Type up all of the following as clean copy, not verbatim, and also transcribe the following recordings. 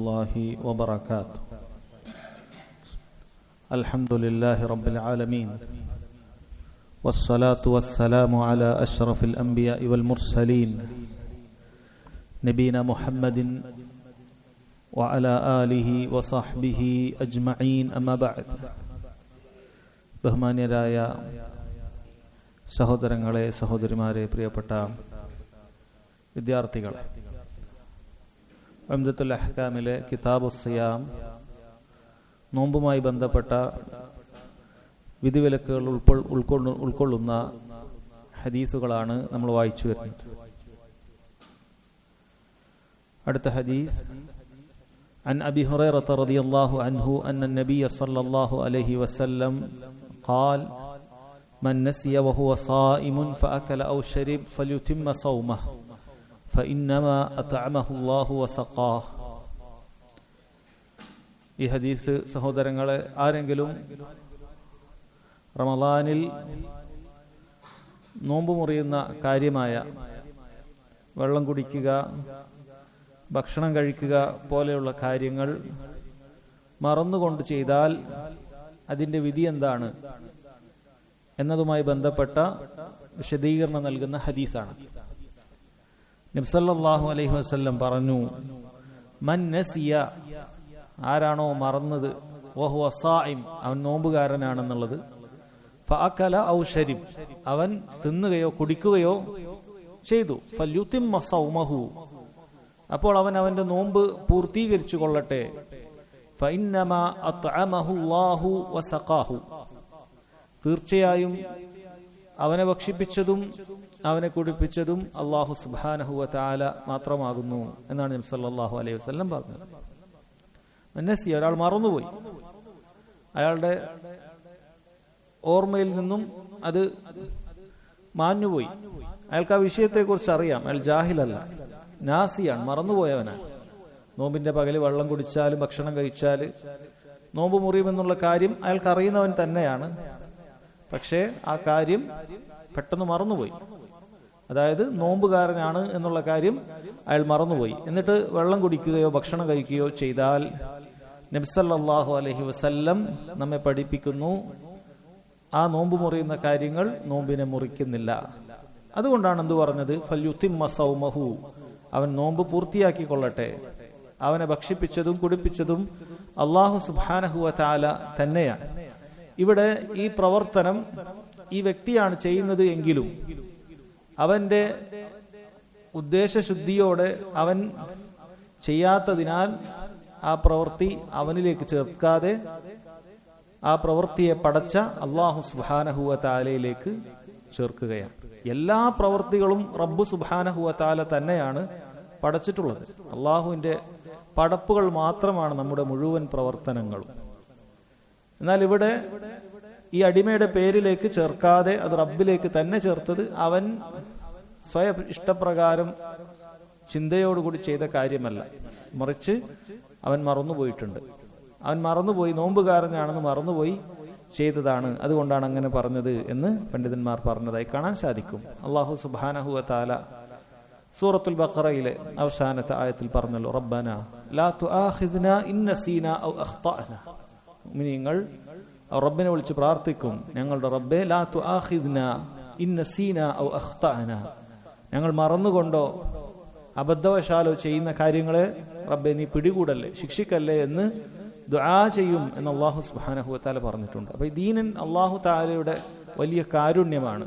الله وبركاته. الحمد لله رب العالمين والصلاة والسلام على أشرف الأنبياء والمرسلين نبينا محمد وعلى آله وصحبه أجمعين أما بعد. ബഹുമാന്യരായ സഹോദരങ്ങളെ, സഹോദരിമാരെ, പ്രിയപ്പെട്ട വിദ്യാർത്ഥികളെ, ഉംദത്തുൽ അഹ്കാമിലെ കിതാബുസ് സിയാം, നോമ്പുമായി ബന്ധപ്പെട്ട വിധിവിലക്കുകൾ ഉൾക്കൊള്ളുന്ന ഹദീസുകളാണ് നമ്മൾ വായിച്ചു വരുന്നത്. അടുത്ത ഹദീസ് عن أبي هريرة رضي الله عنه أن النبي صلى الله عليه وسلم قال من نسي وهو صائم فأكل أو شرب فليتم صومه فإنما أطعمه الله وسقاه. ഈ ഹദീസ് സഹോദരങ്ങളെ, ആരെങ്കിലും റമളാനിൽ നോമ്പ് മുറിയുന്ന കാര്യമായ വെള്ളം കുടിക്കുക, ഭക്ഷണം കഴിക്കുക പോലെയുള്ള കാര്യങ്ങൾ മറന്നുകൊണ്ട് ചെയ്താൽ അതിൻ്റെ വിധി എന്താണ് എന്നതുമായി ബന്ധപ്പെട്ട വിശദീകരണം നൽകുന്ന ഹദീസാണ്. നബി സല്ലല്ലാഹു അലൈഹി വസല്ലം പറഞ്ഞു, മൻ നസിയ, ആരാണോ മറന്നത്, വഹുവ സായിം, അവൻ നോമ്പുകാരനാണെന്നുള്ളത്, ഫഅകല ഔ ശരിബ്, അവൻ തിന്നുകയോ കുടിക്കുകയോ ചെയ്തു, ഫല്യുതിമ്മ സൗമഹു, അപ്പോൾ അവൻ അവന്റെ നോമ്പ് പൂർത്തീകരിച്ചു കൊള്ളട്ടെ, ഫഇന്നമാ അത്അമഹു അല്ലാഹു വസഖാഹു, തീർച്ചയായും അവനെ ഭക്ഷിപ്പിച്ചതും അവനെ കുടിപ്പിച്ചതും അല്ലാഹു സുബ്ഹാനഹു വ തആല മാത്രമാകുന്നു എന്നാണ് നബി സല്ലല്ലാഹു അലൈഹി വസല്ലം പറഞ്ഞത്. മനസ്സി, ഒരാൾ മറന്നുപോയി, അയാളുടെ ഓർമ്മയിൽ നിന്നും അത് മാഞ്ഞുപോയി, അയാൾക്ക് ആ വിഷയത്തെക്കുറിച്ച് അറിയാം, അയാൾ ജാഹിലല്ല, നാസിയാണ്, മറന്നുപോയവനാണ്. നോമ്പിന്റെ പകല് വെള്ളം കുടിച്ചാലും ഭക്ഷണം കഴിച്ചാല് നോമ്പ് മുറിയുമെന്നുള്ള കാര്യം അയാൾക്ക് അറിയുന്നവൻ തന്നെയാണ്. പക്ഷേ ആ കാര്യം പെട്ടെന്ന് മറന്നുപോയി, അതായത് നോമ്പുകാരനാണ് എന്നുള്ള കാര്യം അയാൾ മറന്നുപോയി. എന്നിട്ട് വെള്ളം കുടിക്കുകയോ ഭക്ഷണം കഴിക്കുകയോ ചെയ്താൽ നബി സല്ലല്ലാഹു അലൈഹി വസല്ലം നമ്മെ പഠിപ്പിക്കുന്നു, ആ നോമ്പ് മുറിയുന്ന കാര്യങ്ങൾ നോമ്പിനെ മുറിക്കുന്നില്ല. അതുകൊണ്ടാണ് എന്ത് പറഞ്ഞത്, ഫല്യുതിമ്മ സൗമഹു, അവൻ നോമ്പ് പൂർത്തിയാക്കിക്കൊള്ളട്ടെ. അവനെ ഭക്ഷിപ്പിച്ചതും കുടിപ്പിച്ചതും അല്ലാഹു സുബ്ഹാനഹു വ തആല തന്നെയാണ്. ഇവിടെ ഈ പ്രവർത്തനം ഈ വ്യക്തിയാണ് ചെയ്യുന്നത് എങ്കിലും അവന്റെ ഉദ്ദേശശുദ്ധിയോടെ അവൻ ചെയ്യാത്തതിനാൽ ആ പ്രവൃത്തി അവനിലേക്ക് ചേർക്കാതെ ആ പ്രവൃത്തിയെ പടച്ച അല്ലാഹു സുബ്ഹാനഹു വ തആലയിലേക്ക് ചേർക്കുകയാണ്. എല്ലാ പ്രവൃത്തികളും റബ്ബ് സുബ്ഹാനഹു വ തആല തന്നെയാണ് പടച്ചിട്ടുള്ളത്. അള്ളാഹുവിന്റെ പടപ്പുകൾ മാത്രമാണ് നമ്മുടെ മുഴുവൻ പ്രവർത്തനങ്ങളും. എന്നാൽ ഇവിടെ ഈ അടിമയുടെ പേരിലേക്ക് ചേർക്കാതെ അത് റബ്ബിലേക്ക് തന്നെ ചേർത്തത് അവൻ സ്വയം ഇഷ്ടപ്രകാരം ചിന്തയോടുകൂടി ചെയ്ത കാര്യമല്ല, മറിച്ച് അവൻ മറന്നുപോയിട്ടുണ്ട്. അവൻ മറന്നുപോയി, നോമ്പുകാരനാണെന്ന് മറന്നുപോയി ചെയ്തതാണ്. അതുകൊണ്ടാണ് അങ്ങനെ പറഞ്ഞത് എന്ന് പണ്ഡിതന്മാർ പറഞ്ഞതായി കാണാൻ സാധിക്കും. അല്ലാഹു സുബ്ഹാനഹു വ തആല സൂറത്തുൽ ബഖറയിലെ അവസാനത്തെ ആയത്തിൽ പറഞ്ഞല്ലോ, റബ്ബന ലാ തുആഖിസ്നാ ഇൻ നസീനാ ഔ അഖ്തഅനാ. മുഅ്മിനീങ്ങൾ റബ്ബിനെ വിളിച്ച് പ്രാർത്ഥിക്കും, ഞങ്ങളുടെ റബ്ബേ, ലാ തുആഖിസ്നാ ഇൻ നസീനാ ഔ അഖ്തഅനാ, ഞങ്ങൾ മറന്നുകൊണ്ടോ അബദ്ധവശാലോ ചെയ്യുന്ന കാര്യങ്ങളെ റബ്ബേ നീ പിടികൂടല്ലേ, ശിക്ഷിക്കല്ലേ എന്ന് ദുആ ചെയ്യും എന്ന് അല്ലാഹു സുബ്ഹാനഹു വ തആല പറഞ്ഞിട്ടുണ്ട്. അപ്പൊ ഈ ദീനൻ അല്ലാഹു തആലയുടെ വലിയ കാരുണ്യമാണ്.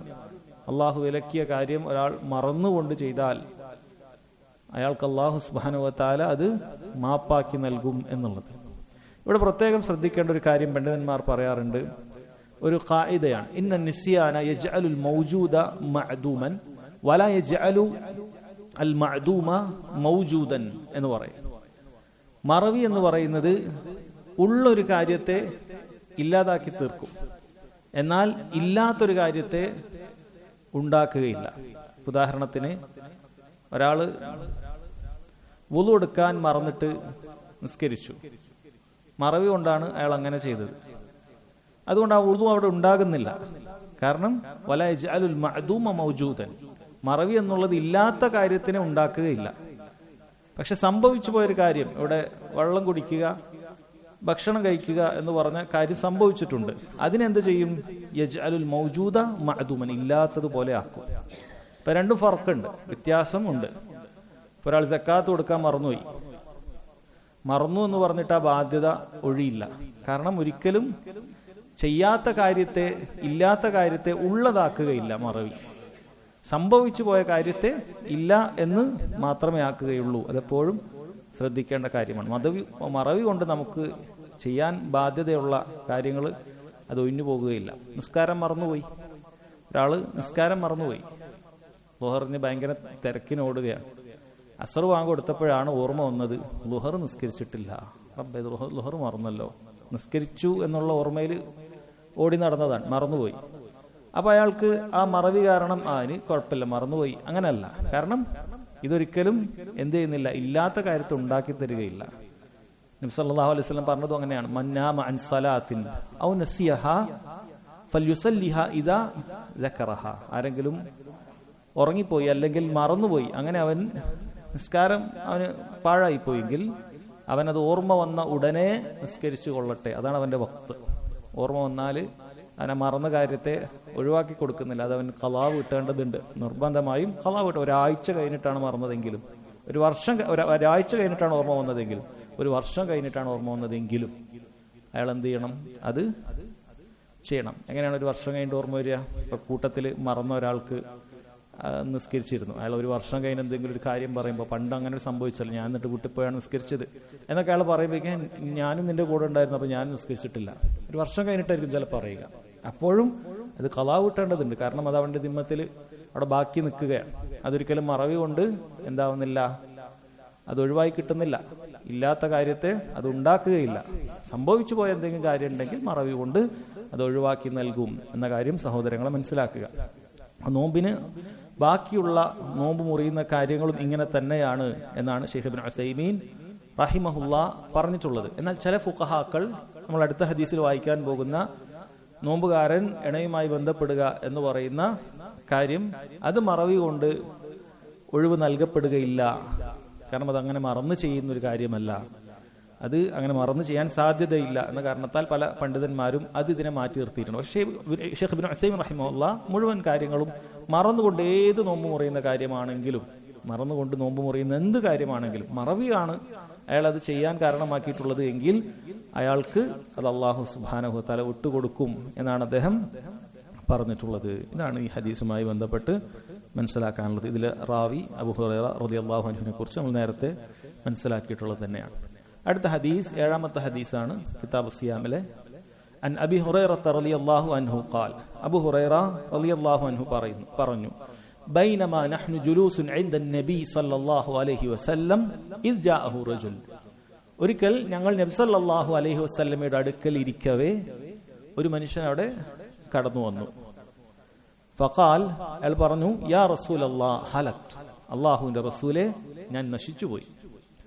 അല്ലാഹു വിലക്കിയ കാര്യം ഒരാൾ മറന്നുകൊണ്ട് ചെയ്താൽ അയാൾക്ക് അല്ലാഹു സുബ്ഹാനഹു വ തആല അത് മാപ്പാക്കി നൽകും എന്നുള്ളത്. ഇവിടെ പ്രത്യേകം ശ്രദ്ധിക്കേണ്ട ഒരു കാര്യം പണ്ഡിതന്മാർ പറയാറുണ്ട്, ഒരു ഖായിദയാണ്, ഇന്ന നിസ്യാന യജ്അലുൽ മൗജൂദ മഅദൂമൻ വലാ യജ്അലു അൽ മഅദൂമ മൗജൂദൻ എന്ന് പറയും. മറവി എന്ന് പറയുന്നത് ഉള്ളൊരു കാര്യത്തെ ഇല്ലാതാക്കി തീർക്കും, എന്നാൽ ഇല്ലാത്തൊരു കാര്യത്തെ ഉണ്ടാക്കുകയില്ല. ഉദാഹരണത്തിന്, ഒരാള് വുളു എടുക്കാൻ മറന്നിട്ട് നിസ്കരിച്ചു, മറവി കൊണ്ടാണ് അയാൾ അങ്ങനെ ചെയ്തത്. അതുകൊണ്ട് ആ വുളു അവിടെ ഉണ്ടാകുന്നില്ല. കാരണം വലാ യജ്അലുൽ മഅദൂമ മൗജൂദൻ, മറവി എന്നുള്ളത് ഇല്ലാത്ത കാര്യത്തിനെ ഉണ്ടാക്കുകയില്ല. പക്ഷെ സംഭവിച്ചു പോയൊരു കാര്യം, ഇവിടെ വെള്ളം കുടിക്കുക, ഭക്ഷണം കഴിക്കുക എന്ന് പറഞ്ഞ കാര്യം സംഭവിച്ചിട്ടുണ്ട്. അതിനെന്ത് ചെയ്യും? യജ്അലുൽ മൗജൂദ മഅദൂമൻ, ഇല്ലാത്തതുപോലെ ആക്കും. ഇപ്പൊ രണ്ടും ഫർക്കുണ്ട്, വ്യത്യാസം ഉണ്ട്. ഒരാൾ സക്കാത്ത് കൊടുക്കാൻ മറന്നു എന്ന് പറഞ്ഞിട്ട് ആ ബാധ്യത ഒഴിയില്ല. കാരണം ഒരിക്കലും ചെയ്യാത്ത കാര്യത്തെ, ഇല്ലാത്ത കാര്യത്തെ ഉള്ളതാക്കുകയില്ല മറവി. സംഭവിച്ചു പോയ കാര്യത്തെ ഇല്ല എന്ന് മാത്രമേ ആക്കുകയുള്ളൂ. അതെപ്പോഴും ശ്രദ്ധിക്കേണ്ട കാര്യമാണ്. മറവി കൊണ്ട് നമുക്ക് ചെയ്യാൻ ബാധ്യതയുള്ള കാര്യങ്ങൾ അത് ഒഴിഞ്ഞു പോകുകയില്ല. നിസ്കാരം മറന്നുപോയി, ഒരാള് നിസ്കാരം മറന്നുപോയി, ളുഹറിന് ഭയങ്കര തിരക്കിനോടുകയാണ്. അസർ വാങ്ങ് കൊടുത്തപ്പോഴാണ് ഓർമ്മ വന്നത് ളുഹർ നിസ്കരിച്ചിട്ടില്ല, റബ്ബേ ളുഹർ മറന്നല്ലോ. നിസ്കരിച്ചു എന്നുള്ള ഓർമ്മയിൽ ഓടി നടന്നതാണ്, മറന്നുപോയി. അപ്പൊ അയാൾക്ക് ആ മറവി കാരണം അതിന് കുഴപ്പമില്ല, മറന്നുപോയി, അങ്ങനല്ല. കാരണം ഇതൊരിക്കലും എന്ത് ചെയ്യുന്നില്ല, ഇല്ലാത്ത കാര്യത്തെ ഉണ്ടാക്കി തരികയില്ല. നബി സല്ലല്ലാഹു അലൈഹി വസല്ലം പറഞ്ഞതും അങ്ങനെയാണ്. മന്നാമ അൻ സലാത്തിൻ ഔ നസിയഹാ ഫൽയുസല്ലിഹാ ഇദാ ദക്കറഹാ. ആരെങ്കിലും ഉറങ്ങിപ്പോയി അല്ലെങ്കിൽ മറന്നുപോയി, അങ്ങനെ അവൻ നിസ്കാരം അവന് പാഴായിപ്പോയെങ്കിൽ അവൻ അത് ഓർമ്മ വന്ന ഉടനെ നിസ്കരിച്ചു കൊള്ളട്ടെ. അതാണ് അവന്റെ വക്ത്. ഓർമ്മ വന്നാൽ അവനെ മറന്ന കാര്യത്തെ ഒഴിവാക്കി കൊടുക്കുന്നില്ല, അത് അവൻ ഖളാ വീട്ടേണ്ടതുണ്ട്. നിർബന്ധമായും ഖളാ വീട്ടും. ഒരാഴ്ച കഴിഞ്ഞിട്ടാണ് മറന്നതെങ്കിലും, ഒരാഴ്ച കഴിഞ്ഞിട്ടാണ് ഓർമ്മ വന്നതെങ്കിലും, ഒരു വർഷം കഴിഞ്ഞിട്ടാണ് ഓർമ്മ വന്നതെങ്കിലും അയാൾ എന്ത് ചെയ്യണം? അത് ചെയ്യണം. എങ്ങനെയാണ് ഒരു വർഷം കഴിഞ്ഞിട്ട് ഓർമ്മ വരിക? ഇപ്പൊ കൂട്ടത്തിൽ മറന്ന ഒരാൾക്ക് നിസ്കരിച്ചിരുന്നു, അയാൾ ഒരു വർഷം കഴിഞ്ഞ് എന്തെങ്കിലും ഒരു കാര്യം പറയുമ്പോൾ, പണ്ട് അങ്ങനെ സംഭവിച്ചല്ലോ, ഞാൻ എന്നിട്ട് വീട്ടിൽ പോയാണ് നിസ്കരിച്ചത് എന്നൊക്കെ അയാൾ പറയുമ്പോഴേക്കും ഞാനും നിന്റെ കൂടെ ഉണ്ടായിരുന്നു, അപ്പൊ ഞാൻ നിസ്കരിച്ചിട്ടില്ല. ഒരു വർഷം കഴിഞ്ഞിട്ടായിരിക്കും ചിലപ്പോൾ പറയുക. അപ്പോഴും അത് ഖളാ വീട്ടേണ്ടതുണ്ട്. കാരണം അത് അവന്റെ ദിമ്മത്തിൽ അവിടെ ബാക്കി നിൽക്കുകയാണ്. അതൊരിക്കലും മറവി കൊണ്ട് എന്താവുന്നില്ല, അത് ഒഴിവായി കിട്ടുന്നില്ല. ഇല്ലാത്ത കാര്യത്തെ അത് ഉണ്ടാക്കുകയില്ല. സംഭവിച്ചു പോയ എന്തെങ്കിലും കാര്യം ഉണ്ടെങ്കിൽ മറവി കൊണ്ട് അത് ഒഴിവാക്കി നൽകും എന്ന കാര്യം സഹോദരങ്ങളെ മനസ്സിലാക്കുക. നോമ്പിന് ബാക്കിയുള്ള നോമ്പ് മുറിയുന്ന കാര്യങ്ങളും ഇങ്ങനെ തന്നെയാണ് എന്നാണ് ശൈഖ് ഇബ്നു ഉസൈമീൻ റഹിമഹുല്ലാ പറഞ്ഞിട്ടുള്ളത്. എന്നാൽ ചില ഫുഖഹാക്കൾ, നമ്മൾ അടുത്ത ഹദീസിൽ വായിക്കാൻ പോകുന്ന നോമ്പുകാരൻ ഇണയുമായി ബന്ധപ്പെടുക എന്ന് പറയുന്ന കാര്യം, അത് മറവി കൊണ്ട് ഒഴിവ് നൽകപ്പെടുകയില്ല. കാരണം അതങ്ങനെ മറന്നു ചെയ്യുന്നൊരു കാര്യമല്ല, അത് അങ്ങനെ മറന്നു ചെയ്യാൻ സാധ്യതയില്ല എന്ന കാരണത്താൽ പല പണ്ഡിതന്മാരും അത് ഇതിനെ മാറ്റി നിർത്തിയിട്ടുണ്ട്. പക്ഷേ ശൈഖ് ഇബ്നു ഉസൈമീൻ റഹിമഹുല്ലാ മുഴുവൻ കാര്യങ്ങളും മറന്നുകൊണ്ട് ഏത് നോമ്പ് മുറിയുന്ന കാര്യമാണെങ്കിലും, മറന്നുകൊണ്ട് നോമ്പ് മുറിയുന്ന എന്ത് കാര്യമാണെങ്കിലും, മറവിയാണ് അയാൾ അത് ചെയ്യാൻ കാരണമാക്കിയിട്ടുള്ളത് എങ്കിൽ അയാൾക്ക് അത് അല്ലാഹു സുബ്ഹാനഹു വ തആല വിട്ടുകൊടുക്കും എന്നാണ് അദ്ദേഹം പറഞ്ഞിട്ടുള്ളത്. ഇതാണ് ഈ ഹദീസുമായി ബന്ധപ്പെട്ട് മനസ്സിലാക്കാനുള്ളത്. ഇതിൽ റാവി അബൂ ഹുറൈറ റളിയല്ലാഹു അൻഹുവിനെ കുറിച്ച് നമ്മൾ നേരത്തെ മനസ്സിലാക്കിയിട്ടുള്ളത് തന്നെയാണ്. അടുത്ത ഹദീസ് ഏഴാമത്തെ ഹദീസാണ് കിതാബ് സിയാമിലെ. അൻ അബി ഹുറൈറ റളിയല്ലാഹു അൻഹു ഖാൽ, അബൂ ഹുറൈറ റളിയല്ലാഹു അൻഹു പറഞ്ഞു, ബൈനമാ നഹ്നു ജുലൂസുൻ ഇൻദ നബി സല്ലല്ലാഹു അലൈഹി വസല്ലം ഇദ് ജാഅഹു റജുൽ. ഒരിക്കൽ ഞങ്ങൾ നബി സല്ലല്ലാഹു അലൈഹി വസല്ലമയുടെ അടുക്കൽ ഇരിക്കവേ ഒരു മനുഷ്യൻ അവിടെ കടന്നു വന്നു. ഫഖാൽ, അയാൾ പറഞ്ഞു, യാ റസൂലല്ലാഹ് ഹലക്തു, അല്ലാഹുവിന്റെ റസൂലേ ഞാൻ നശിച്ചുപോയി.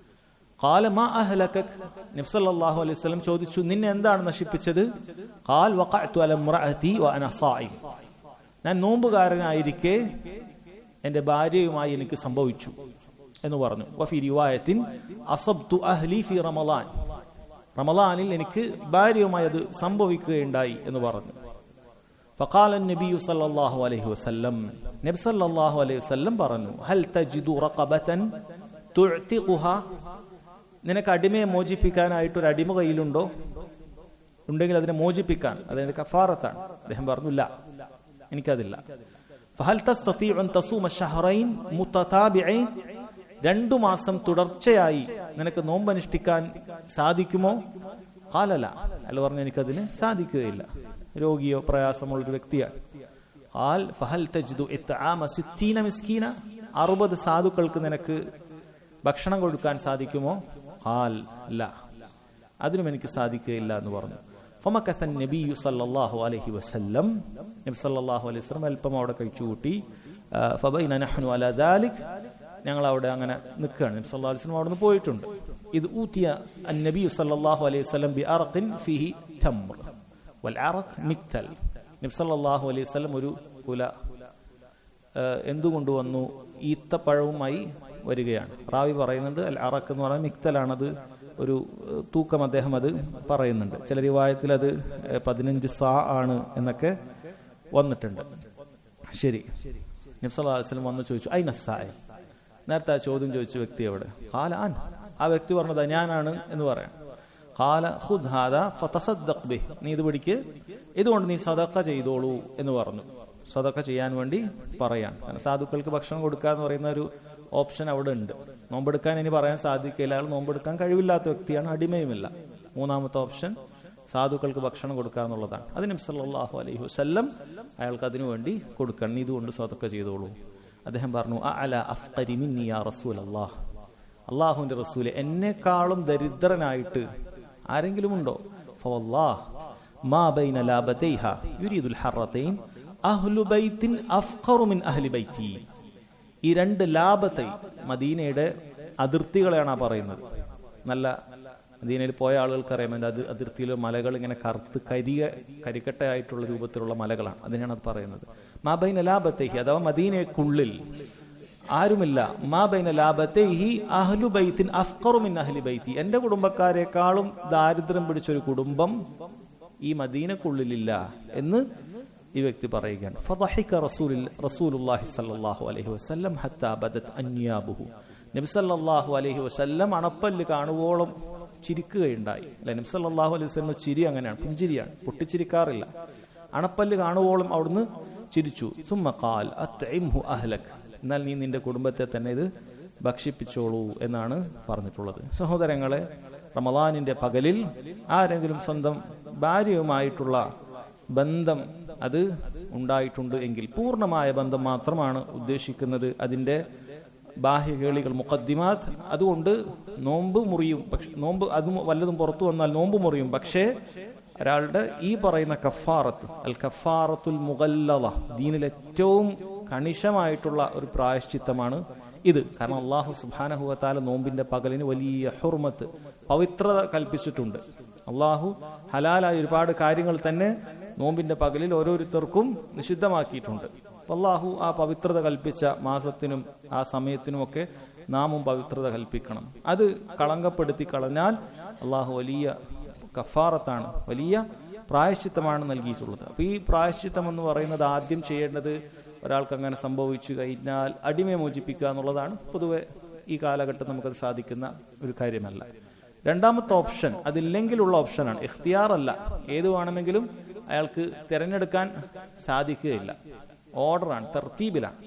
ഖാല മാ അഹ്ലകക, നബി സല്ലല്ലാഹു അലൈഹി വസല്ലം ചോദിച്ചു, നിന്നെ എന്താണ് നശിപ്പിച്ചത്? ഖാൽ വഖഅതു അല ഇംറഅതി വഅന സായിം, ഞാൻ നോമ്പുകാരനായിരിക്കെ എന്റെ ഭാര്യയുമായി എനിക്ക് സംഭവിച്ചു എന്ന് പറഞ്ഞു. വഫി റിവായത്തിൻ അസബ്തു അഹ്ലി ഫി റമളാൻ, റമളാനിൽ എനിക്ക് ഭാര്യയുമായി അത് സംഭവിക്കുകയുണ്ടായി എന്ന് പറഞ്ഞു. ഫഖാല നബി സല്ലല്ലാഹു അലൈഹി വസല്ലം, നബി സല്ലല്ലാഹു അലൈഹി വസല്ലം പറഞ്ഞു, ഹൽ തജിദു റഖബതൻ തുഅ്തിഖുഹാ, നിനക്ക് അടിമയെ മോചിപ്പിക്കാനായിട്ട് ഒരു അടിമ കയ്യിലുണ്ടോ? ഉണ്ടെങ്കിൽ അതിനെ മോചിപ്പിക്കാൻ, അതെന്റെ കഫാറത്താണ്. അദ്ദേഹം പറഞ്ഞു, ഇല്ല, എനിക്കതില്ല. ഫഹൽ തസ്തതിഉ അൻ തസൂമ ശഹറൈൻ മുതതാബിഈൻ, 2 മാസം തുടർച്ചയായി നിനക്ക് നോമ്പ് അനുഷ്ഠിക്കാൻ സാധിക്കുമോ? ഖാല ലാ, അയാൾ പറഞ്ഞു, എനിക്കതിന് സാധിക്കുകയില്ല, രോഗിയോ പ്രയാസമുള്ള ഒരു വ്യക്തിയാണ്. ഖാൽ ഫഹൽ തജ്ദു ഇത്ആമ 60 മിസ്കീന, 60 സാധുക്കൾക്ക് നിനക്ക് ഭക്ഷണം കൊടുക്കാൻ സാധിക്കുമോ? ഖാൽ ലാ, അതിനും എനിക്ക് സാധിക്കുകയില്ല എന്ന് പറഞ്ഞു. ഫമകസ നബിയു സല്ലല്ലാഹു അലൈഹി വസല്ലം, നബി സല്ലല്ലാഹു അലൈഹി വസല്ലം അല്പം അവിടെ കഴിച്ചുകൂട്ടി. ഫബൈന നഹ്നു അലാ ദാലിക്, ഞങ്ങൾ അവിടെ അങ്ങനെ നിൽക്കുകയാണ്. നബി സല്ലല്ലാഹു അലൈഹി വസല്ലം അവിടെ നിന്ന് പോയിട്ടുണ്ട്. ഇത് ഊതിയ അന്നബിയു സല്ലല്ലാഹു അലൈഹി വസല്ലം ബിഅറഖിൻ ഫീഹി തംർ വൽ അറഖ് മിക്തൽ, നബി സല്ലല്ലാഹു അലൈഹി വസല്ലം ഒരു കുല എന്തുകൊണ്ടുവന്നു? ഈത്തപ്പഴവുമായി വരികയാണ്. റാവി പറയുന്നുണ്ട് അൽ അറക്ക് എന്ന് പറയുന്നത് മിക്തലാണത്, ഒരു തൂക്കം അദ്ദേഹം അത് പറയുന്നുണ്ട്. ചില റിവായത്തിൽ അത് 15 സാ ആണ് എന്നൊക്കെ വന്നിട്ടുണ്ട്. ശരി, നബി സല്ലല്ലാഹു അലൈഹി വസല്ലം വന്ന് ചോദിച്ചു ഐന സാഇൽ, നേരത്തെ ആ ചോദ്യം ചോദിച്ച വ്യക്തി എവിടെ? ഖാല അൻ, ആ വ്യക്തി പറഞ്ഞത് ഞാനാണ് എന്ന് പറയാം. ഖാല ഖുദ് ഹാദാ ഫതസദ്ദഖ് ബിഹി, നീ ഇത് പിടിക്ക്, ഇതുകൊണ്ട് നീ സദഖ ചെയ്തോളൂ എന്ന് പറഞ്ഞു. സദഖ ചെയ്യാൻ വേണ്ടി പറയാൻ, കാരണം സാധുക്കൾക്ക് ഭക്ഷണം കൊടുക്കുക എന്ന് പറയുന്ന ഒരു ഓപ്ഷൻ അവിടെ ഉണ്ട്. നോമ്പെടുക്കാൻ ഇനി പറയാൻ സാധിക്കില്ല, അയാൾ നോമ്പെടുക്കാൻ കഴിവില്ലാത്ത വ്യക്തിയാണ്, അടിമയുമില്ല. മൂന്നാമത്തെ ഓപ്ഷൻ സാധുക്കൾക്ക് ഭക്ഷണം കൊടുക്കുക എന്നുള്ളതാണ്. അത് നബി സല്ലല്ലാഹു അലൈഹി വസല്ലം അയാൾക്ക് അതിനു വേണ്ടി കൊടുക്കണം, നീ ഇതുകൊണ്ട് സദഖ ചെയ്തോളൂ. അദ്ദേഹം പറഞ്ഞു അഅല അഫ്ഖരി മിന്നി യാ റസൂലല്ലാഹ്, അല്ലാഹുവിന്റെ റസൂലെ എന്നെക്കാളും ദരിദ്രനായിട്ട് ആരെങ്കിലും ഉണ്ടോ? ഫവല്ലാഹ് മാ ബൈന ലാബതൈഹ യുരീദുൽ ഹറതൈൻ അഹ്ലു ബൈത്തിൻ അഫ്ഖറു മിൻ അഹ്ലി ബൈത്തി. ഈ രണ്ട് ലാബത്തെ, മദീനയുടെ അതിർത്തികളെയാണ് പറയുന്നത്. നല്ല മദീനയിൽ പോയ ആളുകൾക്കറിയാം, അതിന്റെ അതിർത്തിയിലെ മലകൾ ഇങ്ങനെ കറുത്ത് കരിക്കട്ടയായിട്ടുള്ള രൂപത്തിലുള്ള മലകളാണ്, അതിനാണ് അത് പറയുന്നത്. മാ ബൈന ലാബതൈഹി, അഥവാ മദീനയ്ക്കുള്ളിൽ ആരുമില്ല. മാ ബൈന ലാബതൈഹി അഹ്ലു ബൈത്തിൻ അഫ്ഖറു മിൻ അഹ്ലി ബൈത്തി, എന്റെ കുടുംബക്കാരെക്കാളും ദാരിദ്ര്യം പിടിച്ചൊരു കുടുംബം ഈ മദീനക്കുള്ളിലില്ല എന്ന് ഈ വ്യക്തി പറയുകയാണ്. ഫദഹിക റസൂലുള്ളാഹി സ്വല്ലല്ലാഹു അലൈഹി വസല്ലം ഹത്താ ബദത് അൻയാബുഹു, നബി സല്ലല്ലാഹു അലൈഹി വസല്ലം അണപ്പല്ല് കാണുവോളം ചിരിക്കുകയുണ്ടായി. അല്ലെ, നബി സല്ലല്ലാഹു അലൈഹി വസല്ലം ചിരി അങ്ങനെയാണ്, പുഞ്ചിരിയാണ്, പൊട്ടിച്ചിരിക്കാറില്ല. അണപ്പല്ല് കാണുവോളം അവിടുന്ന് ചിരിച്ചു. സുമ്മ ഖാൽ അത്ഇംഹു അഹ്ലക്, എന്നാൽ നീ നിന്റെ കുടുംബത്തെ തന്നെ ഇത് ഭക്ഷിപ്പിച്ചോളൂ എന്നാണ് പറഞ്ഞിട്ടുള്ളത്. സഹോദരങ്ങളെ, റമളാനിന്റെ പകലിൽ ആരെങ്കിലും സ്വന്തം ഭാര്യയുമായിട്ടുള്ള ബന്ധം അത് ഉണ്ടായിട്ടുണ്ട് എങ്കിൽ പൂർണ്ണമായ ബന്ധം മാത്രമാണ് ഉദ്ദേശിക്കുന്നത്. അതിന്റെ ബാഹ്യകേളികൾ മുഖദ്ദിമാത്ത്, അതുകൊണ്ട് നോമ്പ് മുറിയും. പക്ഷെ നോമ്പ് അതും വല്ലതും പുറത്തു വന്നാൽ നോമ്പ് മുറിയും. പക്ഷേ ഒരാളുടെ ഈ പറയുന്ന കഫാറത്ത്, അൽ കഫാറത്തുൽ മുഗല്ലദ, ദീനിൽ ഏറ്റവും കണിശമായിട്ടുള്ള ഒരു പ്രായശ്ചിത്തമാണ് ഇത്. കാരണം അല്ലാഹു സുബ്ഹാനഹു വ തആല നോമ്പിന്റെ പകലിന് വലിയ ഹുർമത്ത്, പവിത്രത കൽപ്പിച്ചിട്ടുണ്ട്. അല്ലാഹു ഹലാലായ ഒരുപാട് കാര്യങ്ങൾ തന്നെ നോമ്പിന്റെ പകലിൽ ഓരോരുത്തർക്കും നിഷിദ്ധമാക്കിയിട്ടുണ്ട്. അല്ലാഹു ആ പവിത്രത കൽപ്പിച്ച മാസത്തിനും ആ സമയത്തിനുമൊക്കെ നാമും പവിത്രത കൽപ്പിക്കണം. അത് കളങ്കപ്പെടുത്തി കളഞ്ഞാൽ അല്ലാഹു വലിയ കഫാറത്താണ്, വലിയ പ്രായശ്ചിത്തമാണ് നൽകിയിട്ടുള്ളത്. അപ്പൊ ഈ പ്രായശ്ചിത്തം എന്ന് പറയുന്നത് ആദ്യം ചെയ്യേണ്ടത്, ഒരാൾക്ക് അങ്ങനെ സംഭവിച്ചു കഴിഞ്ഞാൽ അടിമയെ മോചിപ്പിക്കുക എന്നുള്ളതാണ്. പൊതുവെ ഈ കാലഘട്ടം നമുക്കത് സാധിക്കുന്ന ഒരു കാര്യമല്ല. രണ്ടാമത്തെ ഓപ്ഷൻ അതില്ലെങ്കിലുള്ള ഓപ്ഷനാണ്, ഇഖ്തിയാർ അല്ല, ഏത് വേണമെങ്കിലും അയാൾക്ക് തിരഞ്ഞെടുക്കാൻ സാധിക്കുകയില്ല, ഓർഡറാണ്, തർത്തീബിലാണ്.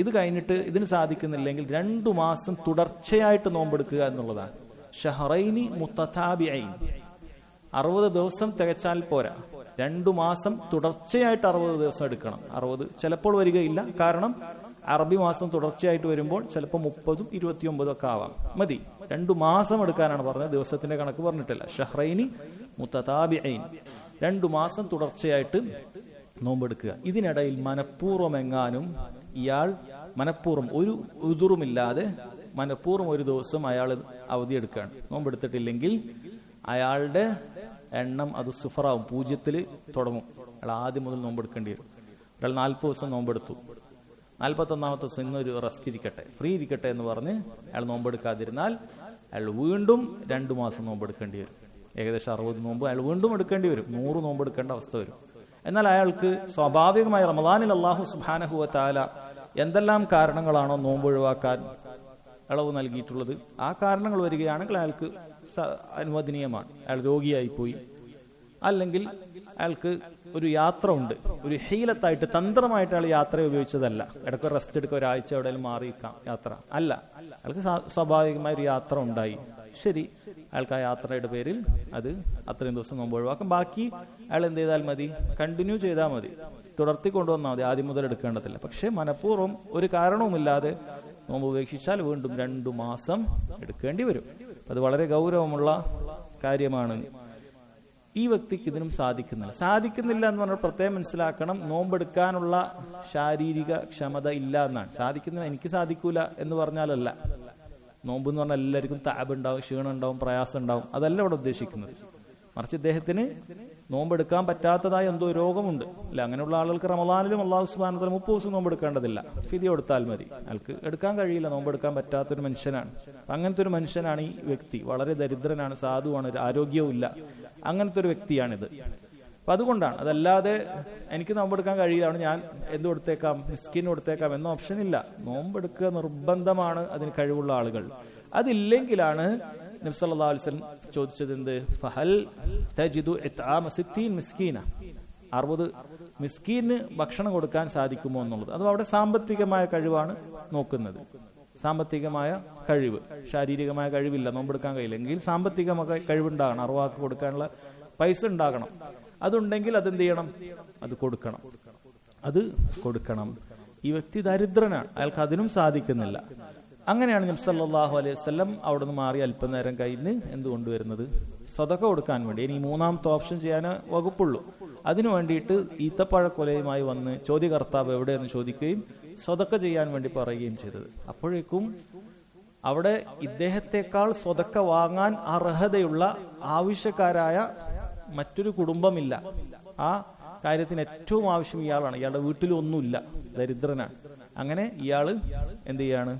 ഇത് കഴിഞ്ഞിട്ട് ഇതിന് സാധിക്കുന്നില്ലെങ്കിൽ 2 മാസം തുടർച്ചയായിട്ട് നോമ്പെടുക്കുക എന്നുള്ളതാണ്. ഷഹറൈനി മുത്തതാബിഈൻ, 60 ദിവസം തികച്ചാൽ പോരാ, 2 മാസം തുടർച്ചയായിട്ട് 60 ദിവസം എടുക്കണം. 60 ചിലപ്പോൾ വരികയില്ല, കാരണം അറബി മാസം തുടർച്ചയായിട്ട് വരുമ്പോൾ ചിലപ്പോൾ 30, 29 ഒക്കെ ആവാം. മതി, 2 മാസം എടുക്കാനാണ് പറഞ്ഞത്, ദിവസത്തിന്റെ കണക്ക് പറഞ്ഞിട്ടില്ല. ഷഹ്റൈനി മുത്തതാബിഈൻ, 2 മാസം തുടർച്ചയായിട്ട് നോമ്പെടുക്കുക. ഇതിനിടയിൽ മനഃപൂർവ്വം എങ്ങാനും ഇയാൾ മനഃപൂർവ്വം ഒരു ഉദുറുമില്ലാതെ മനഃപൂർവ്വം ഒരു ദിവസം അയാൾ അവധിയെടുക്കുകയാണ്, നോമ്പെടുത്തിട്ടില്ലെങ്കിൽ അയാളുടെ എണ്ണം അത് സുഫറാവും, 0 തുടങ്ങും. അയാൾ ആദ്യം മുതൽ നോമ്പെടുക്കേണ്ടി വരും. ഒരാൾ 40 ദിവസം നോമ്പെടുത്തു, 41ാമത്തെ ദിവസം ഇന്നൊരു റെസ്റ്റ് ഇരിക്കട്ടെ, ഫ്രീ ഇരിക്കട്ടെ എന്ന് പറഞ്ഞ് അയാൾ നോമ്പെടുക്കാതിരുന്നാൽ അയാൾ വീണ്ടും 2 മാസം നോമ്പെടുക്കേണ്ടി വരും. ഏകദേശം 60 നോമ്പ് അയാൾ വീണ്ടും എടുക്കേണ്ടി വരും, 100 നോമ്പെടുക്കേണ്ട അവസ്ഥ വരും. എന്നാൽ അയാൾക്ക് സ്വാഭാവികമായി റമളാനിൽ അല്ലാഹു സുബ്ഹാനഹു വ തആല എന്തെല്ലാം കാരണങ്ങളാണോ നോമ്പ് ഒഴിവാക്കാൻ ഇളവ് നൽകിയിട്ടുള്ളത്, ആ കാരണങ്ങൾ വരികയാണെങ്കിൽ അയാൾക്ക് അനുവദനീയമാണ്. അയാൾ രോഗിയായിപ്പോയി, അല്ലെങ്കിൽ അയാൾക്ക് ഒരു യാത്ര ഉണ്ട്, ഒരു ഹീലത്തായിട്ട് തന്ത്രമായിട്ട് അയാൾ യാത്ര ഉപയോഗിച്ചതല്ല, ഇടയ്ക്ക് റെസ്റ്റ് എടുക്കുക, ഒരാഴ്ച എവിടെയും മാറിയിരിക്കാം യാത്ര അല്ല, അയാൾക്ക് സ്വാഭാവികമായ ഒരു യാത്ര ഉണ്ടായി. ശരി, അയാൾക്ക് ആ യാത്രയുടെ പേരിൽ അത് അത്രയും ദിവസം നോമ്പ് ഒഴിവാക്കും. ബാക്കി അയാൾ എന്ത് ചെയ്താൽ മതി, കണ്ടിന്യൂ ചെയ്താൽ മതി, തുടർത്തി കൊണ്ടുവന്നാൽ മതി, ആദ്യം മുതൽ എടുക്കേണ്ടതില്ല. പക്ഷെ മനഃപൂർവ്വം ഒരു കാരണവുമില്ലാതെ നോമ്പ് ഉപേക്ഷിച്ചാൽ വീണ്ടും 2 മാസം എടുക്കേണ്ടി വരും. അത് വളരെ ഗൗരവമുള്ള കാര്യമാണ്. ഈ വ്യക്തിക്ക് ഇതിനും സാധിക്കുന്നില്ല എന്ന് പറഞ്ഞാൽ പ്രത്യേകം മനസ്സിലാക്കണം, നോമ്പെടുക്കാനുള്ള ശാരീരിക ക്ഷമത ഇല്ല എന്നാണ്. സാധിക്കുന്നില്ല, എനിക്ക് സാധിക്കൂല എന്ന് പറഞ്ഞാലല്ല. നോമ്പ് എന്ന് പറഞ്ഞാൽ എല്ലാവർക്കും താബ് ഉണ്ടാവും, ക്ഷീണം ഉണ്ടാവും, പ്രയാസം ഉണ്ടാവും, അതല്ല ഇവിടെ ഉദ്ദേശിക്കുന്നത്. മറിച്ച് ഇദ്ദേഹത്തിന് നോമ്പെടുക്കാൻ പറ്റാത്തതായ എന്തോ രോഗമുണ്ട് അല്ലെ. അങ്ങനെയുള്ള ആളുകൾക്ക് റമദാനിലും അല്ലാഹു സുബ്ഹാനഹു വ തആല 30 ദിവസം നോമ്പെടുക്കേണ്ടതില്ല, ഫിദിയ കൊടുത്താൽ മതി. അയാൾക്ക് എടുക്കാൻ കഴിയില്ല, നോമ്പെടുക്കാൻ പറ്റാത്തൊരു മനുഷ്യനാണ്. അങ്ങനത്തെ ഒരു മനുഷ്യനാണ് ഈ വ്യക്തി. വളരെ ദരിദ്രനാണ്, സാധുവാണ്, ആരോഗ്യവും ഇല്ല. അങ്ങനത്തെ ഒരു വ്യക്തിയാണിത്. അപ്പൊ അതുകൊണ്ടാണ്. അതല്ലാതെ എനിക്ക് നോമ്പെടുക്കാൻ കഴിയില്ല, ഞാൻ എന്ത് കൊടുത്തേക്കാം, മിസ്കിന് കൊടുത്തേക്കാം എന്ന ഓപ്ഷൻ ഇല്ല. നോമ്പെടുക്കുക നിർബന്ധമാണ് അതിന് കഴിവുള്ള ആളുകൾ. അതില്ലെങ്കിലാണ് നബി സല്ലല്ലാഹു അലൈഹി വസല്ലം ചോദിച്ചത് എന്ത്, ഫഹൽ തജിദു ഇത്ആമ 60 മിസ്കീന, 60 മിസ്കീന് ഭക്ഷണം കൊടുക്കാൻ സാധിക്കുമോ എന്നുള്ളത്. അത് അവിടെ സാമ്പത്തികമായ കഴിവാണ് നോക്കുന്നത്. സാമ്പത്തികമായ കഴിവ്, ശാരീരികമായ കഴിവില്ല, നോമ്പെടുക്കാൻ കഴിയില്ലെങ്കിൽ സാമ്പത്തികമായ കഴിവുണ്ടാകണം. 60 കൊടുക്കാനുള്ള പൈസ ഉണ്ടാകണം. അതുണ്ടെങ്കിൽ അതെന്ത് ചെയ്യണം, അത് കൊടുക്കണം, അത് കൊടുക്കണം. ഈ വ്യക്തി ദരിദ്രനാണ്, അയാൾക്ക് അതിനും സാധിക്കുന്നില്ല. അങ്ങനെയാണ് നബി സല്ലല്ലാഹു അലൈഹി വസല്ലം അവിടെ നിന്ന് മാറി അല്പനേരം കഴിഞ്ഞ് എന്ത് കൊണ്ടുവരുന്നത്, സദഖ കൊടുക്കാൻ വേണ്ടി. ഇനി മൂന്നാമത്തെ ഓപ്ഷൻ ചെയ്യാൻ വകുപ്പുള്ളൂ. അതിനു വേണ്ടിയിട്ട് ഈത്തപ്പഴക്കൊലയുമായി വന്ന് ചോദ്യകർത്താവ് എവിടെയെന്ന് ചോദിക്കുകയും സദഖ ചെയ്യാൻ വേണ്ടി പറയുകയും ചെയ്തത്. അപ്പോഴേക്കും അവിടെ ഇദ്ദേഹത്തെക്കാൾ സദഖ വാങ്ങാൻ അർഹതയുള്ള ആവശ്യക്കാരായ മറ്റൊരു കുടുംബമില്ല. ആ കാര്യത്തിന് ഏറ്റവും ആവശ്യം ഇയാളാണ്. ഇയാളുടെ വീട്ടിലൊന്നുമില്ല, ദരിദ്രനാണ്. അങ്ങനെ ഇയാള് എന്ത് ചെയ്യാണ്,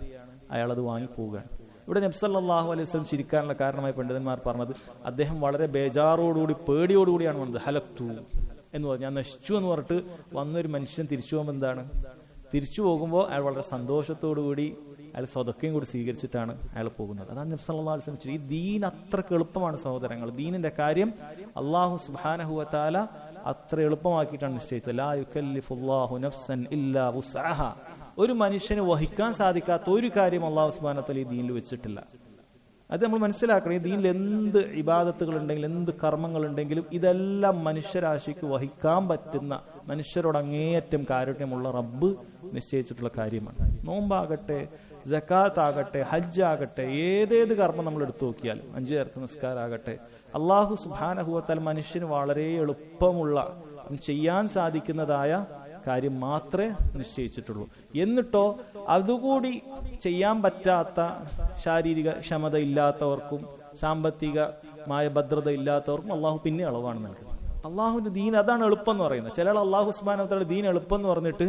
അയാളത് വാങ്ങിപ്പോവുകയാണ്. ഇവിടെ നബി സല്ലല്ലാഹു അലൈഹി വസല്ലം ചിരിക്കാനുള്ള കാരണമായി പണ്ഡിതന്മാർ പറഞ്ഞത്, അദ്ദേഹം വളരെ ബേജാറോടുകൂടി പേടിയോടുകൂടിയാണ് വന്നത്. ഹലക്തു എന്ന് പറഞ്ഞു, ഞാൻ നശിച്ചു എന്ന് പറഞ്ഞിട്ട് വന്നൊരു മനുഷ്യൻ തിരിച്ചു പോകുമ്പോൾ എന്താണ്, തിരിച്ചു പോകുമ്പോൾ അയാൾ വളരെ സന്തോഷത്തോടുകൂടി അയാൾ സ്വതക്കയും കൂടി സ്വീകരിച്ചിട്ടാണ് അയാൾ പോകുന്നത്. അതാണ് നബി സല്ലല്ലാഹു അലൈഹി വസല്ലം. ഈ ദീൻ അത്രക്ക് എളുപ്പമാണ് സഹോദരങ്ങൾ. ദീനിന്റെ കാര്യം അല്ലാഹു സുബ്ഹാനഹു വ തആല അത്ര എളുപ്പമാക്കിയിട്ടാണ് നിശ്ചയിച്ചത്. ലാ യുകല്ലിഫുല്ലാഹു നഫ്സൻ ഇല്ലാ വുസ്അഹാ. ഒരു മനുഷ്യന് വഹിക്കാൻ സാധിക്കാത്ത ഒരു കാര്യം അല്ലാഹു സുബ്ഹാനഹു വ തആല ഈ ദീനിൽ വെച്ചിട്ടില്ല. അത് നമ്മൾ മനസ്സിലാക്കണം. ഈ ദീനിൽ എന്ത് ഇബാദത്തുകൾ ഉണ്ടെങ്കിലും എന്ത് കർമ്മങ്ങൾ ഉണ്ടെങ്കിലും ഇതെല്ലാം മനുഷ്യരാശിക്ക് വഹിക്കാൻ പറ്റുന്ന, മനുഷ്യരോട് അങ്ങേയറ്റം കാരുണ്യമുള്ള റബ്ബ് നിശ്ചയിച്ചിട്ടുള്ള കാര്യമാണ്. നോമ്പാകട്ടെ, സകാത്ത് ആകട്ടെ, ഹജ്ജ് ആകട്ടെ, ഏതേത് കർമ്മം നമ്മൾ എടുത്തു നോക്കിയാൽ, 5 നേരത്തെ നിസ്കാരാകട്ടെ, അല്ലാഹു സുബ്ഹാനഹു വ തആല മനുഷ്യന് വളരെ എളുപ്പമുള്ള ചെയ്യാൻ സാധിക്കുന്നതായ കാര്യം മാത്രമേ നിശ്ചയിച്ചിട്ടുള്ളൂ. എന്നിട്ടോ അതുകൂടി ചെയ്യാൻ പറ്റാത്ത, ശാരീരിക ക്ഷമത ഇല്ലാത്തവർക്കും സാമ്പത്തികമായ ഭദ്രത ഇല്ലാത്തവർക്കും അള്ളാഹു പിന്നെ അളവാണ് നൽകുന്നത്. അള്ളാഹുവിന്റെ ദീൻ അതാണ് എളുപ്പം എന്ന് പറയുന്നത്. ചില അള്ളാഹു സുബ്ഹാനഹു വ തആല ദീൻ എളുപ്പം എന്ന് പറഞ്ഞിട്ട്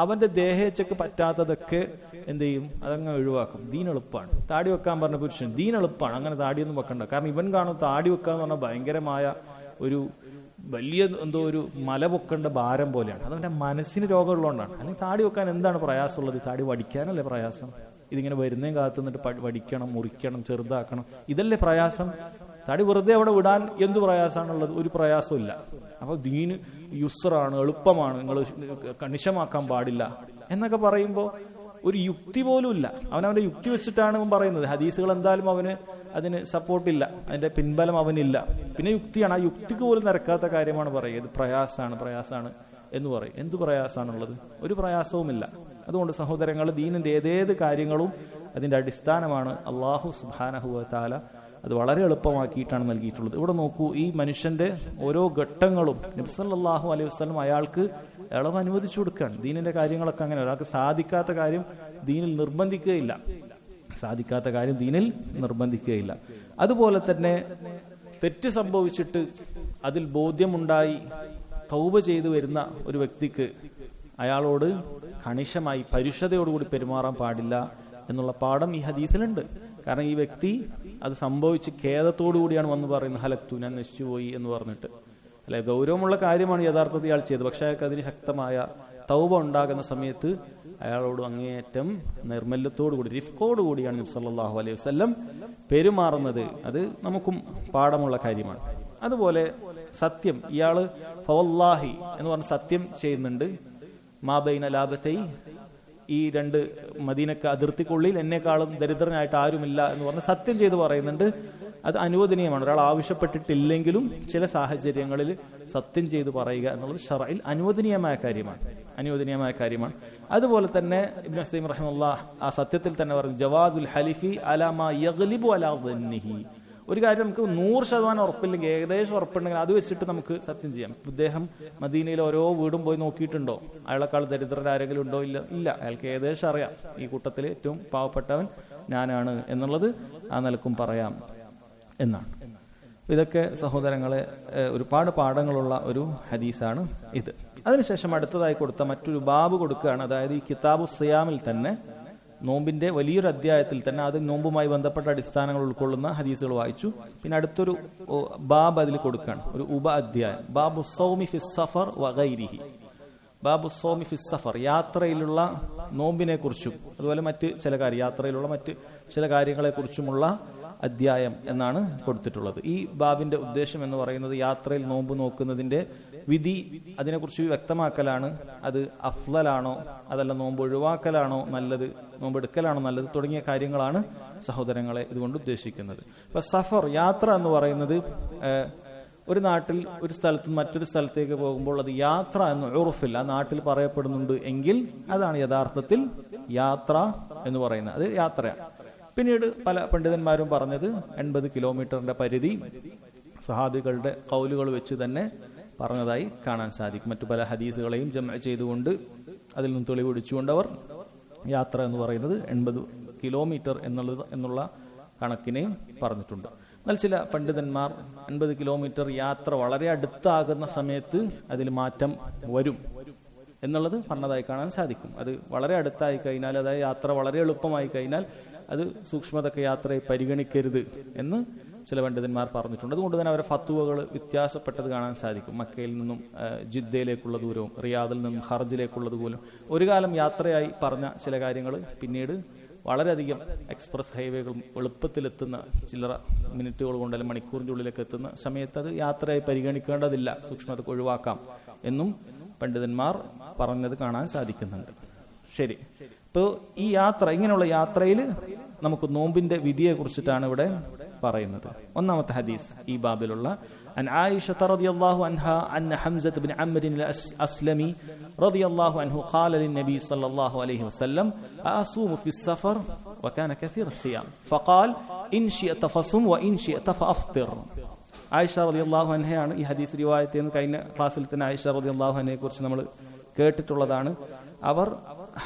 അവന്റെ ദേഹേച്ഛക്ക് പറ്റാത്തതൊക്കെ എന്ത് ചെയ്യും, അതങ്ങ് ഒഴിവാക്കും. ദീൻ എളുപ്പമാണ്. താടി വെക്കാൻ പറഞ്ഞ പുരുഷൻ ദീൻ എളുപ്പമാണ്, അങ്ങനെ താടിയൊന്നും വെക്കണ്ട. കാരണം ഇവൻ കാണും താടി വെക്കാന്ന് പറഞ്ഞാൽ ഭയങ്കരമായ ഒരു വലിയ എന്തോ ഒരു മല പൊക്കേണ്ട ഭാരം പോലെയാണ്. അതവന്റെ മനസ്സിന് രോഗമുള്ളതുകൊണ്ടാണ്. അല്ലെങ്കിൽ താടി വെക്കാൻ എന്താണ് പ്രയാസമുള്ളത്? താടി വടിക്കാനല്ലേ പ്രയാസം? ഇതിങ്ങനെ വരുന്നേം കാത്തു നിന്നിട്ട് വടിക്കണം, മുറിക്കണം, ചെറുതാക്കണം, ഇതല്ലേ പ്രയാസം? താടി വെറുതെ അവിടെ വിടാൻ എന്ത് പ്രയാസമാണുള്ളത്? ഒരു പ്രയാസവും ഇല്ല. അപ്പൊ ദീന് യുസ്റാണ്, എളുപ്പമാണ്, നിങ്ങൾ കണിശമാക്കാൻ പാടില്ല എന്നൊക്കെ പറയുമ്പോൾ ഒരു യുക്തി പോലും ഇല്ല. അവനവന്റെ യുക്തി വെച്ചിട്ടാണ് അവൻ പറയുന്നത്. ഹദീസുകൾ എന്തായാലും അവന് അതിന് സപ്പോർട്ടില്ല, അതിന്റെ പിൻബലം അവനില്ല. പിന്നെ യുക്തിയാണ്, ആ യുക്തിക്ക് പോലും നിരക്കാത്ത കാര്യമാണ് പറയുക. ഇത് പ്രയാസാണ് എന്ന് പറയും. എന്ത് പ്രയാസമാണുള്ളത്? ഒരു പ്രയാസവുമില്ല. അതുകൊണ്ട് സഹോദരങ്ങൾ, ദീനിന്റെ ഏതേത് കാര്യങ്ങളും അതിന്റെ അടിസ്ഥാനമാണ് അല്ലാഹു സുബ്ഹാനഹു വ തആല അത് വളരെ എളുപ്പമാക്കിയിട്ടാണ് നൽകിയിട്ടുള്ളത്. ഇവിടെ നോക്കൂ, ഈ മനുഷ്യന്റെ ഓരോ ഘട്ടങ്ങളും നബി സല്ലല്ലാഹു അലൈഹി വസല്ലം അയാൾക്ക് ഇളവ് അനുവദിച്ചു കൊടുക്കുകയാണ്. ദീനിന്റെ കാര്യങ്ങളൊക്കെ അങ്ങനെ. ഒരാൾക്ക് സാധിക്കാത്ത കാര്യം ദീനിൽ നിർബന്ധിക്കുകയില്ല, സാധിക്കാത്ത കാര്യം ദീനിൽ നിർബന്ധിക്കുകയില്ല. അതുപോലെ തന്നെ തെറ്റ് സംഭവിച്ചിട്ട് അതിൽ ബോധ്യമുണ്ടായി തൗബ ചെയ്തു വരുന്ന ഒരു വ്യക്തിക്ക് അയാളോട് കണിശമായി പരുഷതയോടുകൂടി പെരുമാറാൻ പാടില്ല എന്നുള്ള പാഠം ഈ ഹദീസിലുണ്ട്. കാരണം ഈ വ്യക്തി അത് സംഭവിച്ച് ഖേദത്തോടു കൂടിയാണ് വന്ന് പറയുന്നത്, ഹലക്തു, ഞാൻ നശിച്ചുപോയി എന്ന് പറഞ്ഞിട്ട്. അല്ലെ, ഗൗരവമുള്ള കാര്യമാണ് യഥാർത്ഥത്തിൽ ഇയാൾ ചെയ്തത്. പക്ഷെ അയാൾക്ക് അതിന് ശക്തമായ തൗബ ഉണ്ടാകുന്ന സമയത്ത് അയാളോട് അങ്ങേയറ്റം നിർമ്മല്യത്തോടുകൂടി, റിഫ്കോടുകൂടിയാണ് നബി സല്ലല്ലാഹു അലൈഹി വസല്ലം പെരുമാറുന്നത്. അത് നമുക്കും പാഠമുള്ള കാര്യമാണ്. അതുപോലെ സത്യം, ഇയാള് ഫവല്ലാഹി എന്ന് പറഞ്ഞ സത്യം ചെയ്യുന്നുണ്ട്. മാബൈന ലാബത്തൈ, ഈ 2 മദീനക്ക് അതിർത്തിക്കുള്ളിൽ എന്നെക്കാളും ദരിദ്രനായിട്ട് ആരുമില്ല എന്ന് പറഞ്ഞ് സത്യം ചെയ്ത് പറയുന്നുണ്ട്. അത് അനുവദനീയമാണ്. ഒരാൾ ആവശ്യപ്പെട്ടിട്ടില്ലെങ്കിലും ചില സാഹചര്യങ്ങളിൽ സത്യം ചെയ്ത് പറയുക എന്നുള്ളത് ശർഇൽ അനുവദനീയമായ കാര്യമാണ്. അതുപോലെ തന്നെ ഇബ്നു ഉസൈമീൻ റഹിമഹുല്ലാഹ് ആ സത്യത്തിൽ തന്നെ പറഞ്ഞു, ജവാസുൽ ഹലിഫി അലാ മാ യഗ്ലിബു അലാ ദന്നിഹി. ഒരു കാര്യം നമുക്ക് 100% ഉറപ്പില്ലെങ്കിൽ, ഏകദേശം ഉറപ്പുണ്ടെങ്കിൽ അത് വെച്ചിട്ട് നമുക്ക് സത്യം ചെയ്യാം. ഇദ്ദേഹം മദീനയിൽ ഓരോ വീടും പോയി നോക്കിയിട്ടുണ്ടോ, അയാളെക്കാൾ ദരിദ്രരാരെങ്കിലും ഉണ്ടോ? ഇല്ല. അയാൾക്ക് ഏകദേശം അറിയാം ഈ കൂട്ടത്തിൽ ഏറ്റവും പാവപ്പെട്ടവൻ ഞാനാണ് എന്നുള്ളത് ആ നിലക്കും പറയാം എന്നാണ്. ഇതൊക്കെ സഹോദരങ്ങളെ ഒരുപാട് പാഠങ്ങളുള്ള ഒരു ഹദീസാണ് ഇത്. അതിനുശേഷം അടുത്തതായി കൊടുത്ത മറ്റൊരു ബാബ് കൊടുക്കുകയാണ്. അതായത് ഈ കിതാബു സിയാമിൽ തന്നെ നോമ്പിന്റെ വലിയൊരു അധ്യായത്തിൽ തന്നെ അത് നോമ്പുമായി ബന്ധപ്പെട്ട അടിസ്ഥാനങ്ങൾ ഉൾക്കൊള്ളുന്ന ഹദീസുകൾ വായിച്ചു. പിന്നെ അടുത്തൊരു ബാബ് അതിൽ കൊടുക്കുകയാണ്, ഒരു ഉപ അധ്യായം. ബാബു സൗമി ഫിസ് സഫർ വഗൈരിഹി. ബാബു സൗമി ഫിസ് സഫർ, യാത്രയിലുള്ള നോമ്പിനെ കുറിച്ചും അതുപോലെ മറ്റ് ചില യാത്രയിലുള്ള മറ്റ് ചില കാര്യങ്ങളെ കുറിച്ചുമുള്ള അധ്യായം എന്നാണ് കൊടുത്തിട്ടുള്ളത്. ഈ ബാബിന്റെ ഉദ്ദേശം എന്ന് പറയുന്നത് യാത്രയിൽ നോമ്പ് നോക്കുന്നതിന്റെ വിധി അതിനെക്കുറിച്ച് വ്യക്തമാക്കലാണ്. അത് അഫ്ളലാണോ അതല്ല നോമ്പ് ഒഴിവാക്കലാണോ നല്ലത്, നോമ്പ് എടുക്കലാണോ നല്ലത് തുടങ്ങിയ കാര്യങ്ങളാണ് സഹോദരങ്ങളെ ഇതുകൊണ്ട് ഉദ്ദേശിക്കുന്നത്. ഇപ്പൊ സഫർ, യാത്ര എന്ന് പറയുന്നത് ഒരു നാട്ടിൽ ഒരു സ്ഥലത്ത് മറ്റൊരു സ്ഥലത്തേക്ക് പോകുമ്പോൾ അത് യാത്ര എന്ന് ഉറുഫിൽ ആ നാട്ടിൽ പറയപ്പെടുന്നുണ്ട് എങ്കിൽ അതാണ് യഥാർത്ഥത്തിൽ യാത്ര എന്ന് പറയുന്നത്. അത് യാത്രയാണ്. പിന്നീട് പല പണ്ഡിതന്മാരും പറഞ്ഞത് 80 കിലോമീറ്ററിന്റെ പരിധി സഹാബികളുടെ ഖൗലുകൾ വെച്ച് തന്നെ പറഞ്ഞതായി കാണാൻ സാധിക്കും. മറ്റു പല ഹദീസുകളെയും ജമഅ ചെയ്തുകൊണ്ട് അതിൽ നിന്ന് തെളിവൊടിച്ചുകൊണ്ട് അവർ യാത്ര എന്ന് പറയുന്നത് 80 കിലോമീറ്റർ എന്നുള്ള കണക്കിനെയും പറഞ്ഞിട്ടുണ്ട്. എന്നാൽ ചില പണ്ഡിതന്മാർ 80 കിലോമീറ്റർ യാത്ര വളരെ അടുത്താകുന്ന സമയത്ത് അതിൽ മാറ്റം വരും എന്നുള്ളത് പറഞ്ഞതായി കാണാൻ സാധിക്കും. അത് വളരെ അടുത്തായി കഴിഞ്ഞാൽ, അതായത് യാത്ര വളരെ എളുപ്പമായി കഴിഞ്ഞാൽ അത് സൂക്ഷ്മതൊക്കെ യാത്രയെ പരിഗണിക്കരുത് എന്ന് ചില പണ്ഡിതന്മാർ പറഞ്ഞിട്ടുണ്ട്. അതുകൊണ്ട് തന്നെ അവരെ ഫത്വകൾ വ്യത്യാസപ്പെട്ടത് കാണാൻ സാധിക്കും. മക്കയിൽ നിന്നും ജിദ്ദയിലേക്കുള്ള ദൂരവും റിയാദിൽ നിന്നും ഹർജിലേക്കുള്ള ദൂരവും ഒരു കാലം യാത്രയായി പറഞ്ഞ ചില കാര്യങ്ങൾ പിന്നീട് വളരെയധികം എക്സ്പ്രസ് ഹൈവേകൾ എളുപ്പത്തിലെത്തുന്ന ചില്ലറ മിനിറ്റുകൾ കൊണ്ട് അല്ലെങ്കിൽ മണിക്കൂറിൻ്റെ ഉള്ളിലേക്ക് എത്തുന്ന സമയത്ത് അത് യാത്രയായി പരിഗണിക്കേണ്ടതില്ല, സൂക്ഷ്മത ഒഴിവാക്കാം എന്നും പണ്ഡിതന്മാർ പറഞ്ഞത് കാണാൻ സാധിക്കുന്നുണ്ട്. ശരി, ഇപ്പോൾ ഈ യാത്ര, ഇങ്ങനെയുള്ള യാത്രയിൽ നമുക്ക് നോമ്പിന്റെ വിധിയെ കുറിച്ചിട്ടാണ് ഇവിടെ പറയുന്നത്. ഒന്നാമത്തെ ഹദീസ് ഈ ബാബിലുള്ള عن عائشة رضي الله عنها أن حمزة بن عمرو الأسلمي رضي الله عنه قال للنبي صلى الله عليه وسلم أصوم في السفر وكان كثير الصيام فقال إن شئت فصم وإن شئت فأفطر. ആയിഷ റളിയല്ലാഹു അൻഹയാണ് ഈ ഹദീസ് റിവായത്ത് എന്ന് കഴിഞ്ഞ ക്ലാസ്സിൽ തന്നെ ആയിഷ റളിയല്ലാഹു അൻഹയെ കുറിച്ച് നമ്മൾ കേട്ടിട്ടുള്ളതാണ്. അവർ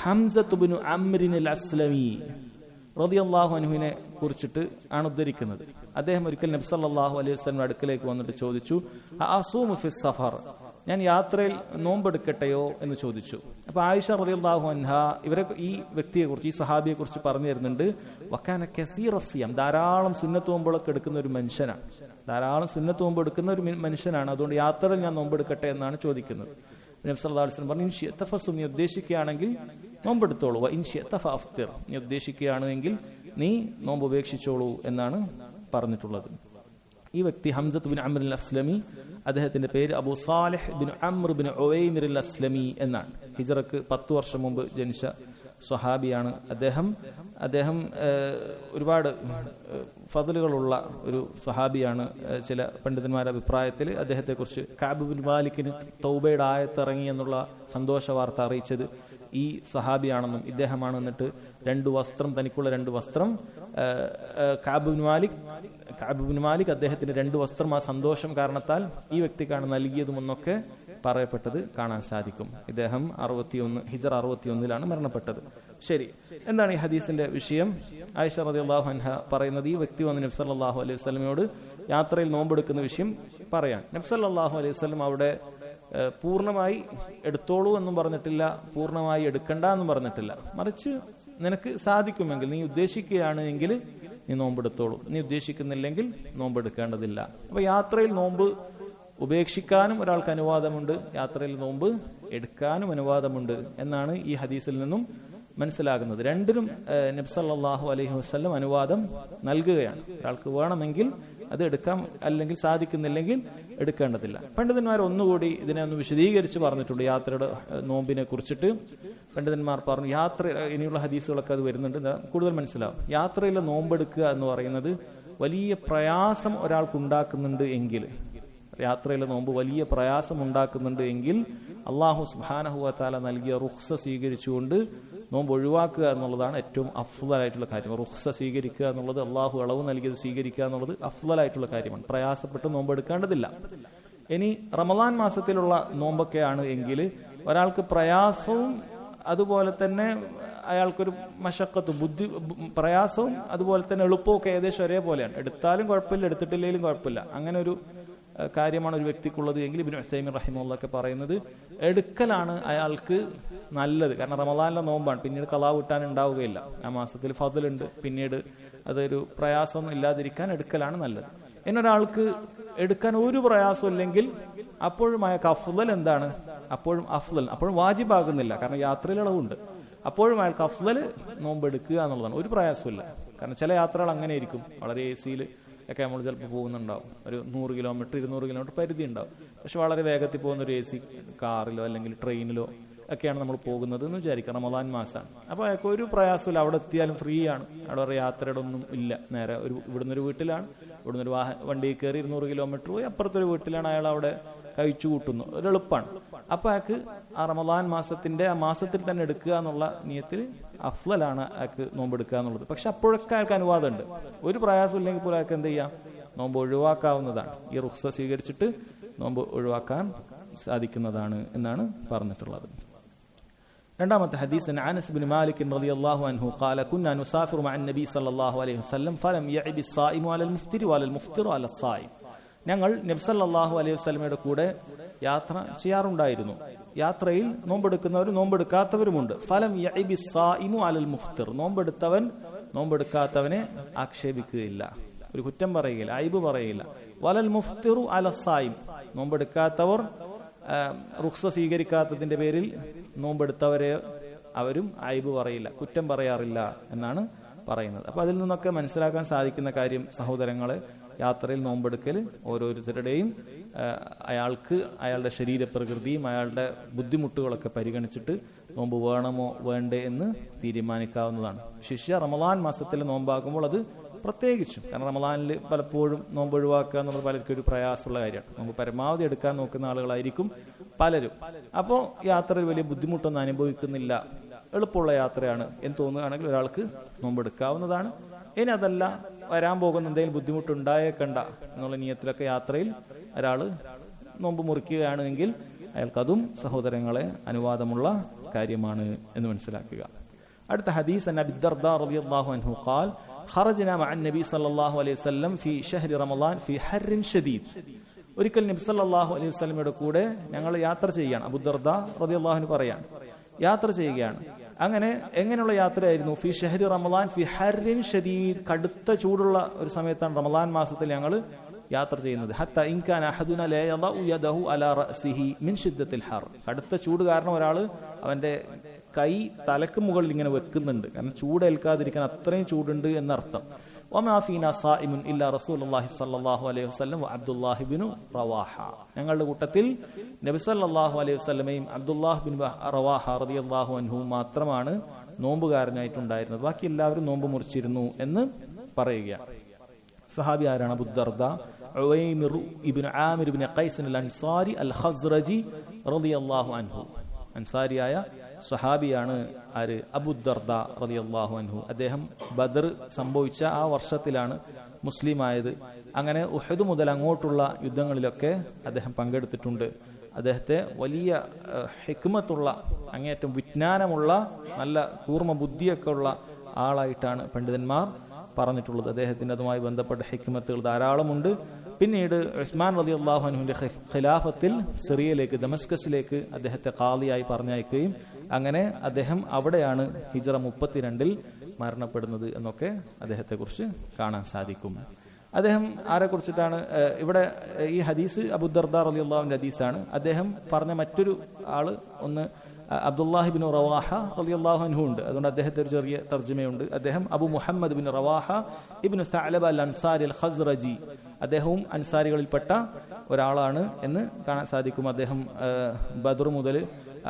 ഹംസത്ത് ബിനു അംറിൻ അൽ അസ്ലമി റളിയല്ലാഹു അൻഹുവിനെ കുറിച്ചിട്ട് ആണ് ഉദ്ധരിക്കുന്നത്. അദ്ദേഹം ഒരിക്കൽ നബി സല്ലല്ലാഹു അലൈഹി വസല്ലം അടുക്കലേക്ക് വന്നിട്ട് ചോദിച്ചു, അസൂമു ഫിസ് സഫർ, ഞാൻ യാത്രയിൽ നോമ്പെടുക്കട്ടെയോ എന്ന് ചോദിച്ചു. അപ്പൊ ആയിഷ റളിയല്ലാഹു അൻഹ ഈ വ്യക്തിയെ കുറിച്ച്, ഈ സഹാബിയെ കുറിച്ച് പറഞ്ഞു തരുന്നുണ്ട്. വക്കാന കസീറ സിയാം, ധാരാളം സുന്നത്ത് നോമ്പുകളൊക്കെ എടുക്കുന്ന ഒരു മനുഷ്യനാണ്, ധാരാളം സുന്നത്ത് നോമ്പ് എടുക്കുന്ന ഒരു മനുഷ്യനാണ്. അതുകൊണ്ട് യാത്രയിൽ ഞാൻ നോമ്പെടുക്കട്ടെ എന്നാണ് ചോദിക്കുന്നത്. നബി സല്ലല്ലാഹു അലൈഹി വസല്ലം പറഞ്ഞു, ഇൻ ശിഅത ഫസും, നീ ഉദ്ദേശിക്കുകയാണെങ്കിൽ നോമ്പെടുത്തോളൂ, വ ഇൻ ശിഅത ഫഅഫ്തിർ, നീ ഉദ്ദേശിക്കുകയാണെങ്കിൽ നീ നോമ്പ് ഉപേക്ഷിച്ചോളൂ എന്നാണ് പറഞ്ഞിട്ടുള്ളത്. ഈ വ്യക്തി Hamzah bin Amr al Aslami, അദ്ദേഹത്തിന്റെ പേര് Abu Salih bin Amr bin Uwaimir al Aslami എന്നാണ്. ഹിജ്റക്ക് 10 വർഷം മുമ്പ് ജനിച്ച സ്വഹാബിയാണ് അദ്ദേഹം ഒരുപാട് ഫضലുകളുള്ള ഒരു സ്വഹാബിയാണ്. ചില പണ്ഡിതന്മാരുടെ അഭിപ്രായത്തിൽ അദ്ദേഹത്തെക്കുറിച്ച് കഅബ് ബിൻ മാലിക്കിന് തൗബയുടെ ആയത്ത് ഇറങ്ങി എന്നുള്ള സന്തോഷ വാർത്ത അറിയിച്ചത് ഈ സഹാബിയാണെന്നും ഇദ്ദേഹമാണ്. എന്നിട്ട് തനിക്കുള്ള 2 വസ്ത്രം കഅബ് ബിൻ മാലിക് അദ്ദേഹത്തിന് 2 വസ്ത്രം ആ സന്തോഷം കാരണത്താൽ ഈ വ്യക്തിക്കാണ് നൽകിയതുമെന്നൊക്കെ പറയപ്പെട്ടത് കാണാൻ സാധിക്കും. ഇദ്ദേഹം ഹിജ്റ 61 മരണപ്പെട്ടത്. ശരി, എന്താണ് ഈ ഹദീസിന്റെ വിഷയം? ആയിഷ റളിയല്ലാഹു അൻഹ പറയുന്നത്, ഈ വ്യക്തി വന്ന് നബി സല്ലല്ലാഹു അലൈഹി വസല്ലമയോട് യാത്രയിൽ നോമ്പെടുക്കുന്ന വിഷയം പറയാൻ. നബി സല്ലല്ലാഹു അലൈഹി വസല്ലം അവിടെ പൂർണ്ണമായി എടുത്തോളൂ എന്നും പറഞ്ഞിട്ടില്ല, പൂർണ്ണമായി എടുക്കണ്ട എന്നും പറഞ്ഞിട്ടില്ല. മറിച്ച് നിനക്ക് സാധിക്കുമെങ്കിൽ, നീ ഉദ്ദേശിക്കുകയാണ് എങ്കിൽ നീ നോമ്പെടുത്തോളൂ, നീ ഉദ്ദേശിക്കുന്നില്ലെങ്കിൽ നോമ്പെടുക്കേണ്ടതില്ല. അപ്പൊ യാത്രയിൽ നോമ്പ് ഉപേക്ഷിക്കാനും ഒരാൾക്ക് അനുവാദമുണ്ട്, യാത്രയിൽ നോമ്പ് എടുക്കാനും അനുവാദമുണ്ട് എന്നാണ് ഈ ഹദീസിൽ നിന്നും മനസ്സിലാകുന്നത്. രണ്ടിനും നബി സല്ലല്ലാഹു അലൈഹി വസല്ലം അനുവാദം നൽകുകയാണ്. ഒരാൾക്ക് വേണമെങ്കിൽ അത് എടുക്കാം, അല്ലെങ്കിൽ സാധിക്കുന്നില്ലെങ്കിൽ എടുക്കേണ്ടതില്ല. പണ്ഡിതന്മാർ ഒന്നുകൂടി ഇതിനെ ഒന്ന് വിശദീകരിച്ച് പറഞ്ഞിട്ടുണ്ട് യാത്രയുടെ നോമ്പിനെ കുറിച്ചിട്ട്. പണ്ഡിതന്മാർ പറഞ്ഞു, ഇനിയുള്ള ഹദീസുകളൊക്കെ അത് വരുന്നുണ്ട്, കൂടുതൽ മനസ്സിലാവും. യാത്രയിലെ നോമ്പെടുക്കുക എന്ന് പറയുന്നത് വലിയ പ്രയാസം ഒരാൾക്കുണ്ടാക്കുന്നുണ്ട് എങ്കിൽ, യാത്രയിലെ നോമ്പ് വലിയ പ്രയാസം ഉണ്ടാക്കുന്നുണ്ട് എങ്കിൽ അള്ളാഹു സുബ്ഹാനഹു വ തആല നൽകിയ റുഖ്സ സ്വീകരിച്ചുകൊണ്ട് നോമ്പ് ഒഴിവാക്കുക എന്നുള്ളതാണ് ഏറ്റവും അഫ്ളലായിട്ടുള്ള കാര്യം. റുഖ്സ സ്വീകരിക്കുക എന്നുള്ളത്, അള്ളാഹു ഇളവ് നൽകിയത് സ്വീകരിക്കുക എന്നുള്ളത് അഫ്ളലായിട്ടുള്ള കാര്യമാണ്. പ്രയാസപ്പെട്ട് നോമ്പ് എടുക്കേണ്ടതില്ല. ഇനി റമളാൻ മാസത്തിലുള്ള നോമ്പൊക്കെയാണ് എങ്കിൽ ഒരാൾക്ക് പ്രയാസവും അതുപോലെ തന്നെ അയാൾക്കൊരു മശക്കത്തും പ്രയാസവും അതുപോലെ തന്നെ എളുപ്പവും ഒക്കെ ഏകദേശം ഒരേപോലെയാണ്. എടുത്താലും കുഴപ്പമില്ല, എടുത്തിട്ടില്ലെങ്കിലും കുഴപ്പമില്ല. അങ്ങനെ ഒരു കാര്യമാണ് ഒരു വ്യക്തിക്കുള്ളത് എങ്കിൽ ഇബ്നു ഉസൈമിൻ റഹിമഹുള്ളാഹ് പറയുന്നത് എടുക്കലാണ് അയാൾക്ക് നല്ലത്. കാരണം റമദാനിലെ നോമ്പാണ്, പിന്നീട് ഖളാ വീട്ടാൻ ഉണ്ടാവുകയില്ല. ആ മാസത്തിൽ ഫദ്ലുണ്ട്, പിന്നീട് അതൊരു പ്രയാസമൊന്നും ഇല്ലാതിരിക്കാൻ എടുക്കലാണ് നല്ലത്. എന്നൊരാൾക്ക് എടുക്കാൻ ഒരു പ്രയാസം ഇല്ലെങ്കിൽ അപ്പോഴും അയാൾക്ക് അഫ്ളൽ എന്താണ്? അപ്പോഴും വാജിബാകുന്നില്ല, കാരണം യാത്രയിൽ ഇളവുണ്ട്. അപ്പോഴും അയാൾക്ക് അഫ്ളൽ നോമ്പ് എടുക്കുക എന്നുള്ളതാണ്. ഒരു പ്രയാസമില്ല. കാരണം ചില യാത്രകൾ അങ്ങനെ ആയിരിക്കും, വളരെ AC ഒക്കെ നമ്മൾ ചിലപ്പോൾ പോകുന്നുണ്ടാവും. ഒരു 100 കിലോമീറ്റർ 200 കിലോമീറ്റർ പരിധി ഉണ്ടാവും. പക്ഷെ വളരെ വേഗത്തിൽ പോകുന്ന ഒരു AC കാറിലോ അല്ലെങ്കിൽ ട്രെയിനിലോ ഒക്കെയാണ് നമ്മൾ പോകുന്നത് എന്ന് വിചാരിക്കാം. റമദാൻ മാസമാണ്. അപ്പോൾ അയാൾക്ക് ഒരു പ്രയാസമില്ല, അവിടെ എത്തിയാലും ഫ്രീ ആണ്. അവിടെ ഒരു യാത്രയുടെ ഒന്നും ഇല്ല. നേരെ ഇവിടുന്ന് ഒരു വീട്ടിലാണ്, ഇവിടുന്ന് ഒരു വണ്ടിയിൽ കയറി 200 കിലോമീറ്റർ പോയി അപ്പുറത്തൊരു വീട്ടിലാണ് അയാൾ അവിടെ കഴിച്ചു കൂട്ടുന്നു. ഒരു എളുപ്പമാണ്. അപ്പൊ അയാൾക്ക് ആ റമദാൻ മാസത്തിന്റെ ആ മാസത്തിൽ തന്നെ എടുക്കുക എന്നുള്ള നിയത്തിൽ അഫ്ളലാണ് അയാൾക്ക് നോമ്പെടുക്കുക എന്നുള്ളത്. പക്ഷെ അപ്പോഴൊക്കെ അയാൾക്ക് അനുവാദമുണ്ട്. ഒരു പ്രയാസം ഇല്ലെങ്കിൽ പോലും അയാൾക്ക് എന്ത് ചെയ്യാം? നോമ്പ് ഒഴിവാക്കാവുന്നതാണ്. ഈ റുഖ്സ സ്വീകരിച്ചിട്ട് നോമ്പ് ഒഴിവാക്കാൻ സാധിക്കുന്നതാണ് എന്നാണ് പറഞ്ഞിട്ടുള്ളത്. രണ്ടാമത്തെ ഹദീസ് അനസ് ബിൻ മാലിക് റളിയല്ലാഹു അൻഹു ഖാല കുന്നാ നുസാഫിറു മഅൻ നബി സല്ലല്ലാഹു അലൈഹി വസല്ലം ഫലം യഅബി الصائم على المفطر وعلى المفطر على الصائم. ഞങ്ങൾ നബി സല്ലല്ലാഹു അലൈഹി വസല്ലമയുടെ കൂടെ യാത്ര ചെയ്യാറുണ്ടായിരുന്നു. യാത്രയിൽ നോമ്പെടുക്കുന്നവരും നോമ്പെടുക്കാത്തവരുമുണ്ട്. ഫലം യഅബി الصائم على المفطر. നോമ്പെടുക്കാത്തവനെ ആക്ഷേപിക്കുകയില്ല, ഒരു കുറ്റം പറയുകയില്ല, അയ്ബ് പറയുകയില്ല. വലൽ മുഫ്തിറു അല الصائم. നോമ്പെടുക്കാത്തവർ റുഖ്സ സ്വീകരിക്കാത്തതിന്റെ പേരിൽ നോമ്പെടുത്തവരെ അവരും അയ്ബ് പറയില്ല, കുറ്റം പറയാറില്ല എന്നാണ് പറയുന്നത്. അപ്പൊ അതിൽ നിന്നൊക്കെ മനസ്സിലാക്കാൻ സാധിക്കുന്ന കാര്യം സഹോദരങ്ങളെ, യാത്രയിൽ നോമ്പെടുക്കൽ ഓരോരുത്തരുടെയും അയാൾക്ക് അയാളുടെ ശരീരപ്രകൃതിയും അയാളുടെ ബുദ്ധിമുട്ടുകളൊക്കെ പരിഗണിച്ചിട്ട് നോമ്പ് വേണമോ വേണ്ടേ എന്ന് തീരുമാനിക്കാവുന്നതാണ്. ശിഷ്യ റമദാൻ മാസത്തിൽ നോമ്പാകുമ്പോൾ അത് പ്രത്യേകിച്ചും, കാരണം റമദാനിൽ പലപ്പോഴും നോമ്പ് ഒഴിവാക്കുക എന്നുള്ളത് പലർക്കും ഒരു പ്രയാസമുള്ള കാര്യമാണ്. നോമ്പ് പരമാവധി എടുക്കാൻ നോക്കുന്ന ആളുകളായിരിക്കും പലരും. അപ്പോൾ യാത്രയിൽ വലിയ ബുദ്ധിമുട്ടൊന്നും അനുഭവിക്കുന്നില്ല, എളുപ്പമുള്ള യാത്രയാണ് എന്ന് തോന്നുകയാണെങ്കിൽ ഒരാൾക്ക് നോമ്പെടുക്കാവുന്നതാണ്. ഇനി അതല്ല, വരാൻ പോകുന്ന എന്തെങ്കിലും ബുദ്ധിമുട്ടുണ്ടായേക്കണ്ട എന്നുള്ള നിയത്തിലൊക്കെ യാത്രയിൽ ഒരാൾ നോമ്പ് മുറിക്കുകയാണെങ്കിൽ അയാൾക്കതും സഹോദരങ്ങളെ അനുവാദമുള്ള കാര്യമാണ് എന്ന് മനസ്സിലാക്കുക. അടുത്ത ഹദീസ് അൻ അബി ദർദാ റളിയല്ലാഹു അൻഹു ഖാൽ ഖറജ്നാ മഅൻ നബി സല്ലല്ലാഹു അലൈഹി വസല്ലം ഫീ ഷഹ്രി റമളാൻ ഫീ ഹർറിൻ ഷദീദ്. ഒരിക്കൽ നബി സല്ലല്ലാഹു അലൈഹി വസല്ലമയുടെ കൂടെ ഞങ്ങൾ യാത്ര ചെയ്യുകയാണ്. അബൂ ദർദാ റളിയല്ലാഹു അൻഹു പറയാണ്, യാത്ര ചെയ്യുകയാണ്. അങ്ങനെ എങ്ങനെയുള്ള യാത്രയായിരുന്നു? ഫി ഷഹ്രി റമളാൻ ഫി ഹർറിൻ ഷദീദ്. കടുത്ത ചൂടുള്ള ഒരു സമയത്താണ് റമളാൻ മാസത്തിൽ ഞങ്ങൾ യാത്ര ചെയ്യുന്നത്. ഹത്ത ഇൻ കാന അഹദുനാ ലാ യദഉ യദഹു അലാ റഅസിഹി മിൻ ശിദ്ദത്തിൽ ഹർ. കടുത്ത ചൂട് കാരണം ഒരാൾ അവന്റെ കൈ തലക്ക് മുകളിൽ ഇങ്ങനെ വെക്കുന്നുണ്ട്, കാരണം ചൂടേൽക്കാതിരിക്കാൻ അത്രയും ചൂടുണ്ട് എന്നർത്ഥം. വമാ ഫീനാ സായിമുൻ ഇല്ലാ റസൂലുള്ളാഹി സ്വല്ലല്ലാഹു അലൈഹി വസല്ലം വ അബ്ദുല്ലാഹി ബിൻ റവാഹ. ഞങ്ങളുടെ കൂട്ടത്തിൽ നബി സല്ലല്ലാഹു അലൈഹി വസല്ലമയും അബ്ദുല്ലാഹ് ബിൻ റവാഹ റളിയല്ലാഹു അൻഹു മാത്രമാണ് നോമ്പുകാരനായിട്ടുണ്ടായിരുന്നത്. ബാക്കി എല്ലാവരും നോമ്പ് മുറിച്ചിരുന്നു എന്ന് പറയുകയാണ്. സഹാബി ആരാണ്? അബൂ ദർദാ ഉവൈമിർ ഇബ്നു ആമിർ ഇബ്നു ഖൈസ് അൽ അൻസാരി അൽ ഖസ്റജി റളിയല്ലാഹു അൻഹു. അൻസാരിയായ സ്വഹാബിയാണ് ആര്? അബൂ ദർദാ റളിയല്ലാഹു അൻഹു. അദ്ദേഹം ബദർ സംഭവിച്ച ആ വർഷത്തിലാണ് മുസ്ലിം ആയത്. അങ്ങനെ ഉഹദ് മുതൽ അങ്ങോട്ടുള്ള യുദ്ധങ്ങളിലൊക്കെ അദ്ദേഹം പങ്കെടുത്തിട്ടുണ്ട്. അദ്ദേഹത്തെ വലിയ ഹിക്മത്തുള്ള, അങ്ങേയറ്റം വിജ്ഞാനമുള്ള, നല്ല കൂർമ്മ ബുദ്ധിയൊക്കെ ഉള്ള ആളായിട്ടാണ് പണ്ഡിതന്മാർ പറഞ്ഞിട്ടുള്ളത്. അദ്ദേഹത്തിന് അതുമായി ബന്ധപ്പെട്ട ഹിക്മത്തുകൾ ധാരാളമുണ്ട്. പിന്നീട് ഉസ്മാൻ റളിയല്ലാഹു അൻഹുവിന്റെ ഖിലാഫത്തിൽ സിറിയയിലേക്ക്, ദമസ്കസിലേക്ക് അദ്ദേഹത്തെ ഖാദിയായി പറഞ്ഞയക്കുകയും അങ്ങനെ അദ്ദേഹം അവിടെയാണ് ഹിജ്റ 32 മരണപ്പെടുന്നത് എന്നൊക്കെ അദ്ദേഹത്തെ കുറിച്ച് കാണാൻ സാധിക്കും. അദ്ദേഹം ആരെ കുറിച്ചിട്ടാണ് ഇവിടെ ഈ ഹദീസ്? അബൂ ദർദാ റളിയല്ലാഹുവിന്റെ ഹദീസാണ്. അദ്ദേഹം പറഞ്ഞ മറ്റൊരു ആള് ഒന്ന് അബ്ദുല്ലാഹി ബിൻ റവാഹ റളിയല്ലാഹു അൻഹു ഉണ്ട്. അതുകൊണ്ട് അദ്ദേഹത്തെ ഒരു ചെറിയ തർജ്ജമയുണ്ട്. അദ്ദേഹം Abu Muhammad bin Rawaha ibn Thalaba al Ansari al Khazraji. അദ്ദേഹവും അൻസാരികളിൽപ്പെട്ട ഒരാളാണ് എന്ന് കാണാൻ സാധിക്കും. അദ്ദേഹം ബദർ മുതൽ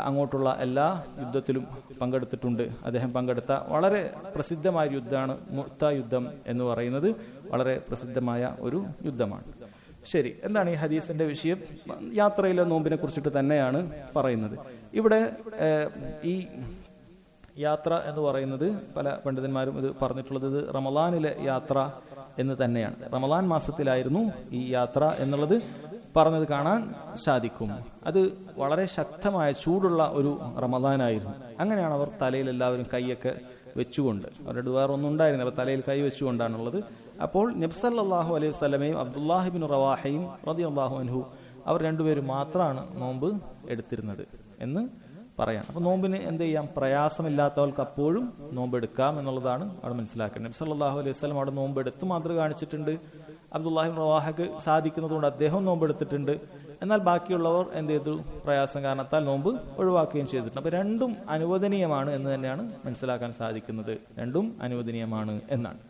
അങ്ങോട്ടുള്ള എല്ലാ യുദ്ധത്തിലും പങ്കെടുത്തിട്ടുണ്ട്. അദ്ദേഹം പങ്കെടുത്ത വളരെ പ്രസിദ്ധമായ യുദ്ധമാണ് മുഅ്ത യുദ്ധം എന്ന് പറയുന്നത്. വളരെ പ്രസിദ്ധമായ ഒരു യുദ്ധമാണ്. ശരി, എന്താണ് ഈ ഹദീസിന്റെ വിഷയം? യാത്രയിലെ നോമ്പിനെ കുറിച്ചിട്ട് തന്നെയാണ് പറയുന്നത്. ഇവിടെ ഈ യാത്ര എന്ന് പറയുന്നത് പല പണ്ഡിതന്മാരും ഇത് പറഞ്ഞിട്ടുള്ളത് ഇത് റമളാനിലെ യാത്ര എന്ന് തന്നെയാണ്. റമളാൻ മാസത്തിലായിരുന്നു ഈ യാത്ര എന്നുള്ളത് പറഞ്ഞത് കാണാൻ സാധിക്കും. അത് വളരെ ശക്തമായ ചൂടുള്ള ഒരു റമദാനായിരുന്നു. അങ്ങനെയാണ് അവർ തലയിൽ എല്ലാവരും കൈയൊക്കെ വെച്ചുകൊണ്ട്, അവരുടെ വേറെ ഒന്നും ഉണ്ടായിരുന്നു, അവർ തലയിൽ കൈ വെച്ചുകൊണ്ടാണുള്ളത്. അപ്പോൾ നബി സല്ലല്ലാഹു അലൈഹി വസല്ലമയും അബ്ദുല്ലാഹിബ്നു റവാഹയും റളിയല്ലാഹു അൻഹു അവർ രണ്ടുപേരും മാത്രമാണ് നോമ്പ് എടുത്തിരുന്നത് എന്ന് പറയാം. അപ്പൊ നോമ്പിന് എന്ത് ചെയ്യാം, പ്രയാസമില്ലാത്തവർക്ക് അപ്പോഴും നോമ്പെടുക്കാം എന്നുള്ളതാണ് അവിടെ മനസ്സിലാക്കേണ്ടത്. നബി സല്ലല്ലാഹു അലൈഹി വസല്ലം അവിടെ നോമ്പെടുത്ത് മാതൃക കാണിച്ചിട്ടുണ്ട്. അബ്ദുല്ലാഹിബ്നു റവാഹക്ക് സാധിക്കുന്നതുകൊണ്ട് അദ്ദേഹം നോമ്പെടുത്തിട്ടുണ്ട്. എന്നാൽ ബാക്കിയുള്ളവർ എന്ത് ചെയ്തു, പ്രയാസം കാരണത്താൽ നോമ്പ് ഒഴിവാക്കുകയും ചെയ്തിട്ടുണ്ട്. അപ്പൊ രണ്ടും അനുവദനീയമാണ് എന്ന് തന്നെയാണ് മനസ്സിലാക്കാൻ സാധിക്കുന്നത്. രണ്ടും അനുവദനീയമാണ് എന്നാണ്.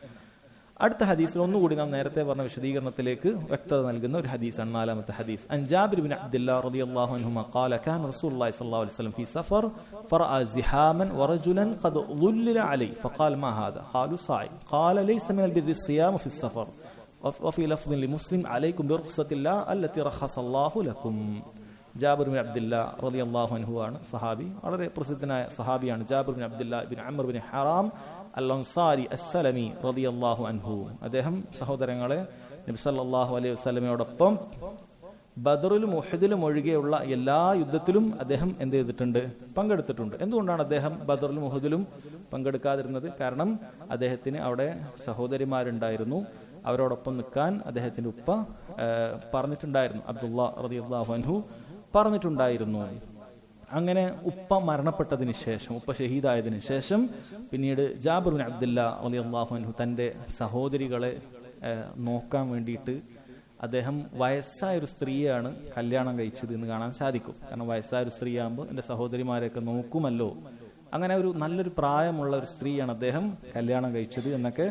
അടുത്ത ഹദീസിൽ ഒന്നുകൂടി നാം നേരത്തെ പറഞ്ഞ വിശദീകരണത്തിലേക്ക് വ്യക്തത നൽകുന്ന ഒരു ഹദീസാണ്. നാലാമത്തെ ഹദീസ്. അൻ ജാബിർ ബിൻ അബ്ദുല്ലാഹ് റളിയല്ലാഹു അൻഹുമാ ഖാല കാന റസൂലുള്ളാഹി സ്വല്ലല്ലാഹു അലൈഹി വസല്ലം ഫീ സഫർ ഫറഅ സിഹാമൻ വറജുലൻ ഖദ് ളുല്ലില അലൈഹി ഫഖാല മാ ഹാദാ ഖാലു സായി ഖാല ലൈസ മിനൽ ബിർരി സിയാമു ഫീ സഫർ വഫീ ലഫ്ദിൻ ലിമുസ്ലിം അലൈക്കും ബിറുഖ്സത്തില്ലാഹി അല്ലതി റഖസല്ലാഹു ലക്കും. ജാബിർ ബിൻ അബ്ദുല്ലാഹ് റളിയല്ലാഹു അൻഹു ആണ് സഹാബി, വളരെ പ്രസിദ്ധനായ സഹാബിയാണ്. Jabir bin Abdullah bin Amr bin Haram al Ansari Assalami റളിയല്ലാഹു അൻഹു. അദ്ദേഹം സഹോദരങ്ങളെ നബി സല്ലല്ലാഹു അലൈഹി വസല്ലമയോടൊപ്പം ബദറിലും ഉഹദിലും ഒഴികെയുള്ള എല്ലാ യുദ്ധത്തിലും അദ്ദേഹം എന്ത് ചെയ്തിട്ടുണ്ട്, പങ്കെടുത്തിട്ടുണ്ട്. എന്തുകൊണ്ടാണ് അദ്ദേഹം ബദറിലും ഉഹദിലും പങ്കെടുക്കാതിരുന്നത്? കാരണം അദ്ദേഹത്തിന് അവിടെ സഹോദരിമാരുണ്ടായിരുന്നു. അവരോടൊപ്പം നിൽക്കാൻ അദ്ദേഹത്തിന്റെ ഉപ്പ പറഞ്ഞിട്ടുണ്ടായിരുന്നു. അബ്ദുല്ലാ റളിയല്ലാഹു അൻഹു പറഞ്ഞിട്ടുണ്ടായിരുന്നു. അങ്ങനെ ഉപ്പ മരണപ്പെട്ടതിന് ശേഷം, ഉപ്പ ഷഹീദായതിനു ശേഷം പിന്നീട് ജാബിർ ബിൻ അബ്ദുല്ലാഹ് റളിയല്ലാഹു അൻഹു തന്റെ സഹോദരികളെ നോക്കാൻ വേണ്ടിയിട്ട് അദ്ദേഹം വയസ്സായ ഒരു സ്ത്രീയാണ് കല്യാണം കഴിച്ചത് എന്ന് കാണാൻ സാധിക്കും. കാരണം വയസ്സായ ഒരു സ്ത്രീ ആകുമ്പോൾ എന്റെ സഹോദരിമാരെയൊക്കെ നോക്കുമല്ലോ, അങ്ങനെ ഒരു നല്ലൊരു പ്രായമുള്ള ഒരു സ്ത്രീയാണ് അദ്ദേഹം കല്യാണം കഴിച്ചത് എന്നൊക്കെ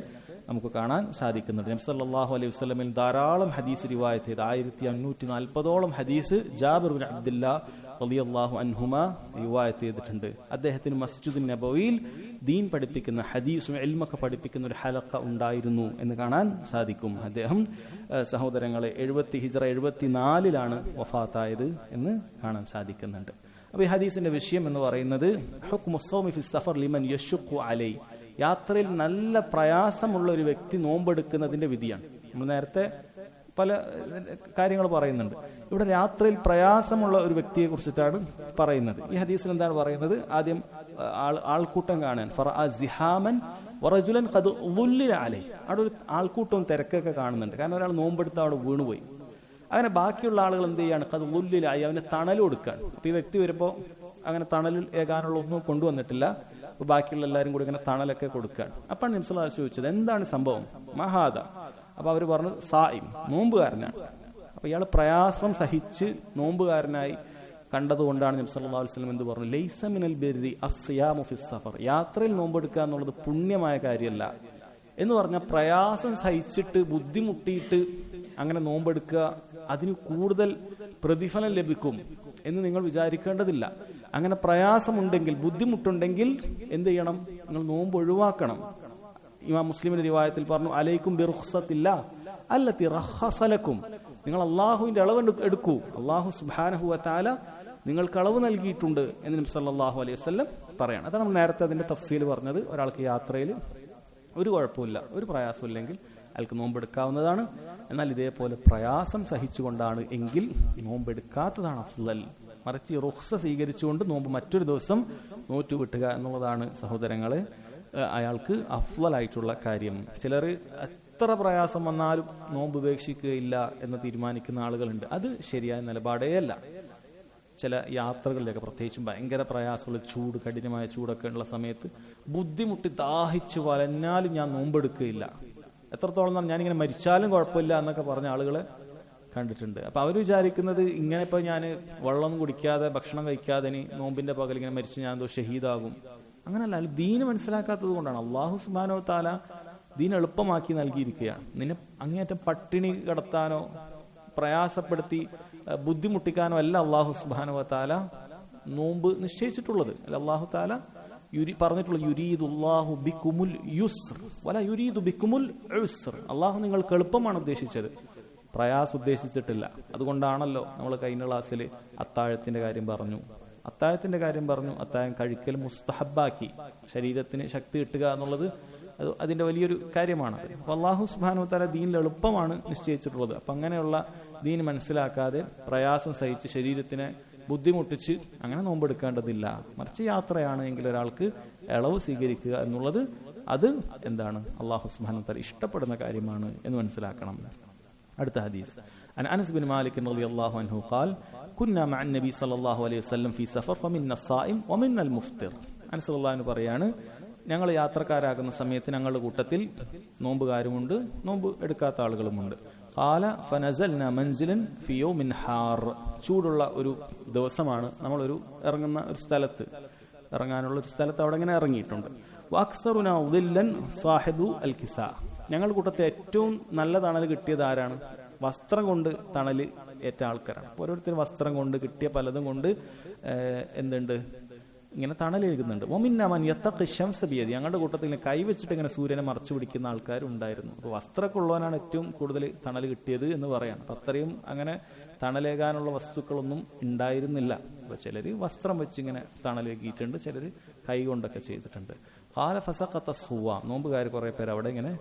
നമുക്ക് കാണാൻ സാധിക്കുന്നുണ്ട്. നബി സല്ലല്ലാഹു അലൈഹി വസല്ലമയിൽ ധാരാളം ഹദീസ് റിവായത്ത് ചെയ്ത് 1540ഓളം ഹദീസ് ജാബിർ ബിൻ അബ്ദുല്ലാഹ് റളിയല്ലാഹു അൻഹുമ റിവായത്ത് ചെയ്തിട്ടുണ്ട്. അദ്ദേഹത്തിന് മസ്ജിദുൻ നബവിയിൽ ദീൻ പഠിപ്പിക്കുന്ന ഹദീസും ഇൽമൊക്കെ പഠിപ്പിക്കുന്ന ഒരു ഹലഖ ഉണ്ടായിരുന്നു എന്ന് കാണാൻ സാധിക്കും. അദ്ദേഹം സഹോദരങ്ങളെ ഹിജ്റ 74 വഫാത്തായത് എന്ന് കാണാൻ സാധിക്കുന്നുണ്ട്. അപ്പൊ ഈ ഹദീസിന്റെ വിഷയം എന്ന് പറയുന്നത് ഹുക്മു സ്വൗമി ഫി സഫർ ലിമൻ യശുഖു അലൈ, യാത്രയിൽ നല്ല പ്രയാസമുള്ള ഒരു വ്യക്തി നോമ്പെടുക്കുന്നതിന്റെ വിധിയാണ്. നമ്മൾ നേരത്തെ പല കാര്യങ്ങൾ പറയുന്നുണ്ട്. ഇവിടെ രാത്രിയിൽ പ്രയാസമുള്ള ഒരു വ്യക്തിയെ കുറിച്ചിട്ടാണ് പറയുന്നത്. ഈ ഹദീസിൽ എന്താണ് പറയുന്നത്? ആദ്യം ആൾക്കൂട്ടം കാണാൻ ഫറഅസിഹാമൻ വറജുലൻ ഖദ് ളുല്ലില അലൈഹി, അവിടെ ഒരു ആൾക്കൂട്ടവും തിരക്കൊക്കെ കാണുന്നുണ്ട്. കാരണം ഒരാൾ നോമ്പെടുത്ത് അവിടെ വീണുപോയി. അങ്ങനെ ബാക്കിയുള്ള ആളുകൾ എന്ത് ചെയ്യാണ്? ഖദ് ളുല്ലില അലൈഹി, അവന് തണൽ കൊടുക്കാൻ. അപ്പൊ ഈ വ്യക്തി വരുമ്പോൾ അങ്ങനെ തണലിൽ ഏകാനുള്ള ഒന്നും കൊണ്ടുവന്നിട്ടില്ല. അപ്പൊ ബാക്കിയുള്ള എല്ലാവരും കൂടി ഇങ്ങനെ തണലൊക്കെ കൊടുക്കുകയാണ്. അപ്പൊ നബി സല്ലല്ലാഹു അലൈഹി വസല്ലം ചോദിച്ചത് എന്താണ് സംഭവം? മഹാദ. അപ്പൊ അവര് പറഞ്ഞത് സായിം, നോമ്പുകാരനാണ്. അപ്പൊ ഇയാൾ പ്രയാസം സഹിച്ച് നോമ്പുകാരനായി കണ്ടതുകൊണ്ടാണ് നബി സല്ലല്ലാഹു അലൈഹി വസല്ലം എന്ത് പറഞ്ഞു? ലൈസ മിനൽ ബിർരി അസ്സിയാമു ഫിസ് സഫർ, യാത്രയിൽ നോമ്പെടുക്കുക എന്നുള്ളത് പുണ്യമായ കാര്യമല്ല എന്ന് പറഞ്ഞാൽ പ്രയാസം സഹിച്ചിട്ട് ബുദ്ധിമുട്ടിയിട്ട് അങ്ങനെ നോമ്പെടുക്കുക അതിന് കൂടുതൽ പ്രതിഫലം ലഭിക്കും എന്ന് നിങ്ങൾ വിചാരിക്കേണ്ടതില്ല. അങ്ങനെ പ്രയാസമുണ്ടെങ്കിൽ, ബുദ്ധിമുട്ടുണ്ടെങ്കിൽ എന്ത് ചെയ്യണം? നിങ്ങൾ നോമ്പ് ഒഴിവാക്കണം. ഇമാം മുസ്ലിമിന്റെ റിവായത്തിൽ പറഞ്ഞു അലൈക്കും ബിറുഖ്സത്തില്ലാഹ് അല്ലതി റഖസലക്കും, നിങ്ങൾ അള്ളാഹുവിന്റെ അളവ് എടുക്കൂ, അള്ളാഹു സുബ്ഹാനഹു വ തആല നിങ്ങൾക്ക് അളവ് നൽകിയിട്ടുണ്ട് എന്ന് നബി സല്ലല്ലാഹു അലൈഹി വസല്ലം പറയാണ്. അതാണ് നമ്മൾ നേരത്തെ അതിന്റെ തഫ്സീൽ പറഞ്ഞത്. ഒരാൾക്ക് യാത്രയിൽ ഒരു കുഴപ്പമില്ല, ഒരു പ്രയാസമില്ലെങ്കിൽ അയാൾക്ക് നോമ്പെടുക്കാവുന്നതാണ്. എന്നാൽ ഇതേപോലെ പ്രയാസം സഹിച്ചുകൊണ്ടാണ് എങ്കിൽ നോമ്പെടുക്കാത്തതാണ് അഫ്ളൽ. മറിച്ച് റുഖ്സ സ്വീകരിച്ചുകൊണ്ട് നോമ്പ് മറ്റൊരു ദിവസം നോറ്റുവിട്ടുക എന്നുള്ളതാണ് സഹോദരങ്ങളെ അയാൾക്ക് അഫ്ളലായിട്ടുള്ള കാര്യം. ചിലർ എത്ര പ്രയാസം വന്നാലും നോമ്പ് ഉപേക്ഷിക്കുകയില്ല എന്ന് തീരുമാനിക്കുന്ന ആളുകളുണ്ട്. അത് ശരിയായ നിലപാടേ അല്ല. ചില യാത്രകളിലൊക്കെ പ്രത്യേകിച്ചും ഭയങ്കര പ്രയാസമുള്ള ചൂട്, കഠിനമായ ചൂടൊക്കെ ഉള്ള സമയത്ത് ബുദ്ധിമുട്ടി ദാഹിച്ചു വലഞ്ഞാലും ഞാൻ നോമ്പെടുക്കുകയില്ല, എത്രത്തോളം ഞാനിങ്ങനെ മരിച്ചാലും കുഴപ്പമില്ല എന്നൊക്കെ പറഞ്ഞ ആളുകളെ കണ്ടിട്ടുണ്ട്. അപ്പൊ അവർ വിചാരിക്കുന്നത് ഇങ്ങനെ ഇപ്പൊ ഞാൻ വെള്ളമൊന്നും കുടിക്കാതെ ഭക്ഷണം കഴിക്കാതെ ഇനി നോമ്പിന്റെ പകൽ ഇങ്ങനെ മരിച്ചു ഞാൻ എന്തോ ഷഹീദാകും. അങ്ങനല്ല. ദീന് മനസ്സിലാക്കാത്തത് കൊണ്ടാണ്. അള്ളാഹു സുബ്ഹാനഹു വ തആല ദീൻ എളുപ്പമാക്കി നൽകിയിരിക്കുകയാണ്. നിന്നെ അങ്ങേയറ്റം പട്ടിണി കിടത്താനോ പ്രയാസപ്പെടുത്തി ബുദ്ധിമുട്ടിക്കാനോ അല്ല അള്ളാഹു സുബ്ഹാനഹു വ തആല നോമ്പ് നിശ്ചയിച്ചിട്ടുള്ളത്. അല്ല, അള്ളാഹു തആല പറഞ്ഞിട്ടുള്ളത് യുരീദുല്ലാഹു ബിക്കുമുൽ യുസ്ർ വല യുരീദു ബിക്കുമുൽ ഉസ്ർ. അള്ളാഹു നിങ്ങൾക്ക് എളുപ്പമാണ് ഉദ്ദേശിച്ചത്, പ്രയാസം ഉദ്ദേശിച്ചിട്ടില്ല. അതുകൊണ്ടാണല്ലോ നമ്മൾ കഴിഞ്ഞ ക്ലാസ്സിൽ അത്താഴത്തിന്റെ കാര്യം പറഞ്ഞു. അത്താഴം കഴിക്കൽ മുസ്തഹബാക്കി, ശരീരത്തിന് ശക്തി കിട്ടുക എന്നുള്ളത് അതിന്റെ വലിയൊരു കാര്യമാണ്. അപ്പോൾ അല്ലാഹു സുബ്ഹാനഹു വ തആല ദീനിൽ എളുപ്പമാണ് നിശ്ചയിച്ചിട്ടുള്ളത്. അപ്പം അങ്ങനെയുള്ള ദീൻ മനസ്സിലാക്കാതെ പ്രയാസം സഹിച്ച് ശരീരത്തിനെ ബുദ്ധിമുട്ടിച്ച് അങ്ങനെ നോമ്പെടുക്കേണ്ടതില്ല. മറിച്ച് യാത്രയാണ് എങ്കിൽ ഒരാൾക്ക് ഇളവ് സ്വീകരിക്കുക എന്നുള്ളത് അത് എന്താണ് അല്ലാഹു സുബ്ഹാനഹു വ തആല ഇഷ്ടപ്പെടുന്ന കാര്യമാണ് എന്ന് മനസ്സിലാക്കണം. അടുത്ത ഹദീസ് عن أنس بن مالك رضي الله عنه قال كنا مع النبي صلى الله عليه وسلم في سفر فمنا الصائم ومنا المفطر. അനസ് റളിയല്ലാഹു അൻഹു പറയാണ്, ഞങ്ങൾ യാത്രക്കാരാകുന്ന സമയത്ത് ഞങ്ങളുടെ കൂട്ടത്തിൽ നോമ്പുകാരുമുണ്ട്, നോമ്പ് എടുക്കാത്ത ആളുകളുമുണ്ട്. ഖാല ഫനസൽനാ മൻസിലൻ ഫി യൗമിൻ ഹാർ. ചൂടുള്ള ഒരു ദിവസമാണ്. നമ്മളൊരു ഇറങ്ങുന്ന ഒരു സ്ഥലത്ത്, ഇറങ്ങാനുള്ള ഒരു സ്ഥലത്ത് അവിടെ ഇങ്ങനെ ഇറങ്ങിയിട്ടുണ്ട്. വഅക്സറുനാ ഉദില്ലൻ സാഹിബു അൽ കിസാ. ഞങ്ങളുടെ കൂട്ടത്തിൽ ഏറ്റവും നല്ല തണൽ കിട്ടിയത് ആരാണ്? വസ്ത്രം കൊണ്ട് തണൽ ഏറ്റ ആൾക്കാരാണ്. ഓരോരുത്തരും വസ്ത്രം കൊണ്ട് കിട്ടിയ പലതും കൊണ്ട് എന്തുണ്ട് ഇങ്ങനെ തണലേകുന്നുണ്ട്. ഒമിന്നമൻ യത്തഖി ശംസ ബിയദി. ഞങ്ങളുടെ കൂട്ടത്തിൽ ഇങ്ങനെ കൈവച്ചിട്ട് ഇങ്ങനെ സൂര്യനെ മറച്ചു പിടിക്കുന്ന ആൾക്കാരുണ്ടായിരുന്നു. അപ്പോൾ വസ്ത്രമൊക്കെ ഉള്ളവനാണ് ഏറ്റവും കൂടുതൽ തണൽ കിട്ടിയത് എന്ന് പറയാം. അപ്പം അത്രയും അങ്ങനെ തണലേകാനുള്ള വസ്തുക്കളൊന്നും ഉണ്ടായിരുന്നില്ല. അപ്പോൾ ചിലർ വസ്ത്രം വെച്ച് ഇങ്ങനെ തണലേകിയിട്ടുണ്ട്, ചിലർ കൈ കൊണ്ടൊക്കെ ചെയ്തിട്ടുണ്ട്. ഖാല ഫസഖത സുവ. നോമ്പുകാർ കുറേ പേര് അവിടെ ഇങ്ങനെ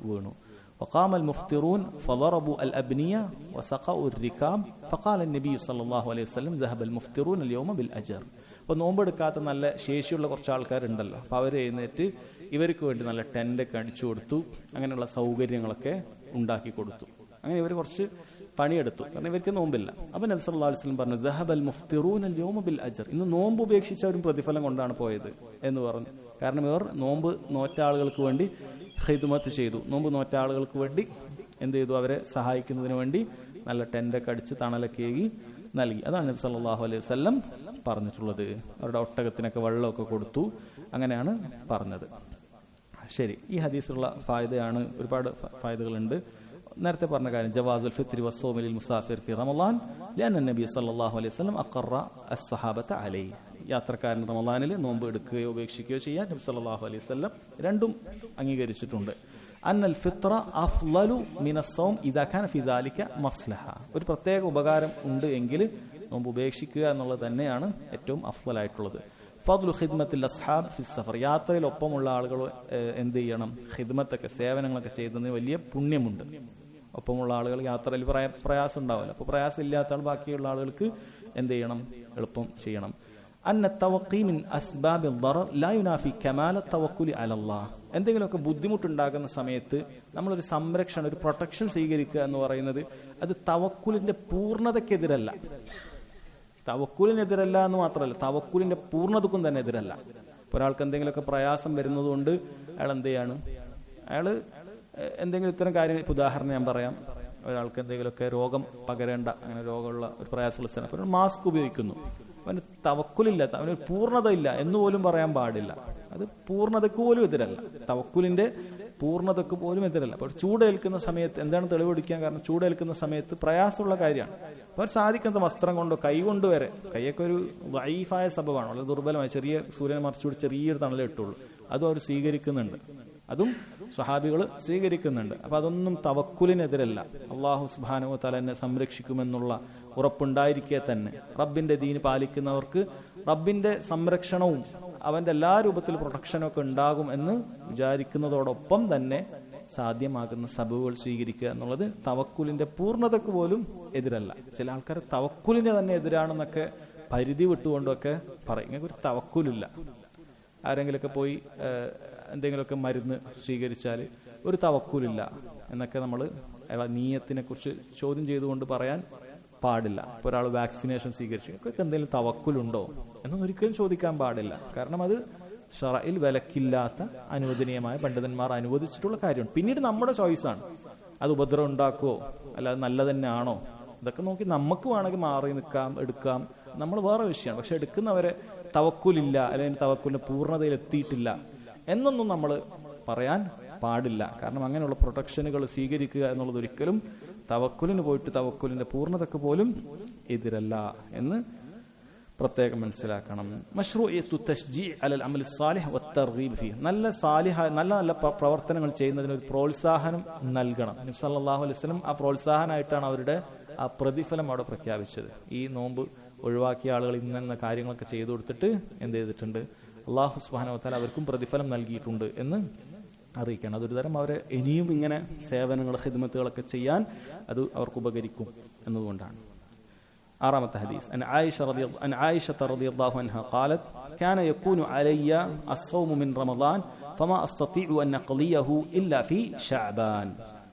വീണു. وقام المفطرون فضربوا الأبنية وسقوا الركاب فقال النبي صلى الله عليه وسلم ذهب المفطرون اليوم بالأجر. അപ്പോൾ നോമ്പെടുക്കാത്ത നല്ല ശേഷിയുള്ള കുറച്ച് ആൾക്കാരുണ്ടല്ലോ, അപ്പോൾ അവർ എഴുന്നേറ്റ് ഇവർക്ക് വേണ്ടി നല്ല ടെൻ്റൊക്കെ അടിച്ചു കൊടുത്തു, അങ്ങനെയുള്ള സൗകര്യങ്ങളൊക്കെ ഉണ്ടാക്കി കൊടുത്തു. അങ്ങനെ ഇവർ കുറച്ച് പണിയെടുത്തു, കാരണം ഇവർക്ക് നോമ്പില്ല. അപ്പോൾ നബി സല്ലല്ലാഹു അലൈഹി വസല്ലം പറഞ്ഞു ദഹബൽ മുഫ്തിറൂന അൽ-യൗമ ബിൽ അജ്ർ. ഇന്ന് നോമ്പ് ഉപേക്ഷിച്ചവരും പ്രതിഫലം കൊണ്ടാണ് പോയത് എന്ന് പറഞ്ഞു. കാരണം ഇവർ നോമ്പ് നോറ്റ ആളുകൾക്ക് വേണ്ടി ഖിദ്മത്ത് ചെയ്തു. നോമ്പ് നോറ്റ ആളുകൾക്ക് വേണ്ടി എന്ത് ചെയ്തു? അവരെ സഹായിക്കുന്നതിന് വേണ്ടി നല്ല ടെൻ്റൊക്കെ അടിച്ച് തണലൊക്കെ ഏകി നൽകി. അതാണ് നബി സല്ലല്ലാഹു അലൈഹി വസല്ലം പറഞ്ഞിട്ടുള്ളത്. അവരുടെ ഒട്ടകത്തിനൊക്കെ വെള്ളമൊക്കെ കൊടുത്തു, അങ്ങനെയാണ് പറഞ്ഞത്. ശരി, ഈ ഹദീസിലുള്ള ഫായിദയാണ്. ഒരുപാട് ഫായിദകളുണ്ട്. നേരത്തെ പറഞ്ഞ കാര്യം ജവാസുൽ ഫിത്രി വസ്സൗമി ലിൽ മുസാഫിർ ഫി റമളാൻ ലഅന്ന നബി സല്ലല്ലാഹു അലൈഹി വസല്ലം അഖറ അസ്സഹാബത അലൈഹി. യാത്രക്കാരൻ റമളാനിൽ നോമ്പ് എടുക്കുകയോ ഉപേക്ഷിക്കുകയോ ചെയ്യാൻ നബി സല്ലല്ലാഹു അലൈഹി വസല്ലം രണ്ടും അംഗീകരിച്ചിട്ടുണ്ട്. അന്നൽ ഫിത്ര അഫ്ളലു മിനസ് സൗം ഇദാ കാന ഫി ദാലിക മസ്ലഹ. ഒരു പ്രത്യേക ഉപകാരം ഉണ്ട് എങ്കിൽ നോമ്പ് ഉപേക്ഷിക്കുക എന്നുള്ളത് തന്നെയാണ് ഏറ്റവും അഫ്ളലായിട്ടുള്ളത്. ഫദ്ലു ഖിദ്മത്തിൽ അസ്ഹാബ് ഫി സഫർ. യാത്രയിൽ ഒപ്പമുള്ള ആളുകൾ എന്ത് ചെയ്യണം? ഖിദ്മത്തൊക്കെ സേവനങ്ങളൊക്കെ ചെയ്യുന്നതിന് വലിയ പുണ്യമുണ്ട്. ഒപ്പമുള്ള ആളുകൾ യാത്രയിൽ പ്രയാസം ഉണ്ടാവില്ല. അപ്പോൾ പ്രയാസം ഇല്ലാത്ത ആൾ ബാക്കിയുള്ള ആളുകൾക്ക് എന്ത് ചെയ്യണം? എളുപ്പം ചെയ്യണം. അന്ന തവഖി മിൻ അസ്ബാബി ദറർ ലാ യുനാഫി കമാല തവക്കുലി അലല്ലാഹ്. എന്തെങ്കിലുമൊക്കെ ബുദ്ധിമുട്ടുണ്ടാകുന്ന സമയത്ത് നമ്മളൊരു സംരക്ഷണം, ഒരു പ്രൊട്ടക്ഷൻ സ്വീകരിക്കുക എന്ന് പറയുന്നത് അത് തവക്കുലിന്റെ പൂർണ്ണതയ്ക്കെതിരല്ല. തവക്കുലിനെതിരല്ല എന്ന് മാത്രമല്ല, തവക്കുലിന്റെ പൂർണ്ണതക്കും തന്നെ എതിരല്ല. ഇപ്പോൾ ഒരാൾക്ക് എന്തെങ്കിലുമൊക്കെ പ്രയാസം വരുന്നതുകൊണ്ട് അയാൾ എന്ത് ചെയ്യാണ്? അയാൾ എന്തെങ്കിലും ഇത്തരം കാര്യം, ഇപ്പോൾ ഉദാഹരണം ഞാൻ പറയാം, ഒരാൾക്ക് എന്തെങ്കിലുമൊക്കെ രോഗം പകരേണ്ട, അങ്ങനെ രോഗമുള്ള ഒരു പ്രയാസമുള്ള സ്ഥലം, അപ്പോൾ മാസ്ക് ഉപയോഗിക്കുന്നു. അവന് തവക്കുലില്ല, അവന് പൂർണ്ണതയില്ല എന്ന് പോലും പറയാൻ പാടില്ല. അത് പൂർണ്ണതയ്ക്ക് പോലും എതിരല്ല, തവക്കുലിന്റെ പൂർണ്ണതയ്ക്ക് പോലും എതിരല്ല. അപ്പോൾ ചൂടേൽക്കുന്ന സമയത്ത് എന്താണ് തെളിവെടുക്കാൻ? കാരണം ചൂടേൽക്കുന്ന സമയത്ത് പ്രയാസമുള്ള കാര്യമാണ്. അപ്പോൾ സാധിക്കുന്ന വസ്ത്രം കൊണ്ടോ കൈ കൊണ്ട് വരെ, കൈയൊക്കെ ഒരു വൈഫായ സബബാണ്, വളരെ ദുർബലമായ, ചെറിയ സൂര്യനെ മറിച്ചുകൂടി ചെറിയൊരു തണലേ ഇട്ടുള്ളൂ, അതും അവർ സ്വീകരിക്കുന്നുണ്ട്, അതും സ്വഹാബികൾ സ്വീകരിക്കുന്നുണ്ട്. അപ്പൊ അതൊന്നും തവക്കുലിനെതിരല്ല. അള്ളാഹു സുബ്ഹാനഹു വ തആല എന്നെ സംരക്ഷിക്കുമെന്നുള്ള ഉറപ്പുണ്ടായിരിക്കെ തന്നെ റബ്ബിന്റെ ദീന് പാലിക്കുന്നവർക്ക് റബ്ബിന്റെ സംരക്ഷണവും അവന്റെ എല്ലാ രൂപത്തിലും പ്രൊട്ടക്ഷനും ഒക്കെ ഉണ്ടാകും എന്ന് വിചാരിക്കുന്നതോടൊപ്പം തന്നെ സാധ്യമാകുന്ന സബബുകൾ സ്വീകരിക്കുക എന്നുള്ളത് തവക്കുലിന്റെ പൂർണ്ണതയ്ക്ക് പോലും എതിരല്ല. ചില ആൾക്കാർ തവക്കുലിന് തന്നെ എതിരാണെന്നൊക്കെ പരിധി വിട്ടുകൊണ്ടൊക്കെ പറയും. ഇങ്ങനെ ഒരു തവക്കുലില്ല. ആരെങ്കിലുമൊക്കെ പോയി എന്തെങ്കിലുമൊക്കെ മരുന്ന് സ്വീകരിച്ചാൽ ഒരു തവക്കുലില്ല എന്നൊക്കെ നമ്മൾ നീയത്തിനെ കുറിച്ച് ചോദ്യം ചെയ്തുകൊണ്ട് പറയാൻ പാടില്ല. ഇപ്പോൾ ഒരാൾ വാക്സിനേഷൻ സ്വീകരിച്ചു, എന്തെങ്കിലും തവക്കുലുണ്ടോ എന്നൊന്നും ഒരിക്കലും ചോദിക്കാൻ പാടില്ല. കാരണം അത് ശറഇൽ വിലക്കില്ലാത്ത അനുവദനീയമായ പണ്ഡിതന്മാർ അനുവദിച്ചിട്ടുള്ള കാര്യമാണ്. പിന്നീട് നമ്മുടെ ചോയ്സാണ്, അത് ഉപദ്രവം ഉണ്ടാക്കുമോ അല്ലാതെ നല്ല തന്നെയാണോ, ഇതൊക്കെ നോക്കി നമുക്ക് വേണമെങ്കിൽ മാറി നിൽക്കാം, എടുക്കാം, നമ്മൾ വേറെ വിഷയമാണ്. പക്ഷെ എടുക്കുന്നവരെ തവക്കുലില്ല അല്ലെങ്കിൽ തവക്കുലിന്റെ പൂർണ്ണതയിൽ എത്തിയിട്ടില്ല എന്നൊന്നും നമ്മൾ പറയാൻ പാടില്ല. കാരണം അങ്ങനെയുള്ള പ്രൊട്ടക്ഷനുകൾ സ്വീകരിക്കുക എന്നുള്ളത് ഒരിക്കലും തവക്കുലിന് പോയിട്ട് തവക്കുലിന്റെ പൂർണ്ണതയ്ക്ക് പോലും എതിരല്ല എന്ന് പ്രത്യേകം മനസ്സിലാക്കണം. മശ്റൂഇയത്തു തശ്ജീ അലൽ അമലി സ്സാലിഹ് വത്തർഗീബ് ഫീഹ്. നല്ല പ്രവർത്തനങ്ങൾ ചെയ്യുന്നതിന് ഒരു പ്രോത്സാഹനം നൽകണം. നബി സല്ലല്ലാഹു അലൈഹി വസല്ലം ആ പ്രോത്സാഹനമായിട്ടാണ് അവരുടെ ആ പ്രതിഫലം അവിടെ പ്രഖ്യാപിച്ചത്. ഈ നോമ്പ് ഒഴിവാക്കിയ ആളുകൾ ഇന്ന കാര്യങ്ങളൊക്കെ ചെയ്തു കൊടുത്തിട്ട് എന്ത് ചെയ്തിട്ടുണ്ട്? അല്ലാഹു സുബ്ഹാനഹു വ തആല അവർക്കും പ്രതിഫലം നൽകിയിട്ടുണ്ട് എന്ന് അറിയിക്കണം. അതൊരു തരം അവരെ ഇനിയും ഇങ്ങനെ സേവനങ്ങൾ ഖിദ്മത്തുകളൊക്കെ ചെയ്യാൻ അത് അവർക്ക് ഉപകരിക്കും എന്നതുകൊണ്ടാണ്. ആറാമത്തെ ഹദീസ് عن عائشة رضي الله عنها قالت كان يكون علي الصوم من رمضان فما أستطيع أن أقضيه إلا في شعبان.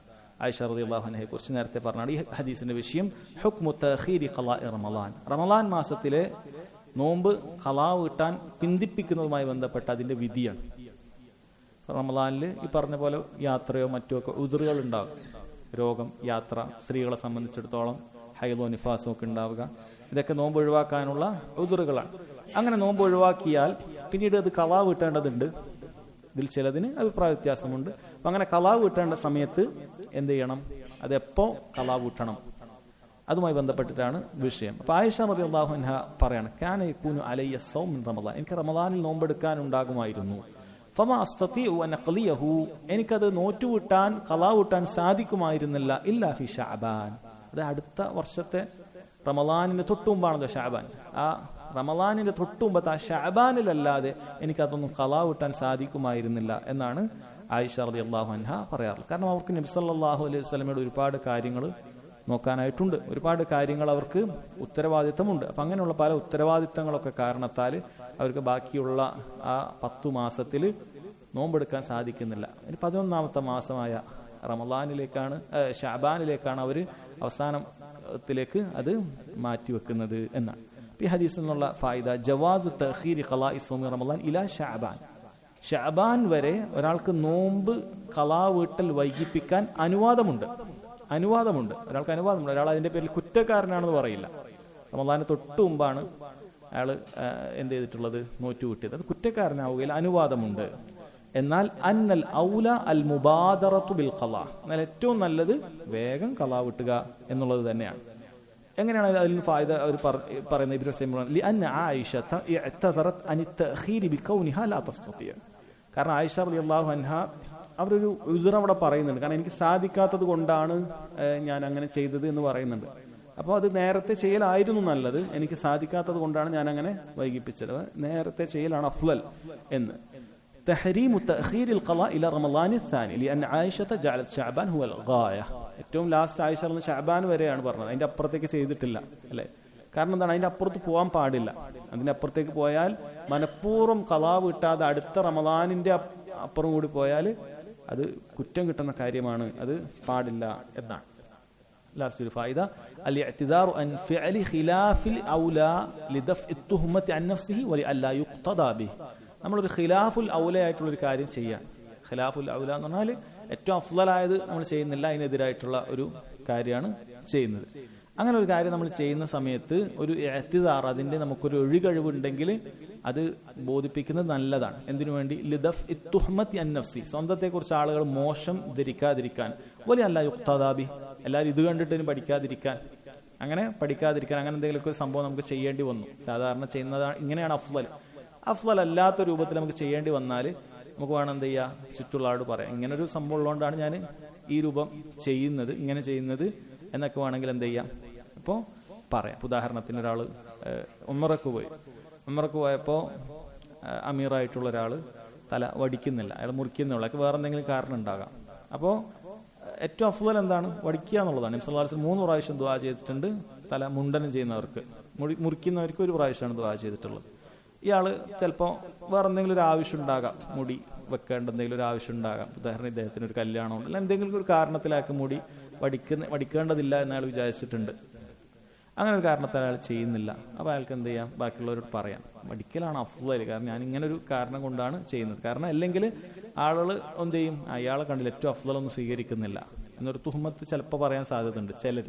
ആയിഷ റളിയല്ലാഹു അൻഹയെ കുറിച്ച് നേരത്തെ പറഞ്ഞാണ് ഈ ഹദീസിന്റെ വിഷയം ഹുക്മു തഅഖീരി ഖളാഇ റമളാൻ. റമളാൻ മാസത്തിലെ നോമ്പ് ഖളാ വീട്ടാൻ പിന്തിപ്പിക്കുന്നതുമായി ബന്ധപ്പെട്ട അതിന്റെ വിധിയാണ്. റമളാനിൽ ഈ പറഞ്ഞ പോലെ യാത്രയോ മറ്റോ ഒക്കെ ഉദറുകൾ ഉണ്ടാകും. രോഗം, യാത്ര, സ്ത്രീകളെ സംബന്ധിച്ചിടത്തോളം ഹൈലോ നിഫാസോ ഒക്കെ ഉണ്ടാവുക, ഇതൊക്കെ നോമ്പ് ഒഴിവാക്കാനുള്ള ഉദറുകളാണ്. അങ്ങനെ നോമ്പ് ഒഴിവാക്കിയാൽ പിന്നീട് അത് ഖളാ വീട്ടേണ്ടതുണ്ട്. ഇതിൽ ചിലതിന് അഭിപ്രായ വ്യത്യാസമുണ്ട്. അപ്പം അങ്ങനെ ഖളാ വീട്ടേണ്ട സമയത്ത് എന്ത് ചെയ്യണം, അതെപ്പോ ഖളാ വീട്ടണം, അതുമായി ബന്ധപ്പെട്ടിട്ടാണ് വിഷയം. അപ്പൊ ആയിഷ റളിയല്ലാഹു അൻഹ പറയാണ്, കാന യകൂനു അലയ്യ സൗം മിൻ റമളാൻ, എനിക്ക് റമളാനിൽ നോമ്പെടുക്കാൻ ഉണ്ടാകുമായിരുന്നു. ഫമാ അസ്തതിഉ അൻ അഖ്ലിയഹു, എനിക്കത് നോറ്റുവിട്ടാൻ ഖളാ വീട്ടാൻ സാധിക്കുമായിരുന്നില്ല ഇല്ലാ ഫി ശഅബാൻ, അത് അടുത്ത വർഷത്തെ റമളാനിന് തൊട്ടുമുമ്പാണല്ലോ ശഅബാൻ, ആ റമളാനിന്റെ തൊട്ടുമുമ്പത്തെ ആ ശഅബാനിലല്ലാതെ എനിക്കതൊന്നും ഖളാ വീട്ടാൻ സാധിക്കുമായിരുന്നില്ല എന്നാണ് ആയിഷ റളിയല്ലാഹു അൻഹ പറയാറുള്ളത്. കാരണം അവർക്ക് നബി സല്ലല്ലാഹു അലൈഹി വസല്ലമയുടെ ഒരുപാട് കാര്യങ്ങൾ നോക്കാനായിട്ടുണ്ട്, ഒരുപാട് കാര്യങ്ങൾ അവർക്ക് ഉത്തരവാദിത്തമുണ്ട്. അപ്പം അങ്ങനെയുള്ള പല ഉത്തരവാദിത്തങ്ങളൊക്കെ കാരണത്താൽ അവർക്ക് ബാക്കിയുള്ള ആ 10 മാസത്തിൽ നോമ്പെടുക്കാൻ സാധിക്കുന്നില്ല. ഇനി 11ാമത്തെ മാസമായ റമളാനിലേക്കാണ്, ശഅബാനിലേക്കാണ് അവർ അവസാനത്തിലേക്ക് അത് മാറ്റിവെക്കുന്നത് എന്നാണ്. ഈ ഹദീസിൽ നിന്നുള്ള ഫായിദ ജവാസു തഅഖീരി ഖളാഇ സൗമി റമളാൻ ഇലാ ശഅബാൻ, ശഅബാൻ വരെ ഒരാൾക്ക് നോമ്പ് ഖളാ വീട്ടൽ വൈകിപ്പിക്കാൻ അനുവാദമുണ്ട്. ഒരാൾക്ക് അനുവാദമുണ്ട്. ഒരാൾ അതിന്റെ പേരിൽ കുറ്റക്കാരനാണെന്ന് പറയില്ല. റമളാന് തൊട്ട് മുമ്പാണ് അയാൾ എന്ത് ചെയ്തിട്ടുള്ളത്, നോറ്റുവിട്ടിയത്, അത് കുറ്റക്കാരനാവുകയില്ല, അനുവാദമുണ്ട്. എന്നാൽ അന്നൽ ഔല അൽ മുബാദറത്തു ബിൽ ഖളാ, എന്നാൽ ഏറ്റവും നല്ലത് വേഗം ഖളാ വിട്ടുക എന്നുള്ളത് തന്നെയാണ്. എങ്ങനെയാണ് അതിൽ ഫായിദ അവർ പറയുന്നത്? ഇബ്നു ഉസൈമീൻ പറഞ്ഞു, ലിഅന്ന ആയിഷത ഇഅ്തദറത് അനി തഅഖീരി ബികൗനിഹാ ലാ തസ്തതിയ, കാരണം ആയിഷ റളിയല്ലാഹു അൻഹ അവരൊരു ഉദ്ർ അവിടെ പറയുന്നുണ്ട്. കാരണം എനിക്ക് സാധിക്കാത്തത് കൊണ്ടാണ് ഞാൻ അങ്ങനെ ചെയ്തത് എന്ന് പറയുന്നുണ്ട്. അപ്പോൾ അത് നേരത്തെ ചെയ്യലായിരുന്നു നല്ലത്, എനിക്ക് സാധിക്കാത്തത് കൊണ്ടാണ് ഞാൻ അങ്ങനെ വൈകിപ്പിച്ചത്, നേരത്തെ ചെയ്യലാണ് അഫ്ളൽ എന്ന്. തഹരീമു തഅഖീരിൽ ഖളാ ഇല റമളാനി الثاني لأن عائشة جعلت شعبان هو الغاية. ഏറ്റവും ലാസ്റ്റ് ആയിഷ ശഅബാൻ വരെയാണ് പറഞ്ഞത്, അതിന്റെ അപ്പുറത്തേക്ക് ചെയ്തിട്ടില്ല അല്ലേ. കാരണം എന്താണ്, അതിന്റെ അപ്പുറത്ത് പോകാൻ പാടില്ല. അതിന്റെ അപ്പുറത്തേക്ക് പോയാൽ മനഃപൂർവ്വം ഖളാ വിട്ടാതെ അടുത്ത റമളാനിന്റെ അപ്പുറം കൂടി പോയാൽ അത് കുറ്റം കിട്ടുന്ന കാര്യമാണ്, അത് പാടില്ല എന്നാണ്. ലാസ്റ്റ് ഒരു ഫായിദ അൽ-ഇഅ്തിദാറു അൻ ഫിഅലി ഖിലാഫിൽ ഔലാ ലിദഫ്ഇ തുഹ്മത്തി അൻ നഫ്സിഹി വലിഅല്ലാ യുഖ്തദാ ബിഹി. നമ്മളൊരു ഖിലാഫുൽ ഔല ആയിട്ടുള്ളൊരു കാര്യം ചെയ്യാൻ, ഖിലാഫുൽ ഔല എന്ന് പറഞ്ഞാൽ ഏറ്റവും അഫ്ളലായത് നമ്മൾ ചെയ്യുന്നില്ല, അതിനെതിരായിട്ടുള്ള ഒരു കാര്യമാണ് ചെയ്യുന്നത്. അങ്ങനെ ഒരു കാര്യം നമ്മൾ ചെയ്യുന്ന സമയത്ത് ഒരു ഇഅ്തിദാർ, അതിന്റെ നമുക്കൊരു ഒഴികഴിവുണ്ടെങ്കിൽ അത് ബോധിപ്പിക്കുന്നത് നല്ലതാണ്. എന്തിനു വേണ്ടി? ലിദഫ്ഇ തുഹ്മത്തി അൻ നഫ്സി, സ്വന്തത്തെക്കുറിച്ച് ആളുകൾ മോശം ധരിക്കാതിരിക്കാൻ, വലിഅല്ലാ യുഖ്തദാ ബിഹി, എല്ലാവരും ഇത് കണ്ടിട്ട് പഠിക്കാതിരിക്കാൻ, അങ്ങനെ എന്തെങ്കിലുമൊക്കെ ഒരു സംഭവം നമുക്ക് ചെയ്യേണ്ടി വന്നു. സാധാരണ ചെയ്യുന്നതാണ്, ഇങ്ങനെയാണ് അഫ്ളൽ അല്ലാത്ത രൂപത്തിൽ നമുക്ക് ചെയ്യേണ്ടി വന്നാൽ നമുക്ക് വേണം എന്ത് ചെയ്യുക, ചുറ്റുള്ള ആളോട് പറയാം, ഇങ്ങനെ ഒരു സംഭവം ഉള്ളതുകൊണ്ടാണ് ഞാൻ ഈ രൂപം ചെയ്യുന്നത്, ഇങ്ങനെ ചെയ്യുന്നത് എന്നൊക്കെ വേണമെങ്കിൽ എന്ത് ചെയ്യാം, അപ്പോൾ പറയാം. ഉദാഹരണത്തിന് ഒരാൾ ഉംറക്ക് പോയപ്പോൾ അമീറായിട്ടുള്ള ഒരാൾ തല വടിക്കുന്നില്ല, അയാൾ മുറിക്കുന്നുള്ള, വേറെ എന്തെങ്കിലും കാരണം ഉണ്ടാകാം. അപ്പോൾ ഏറ്റവും അഫ്ളൽ എന്താണ്? വടിക്കുക എന്നുള്ളതാണ്. നബി സല്ലല്ലാഹു അലൈഹി വസല്ലം 3 പ്രാവശ്യം ദുആ ചെയ്തിട്ടുണ്ട്. തല മുണ്ടനം ചെയ്യുന്നവർക്ക്, മുറിക്കുന്നവർക്ക് 1 പ്രാവശ്യമാണ് ദുആ ചെയ്തിട്ടുള്ളത്. ഇയാൾ ചിലപ്പോൾ വേറെ എന്തെങ്കിലും ഒരു ആവശ്യം ഉണ്ടാകാം, മുടി വെക്കേണ്ട എന്തെങ്കിലും ഒരു ആവശ്യം ഉണ്ടാകാം. ഉദാഹരണം ഇദ്ദേഹത്തിന് ഒരു കല്യാണം ഉണ്ടല്ലോ, എന്തെങ്കിലും ഒരു കാരണത്തിലാക്കി മുടി വടിക്കേണ്ടതില്ല എന്ന് അയാൾ വിചാരിച്ചിട്ടുണ്ട്. അങ്ങനെ ഒരു കാരണത്താൽ അയാൾ ചെയ്യുന്നില്ല. അപ്പോൾ അയാൾക്ക് എന്ത് ചെയ്യാം, ബാക്കിയുള്ളവരോട് പറയാം, വടിക്കലാണ് അഫ്ളൽ, കാരണം ഞാൻ ഇങ്ങനെ ഒരു കാരണം കൊണ്ടാണ് ചെയ്യുന്നത്. കാരണം അല്ലെങ്കിൽ ആളുകൾ എന്ത് ചെയ്യും, അയാളെ കണ്ടില്ല, ഏറ്റവും അഫ്ളലൊന്നും സ്വീകരിക്കുന്നില്ല എന്നൊരു തുഹ്മത്ത് ചിലപ്പോൾ പറയാൻ സാധ്യതയുണ്ട്. ചിലർ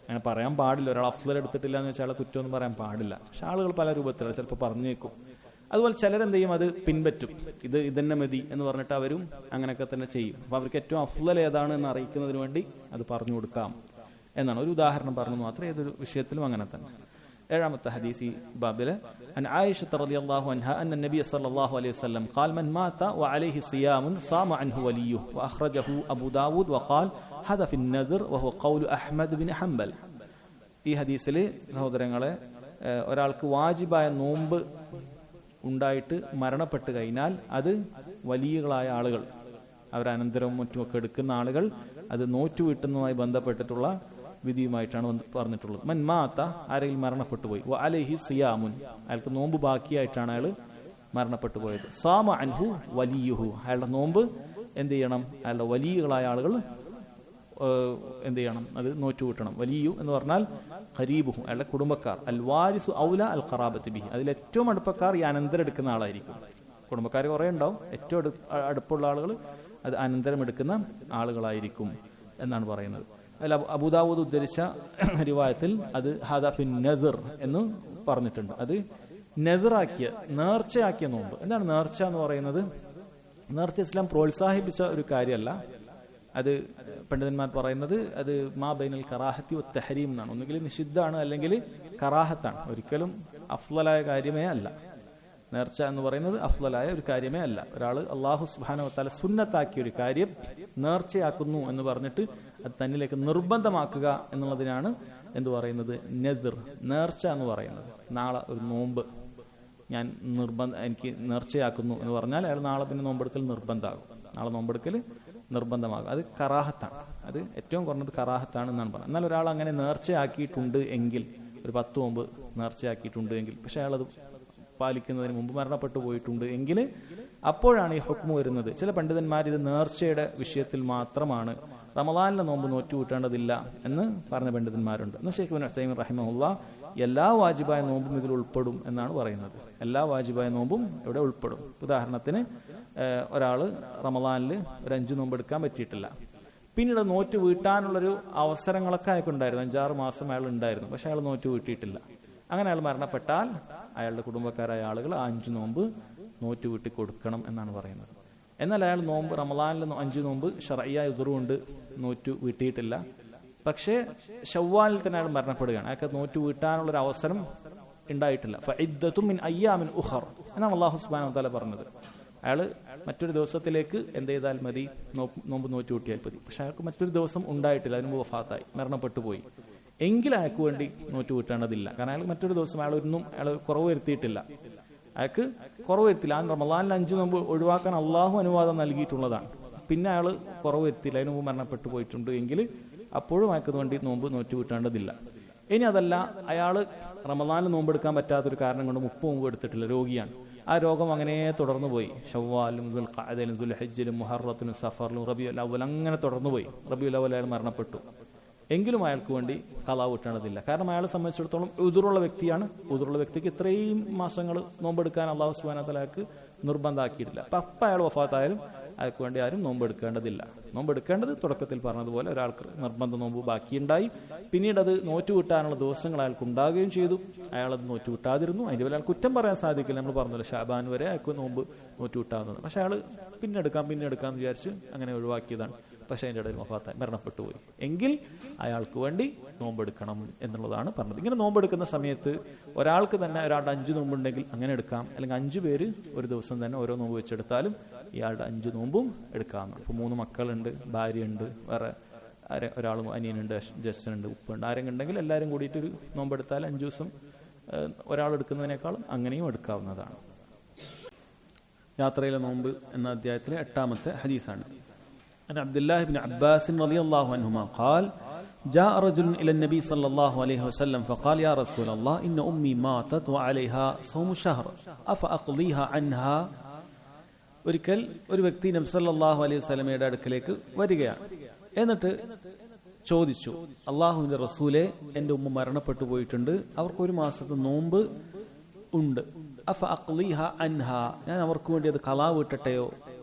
അങ്ങനെ പറയാൻ പാടില്ല, ഒരാൾ അഫ്ളൽ എടുത്തിട്ടില്ല എന്ന് വെച്ചാൽ കുറ്റമൊന്നും പറയാൻ പാടില്ല. പക്ഷെ ആളുകൾ പല രൂപത്തിലാണ് ചിലപ്പോൾ പറഞ്ഞേക്കും. അതുപോലെ ചിലരെന്ത് ചെയ്യും, അത് പിൻപറ്റും, ഇതന്നെ മതി എന്ന് പറഞ്ഞിട്ട് അവരും അങ്ങനെയൊക്കെ തന്നെ ചെയ്യും. അപ്പൊ അവർക്ക് ഏറ്റവും അഫ്ളൽ ഏതാണ് എന്ന് അറിയിക്കുന്നതിന് വേണ്ടി അത് പറഞ്ഞു കൊടുക്കാം എന്നാണ്. ഒരു ഉദാഹരണം പറഞ്ഞു മാത്രം, ഏതൊരു വിഷയത്തിലും അങ്ങനെ തന്നെ. 7ാമത്തെ ഹദീസ് ഈ ബാബിലെ അൻ ആയിഷ റളിയല്ലാഹു അൻഹ അന്ന നബി സല്ലല്ലാഹു അലൈഹി വസല്ലം ഖാൽ മൻ മാത വഅലൈഹി സിയാമുൻ സാമ അൻഹു വലിയുഹു വഅഖ്റജഹു അബൂ ദാവൂദ് വഖാൽ ഹദ ഫി النذر وهو قول അഹ്മദ് ബിൻ ഹംബൽ. ഈ ഹദീസിൽ സഹോദരങ്ങളെ, ഒരാൾക്ക് വാജിബായ നോമ്പ് ഉണ്ടായിട്ട് മരണപ്പെട്ട് കഴിഞ്ഞാൽ അത് വലിയകളായ ആളുകൾ, അവരനന്തരവും മറ്റുമൊക്കെ എടുക്കുന്ന ആളുകൾ അത് നോറ്റു വീട്ടുന്നതുമായി ബന്ധപ്പെട്ടിട്ടുള്ള വിധിയുമായിട്ടാണ് പറഞ്ഞിട്ടുള്ളത്. മൻ മാത്ത, ആരെങ്കിലും മരണപ്പെട്ടു പോയി, അലൈഹി സിയാമുൻ, അയാൾക്ക് നോമ്പ് ബാക്കിയായിട്ടാണ് അയാൾ മരണപ്പെട്ടു പോയത്. സാമ അൻഹു വലിയുഹു, അയാളുടെ നോമ്പ് എന്ത് ചെയ്യണം? അയാളുടെ വലിയകളായ ആളുകൾ എന്ത് ചെയ്യണം? അത് നോറ്റുകൂട്ടണം. വലിയു എന്ന് പറഞ്ഞാൽ ഖരീബുഹു, അയാളുടെ കുടുംബക്കാർ. അൽ വാരിസു ഔല അൽ ഖറാബത്തി ബിഹി, അതിൽ ഏറ്റവും അടുപ്പക്കാർ ഈ അനന്തരം എടുക്കുന്ന ആളായിരിക്കും. കുടുംബക്കാർ കുറേ ഉണ്ടാവും, ഏറ്റവും അടുപ്പുള്ള ആളുകൾ അത് അനന്തരം എടുക്കുന്ന ആളുകളായിരിക്കും എന്നാണ് പറയുന്നത്. അതിൽ അബൂദാവൂദ് ഉദ്ധരിച്ച റിവായത്തിൽ അത് ഹദഫിൻ നദർ എന്ന് പറഞ്ഞിട്ടുണ്ട്. അത് നെദറാക്കിയ, നേർച്ചയാക്കിയ നോമ്പ്. എന്താണ് നേർച്ച എന്ന് പറയുന്നത്? നേർച്ച ഇസ്ലാം പ്രോത്സാഹിപ്പിച്ച ഒരു കാര്യമല്ല. അത് പണ്ഡിതന്മാർ പറയുന്നത് അത് മാ ബൈനൽ കറാഹത്തി വ തഹരീം എന്നാണ്. ഒന്നുകിൽ നിഷിദ്ധാണ്, അല്ലെങ്കിൽ കറാഹത്താണ്. ഒരിക്കലും അഫ്ളലായ കാര്യമേ അല്ല. നേർച്ച എന്ന് പറയുന്നത് അഫ്ളലായ ഒരു കാര്യമേ അല്ല. ഒരാൾ അല്ലാഹു സുബ്ഹാനഹു വ തആല സുന്നത്താക്കിയ ഒരു കാര്യം നേർച്ചയാക്കുന്നു എന്ന് പറഞ്ഞിട്ട് അത് തന്നിലേക്ക് നിർബന്ധമാക്കുക എന്നുള്ളതിനാണ് എന്ത് പറയുന്നത്? നെദർ, നേർച്ച എന്ന് പറയുന്നത്. നാളെ ഒരു നോമ്പ് ഞാൻ എനിക്ക് നേർച്ചയാക്കുന്നു എന്ന് പറഞ്ഞാൽ അയാൾ നാളെ പിന്നെ നോമ്പെടുക്കൽ നിർബന്ധമാകും. നാളെ നോമ്പെടുക്കൽ നിർബന്ധമാകും. അത് കറാഹത്താണ്. അത് ഏറ്റവും കുറഞ്ഞത് കറാഹത്താണ് എന്നാണ് പറയുന്നത്. എന്നാൽ ഒരാൾ അങ്ങനെ നേർച്ചയാക്കിയിട്ടുണ്ട് എങ്കിൽ, ഒരു 10 നോമ്പ് നേർച്ചയാക്കിയിട്ടുണ്ട് എങ്കിൽ, പക്ഷെ അയാളത് പാലിക്കുന്നതിന് മുമ്പ് മരണപ്പെട്ടു പോയിട്ടുണ്ട് എങ്കിൽ അപ്പോഴാണ് ഈ ഹുക്മ് വരുന്നത്. ചില പണ്ഡിതന്മാർ ഇത് നേർച്ചയുടെ വിഷയത്തിൽ മാത്രമാണ്, റമളാനിലെ നോമ്പ് നോറ്റുകൂട്ടേണ്ടതില്ല എന്ന് പറഞ്ഞ പണ്ഡിതന്മാരുണ്ട്. എന്നാൽ ശൈഖ് ഇബ്നു ഉസൈമീൻ റഹിമഹുല്ലാഹ് എല്ലാ വാജിബായ നോമ്പും ഇതിൽ ഉൾപ്പെടും എന്നാണ് പറയുന്നത്. എല്ലാ വാജിബായ നോമ്പും ഇവിടെ ഉൾപ്പെടും. ഉദാഹരണത്തിന് ഒരാൾ റമളാനിൽ ഒരു 5 നോമ്പ് എടുക്കാൻ പറ്റിയിട്ടില്ല, പിന്നീട് നോറ്റ് വീട്ടാനുള്ളൊരു അവസരങ്ങളൊക്കെ അയാൾക്കുണ്ടായിരുന്നു. 5-6 മാസം അയാൾ ഉണ്ടായിരുന്നു, പക്ഷെ അയാൾ നോറ്റ് വീട്ടിയിട്ടില്ല. അങ്ങനെ അയാൾ മരണപ്പെട്ടാൽ അയാളുടെ കുടുംബക്കാരായ ആളുകൾ 5 നോമ്പ് നോറ്റ് വീട്ടി കൊടുക്കണം എന്നാണ് പറയുന്നത്. എന്നാൽ അയാൾ നോമ്പ് റമളാനിൽ 5 നോമ്പ് ശർഈയായ ഉദ്റുകൊണ്ട് നോറ്റു വീട്ടിയിട്ടില്ല, പക്ഷേ ശവ്വാലിൽ തന്നെ അയാൾ മരണപ്പെടുകയാണ്. അയാൾക്ക് നോറ്റു വീട്ടാനുള്ളൊരു അവസരം ഉണ്ടായിട്ടില്ല. ഫഇദ്ദത്തും മിൻ അയ്യാമിൻ ഉഖർ എന്നാണ് അല്ലാഹു സുബ്ഹാനഹു വ തആല പറഞ്ഞത്. അയാൾ മറ്റൊരു ദിവസത്തിലേക്ക് എന്ത് ചെയ്താൽ മതി? നോമ്പ് നോറ്റു കൂട്ടിയാൽ മതി. പക്ഷെ അയാൾക്ക് മറ്റൊരു ദിവസം ഉണ്ടായിട്ടില്ല, അതിന് മുമ്പ് വഫാത്തായി, മരണപ്പെട്ടു പോയി. എങ്കിൽ അയാൾക്ക് വേണ്ടി നോറ്റു കൂട്ടേണ്ടതില്ല. കാരണം അയാൾ മറ്റൊരു ദിവസം അയാൾ കുറവ് വരുത്തിയിട്ടില്ല. അയാൾക്ക് കുറവ് വരുത്തില്ല. ആ റമളാനിൽ 5 നോമ്പ് ഒഴിവാക്കാൻ അള്ളാഹു അനുവാദം നൽകിയിട്ടുള്ളതാണ്. പിന്നെ അയാൾ കുറവ് വരുത്തിയില്ല, അതിന് മുമ്പ് മരണപ്പെട്ടു പോയിട്ടുണ്ട് എങ്കിൽ അപ്പോഴും അയാൾക്ക് വേണ്ടി നോമ്പ് നോറ്റു കൂട്ടേണ്ടതില്ല. ഇനി അതല്ല, അയാൾ റമളാനിൽ നോമ്പെടുക്കാൻ പറ്റാത്തൊരു കാരണം കൊണ്ട് 30 നോമ്പ് എടുത്തിട്ടില്ല, രോഗിയാണ്. ആ രോഗം അങ്ങനെ തുടർന്നു പോയി. ശവ്വാലും ദുൽഖഅദയിലും ദുൽഹിജ്ജിലും മുഹറത്തിലും സഫറിലും റബീഉൽ അവ്വൽ അങ്ങനെ തുടർന്നു പോയി. റബീഉൽ അവ്വൽ അയാൾ മരണപ്പെട്ടു. എങ്കിലും അയാൾക്ക് വേണ്ടി ഖളാ വീട്ടേണ്ടതില്ല. കാരണം അയാളെ സംബന്ധിച്ചിടത്തോളം ഉദുറുള്ള വ്യക്തിയാണ്. ഉദുറുള്ള വ്യക്തിക്ക് ഇത്രയും മാസങ്ങൾ നോമ്പെടുക്കാൻ അല്ലാഹു സുബ്ഹാനഹു വ തആല അയാൾക്ക് നിർബന്ധമാക്കിയിട്ടില്ല. അപ്പം അയാൾ വഫാത്തായാലും അയാൾക്ക് വേണ്ടി ആരും നോമ്പെടുക്കേണ്ടതില്ല. നോമ്പെടുക്കേണ്ടത് തുടക്കത്തിൽ പറഞ്ഞതുപോലെ ഒരാൾക്ക് നിർബന്ധ നോമ്പ് ബാക്കിയുണ്ടായി, പിന്നീട് അത് നോറ്റു വിട്ടാനുള്ള ദിവസങ്ങൾ അയാൾക്ക് ഉണ്ടാകുകയും ചെയ്തു, അയാളത് നോറ്റു വിട്ടാതിരുന്നു. അതിൻ്റെ പേരിൽ അയാൾ കുറ്റം പറയാൻ സാധിക്കില്ല. നമ്മൾ പറഞ്ഞല്ലോ ഷാബാൻ വരെ അയാൾക്ക് നോമ്പ് നോറ്റു വിട്ടാവുന്നത്. പക്ഷെ അയാൾ പിന്നെ എടുക്കാമെന്ന് വിചാരിച്ച് അങ്ങനെ ഒഴിവാക്കിയതാണ്. പക്ഷെ അതിൻ്റെ ഇടയിൽ വഫാത്തായി മരണപ്പെട്ടു പോയി. എങ്കിൽ അയാൾക്ക് വേണ്ടി നോമ്പെടുക്കണം എന്നുള്ളതാണ് പറഞ്ഞത്. ഇങ്ങനെ നോമ്പെടുക്കുന്ന സമയത്ത് ഒരാൾക്ക് തന്നെ ഒരാളുടെ 5 നോമ്പുണ്ടെങ്കിൽ അങ്ങനെ എടുക്കാം. അല്ലെങ്കിൽ 5 പേര് ഒരു ദിവസം തന്നെ ഓരോ നോമ്പ് വെച്ചെടുത്താലും ഇയാളുടെ 5 നോമ്പും എടുക്കാവുന്നതാണ്. ഇപ്പോൾ 3 മക്കളുണ്ട്, ഭാര്യയുണ്ട്, വേറെ ഒരാളും അനിയനുണ്ട്, ജ്യേഷ്ഠനുണ്ട്, ഉപ്പുണ്ട്, ആരെങ്കിലും ഉണ്ടെങ്കിൽ എല്ലാവരും കൂടിയിട്ടൊരു നോമ്പെടുത്താൽ 5 ദിവസം ഒരാൾ എടുക്കുന്നതിനേക്കാളും അങ്ങനെയും എടുക്കാവുന്നതാണ്. യാത്രയിലെ നോമ്പ് എന്ന അധ്യായത്തിലെ 8ാമത്തെ ഹദീസാണ്. عن عبد الله بن عباس رضي الله عنهما قال جاء رجل إلى النبي صلى الله عليه وسلم فقال يا رسول الله إن أمي ماتت وعليها صوم شهر أفأقضيها عنها. ഒരിക്കൽ ഒരു വ്യക്തി നബി സല്ലല്ലാഹു അലൈഹി വസല്ലമയുടെ അടുക്കലേക്ക് വരികയാണ്. എന്നിട്ട് ചോദിച്ചു, അള്ളാഹുവിന്റെ റസൂലെ, എൻ്റെ ഉമ്മ മരണപ്പെട്ടു പോയിട്ടുണ്ട്, അവർക്ക് 1 മാസത്തെ നോമ്പ് ഉണ്ട്. അഫഅഖ്ളിഹ അൻഹ, ഞാൻ അവർക്ക് വേണ്ടി അത് ഖളാ വീട്ടട്ടെയോ?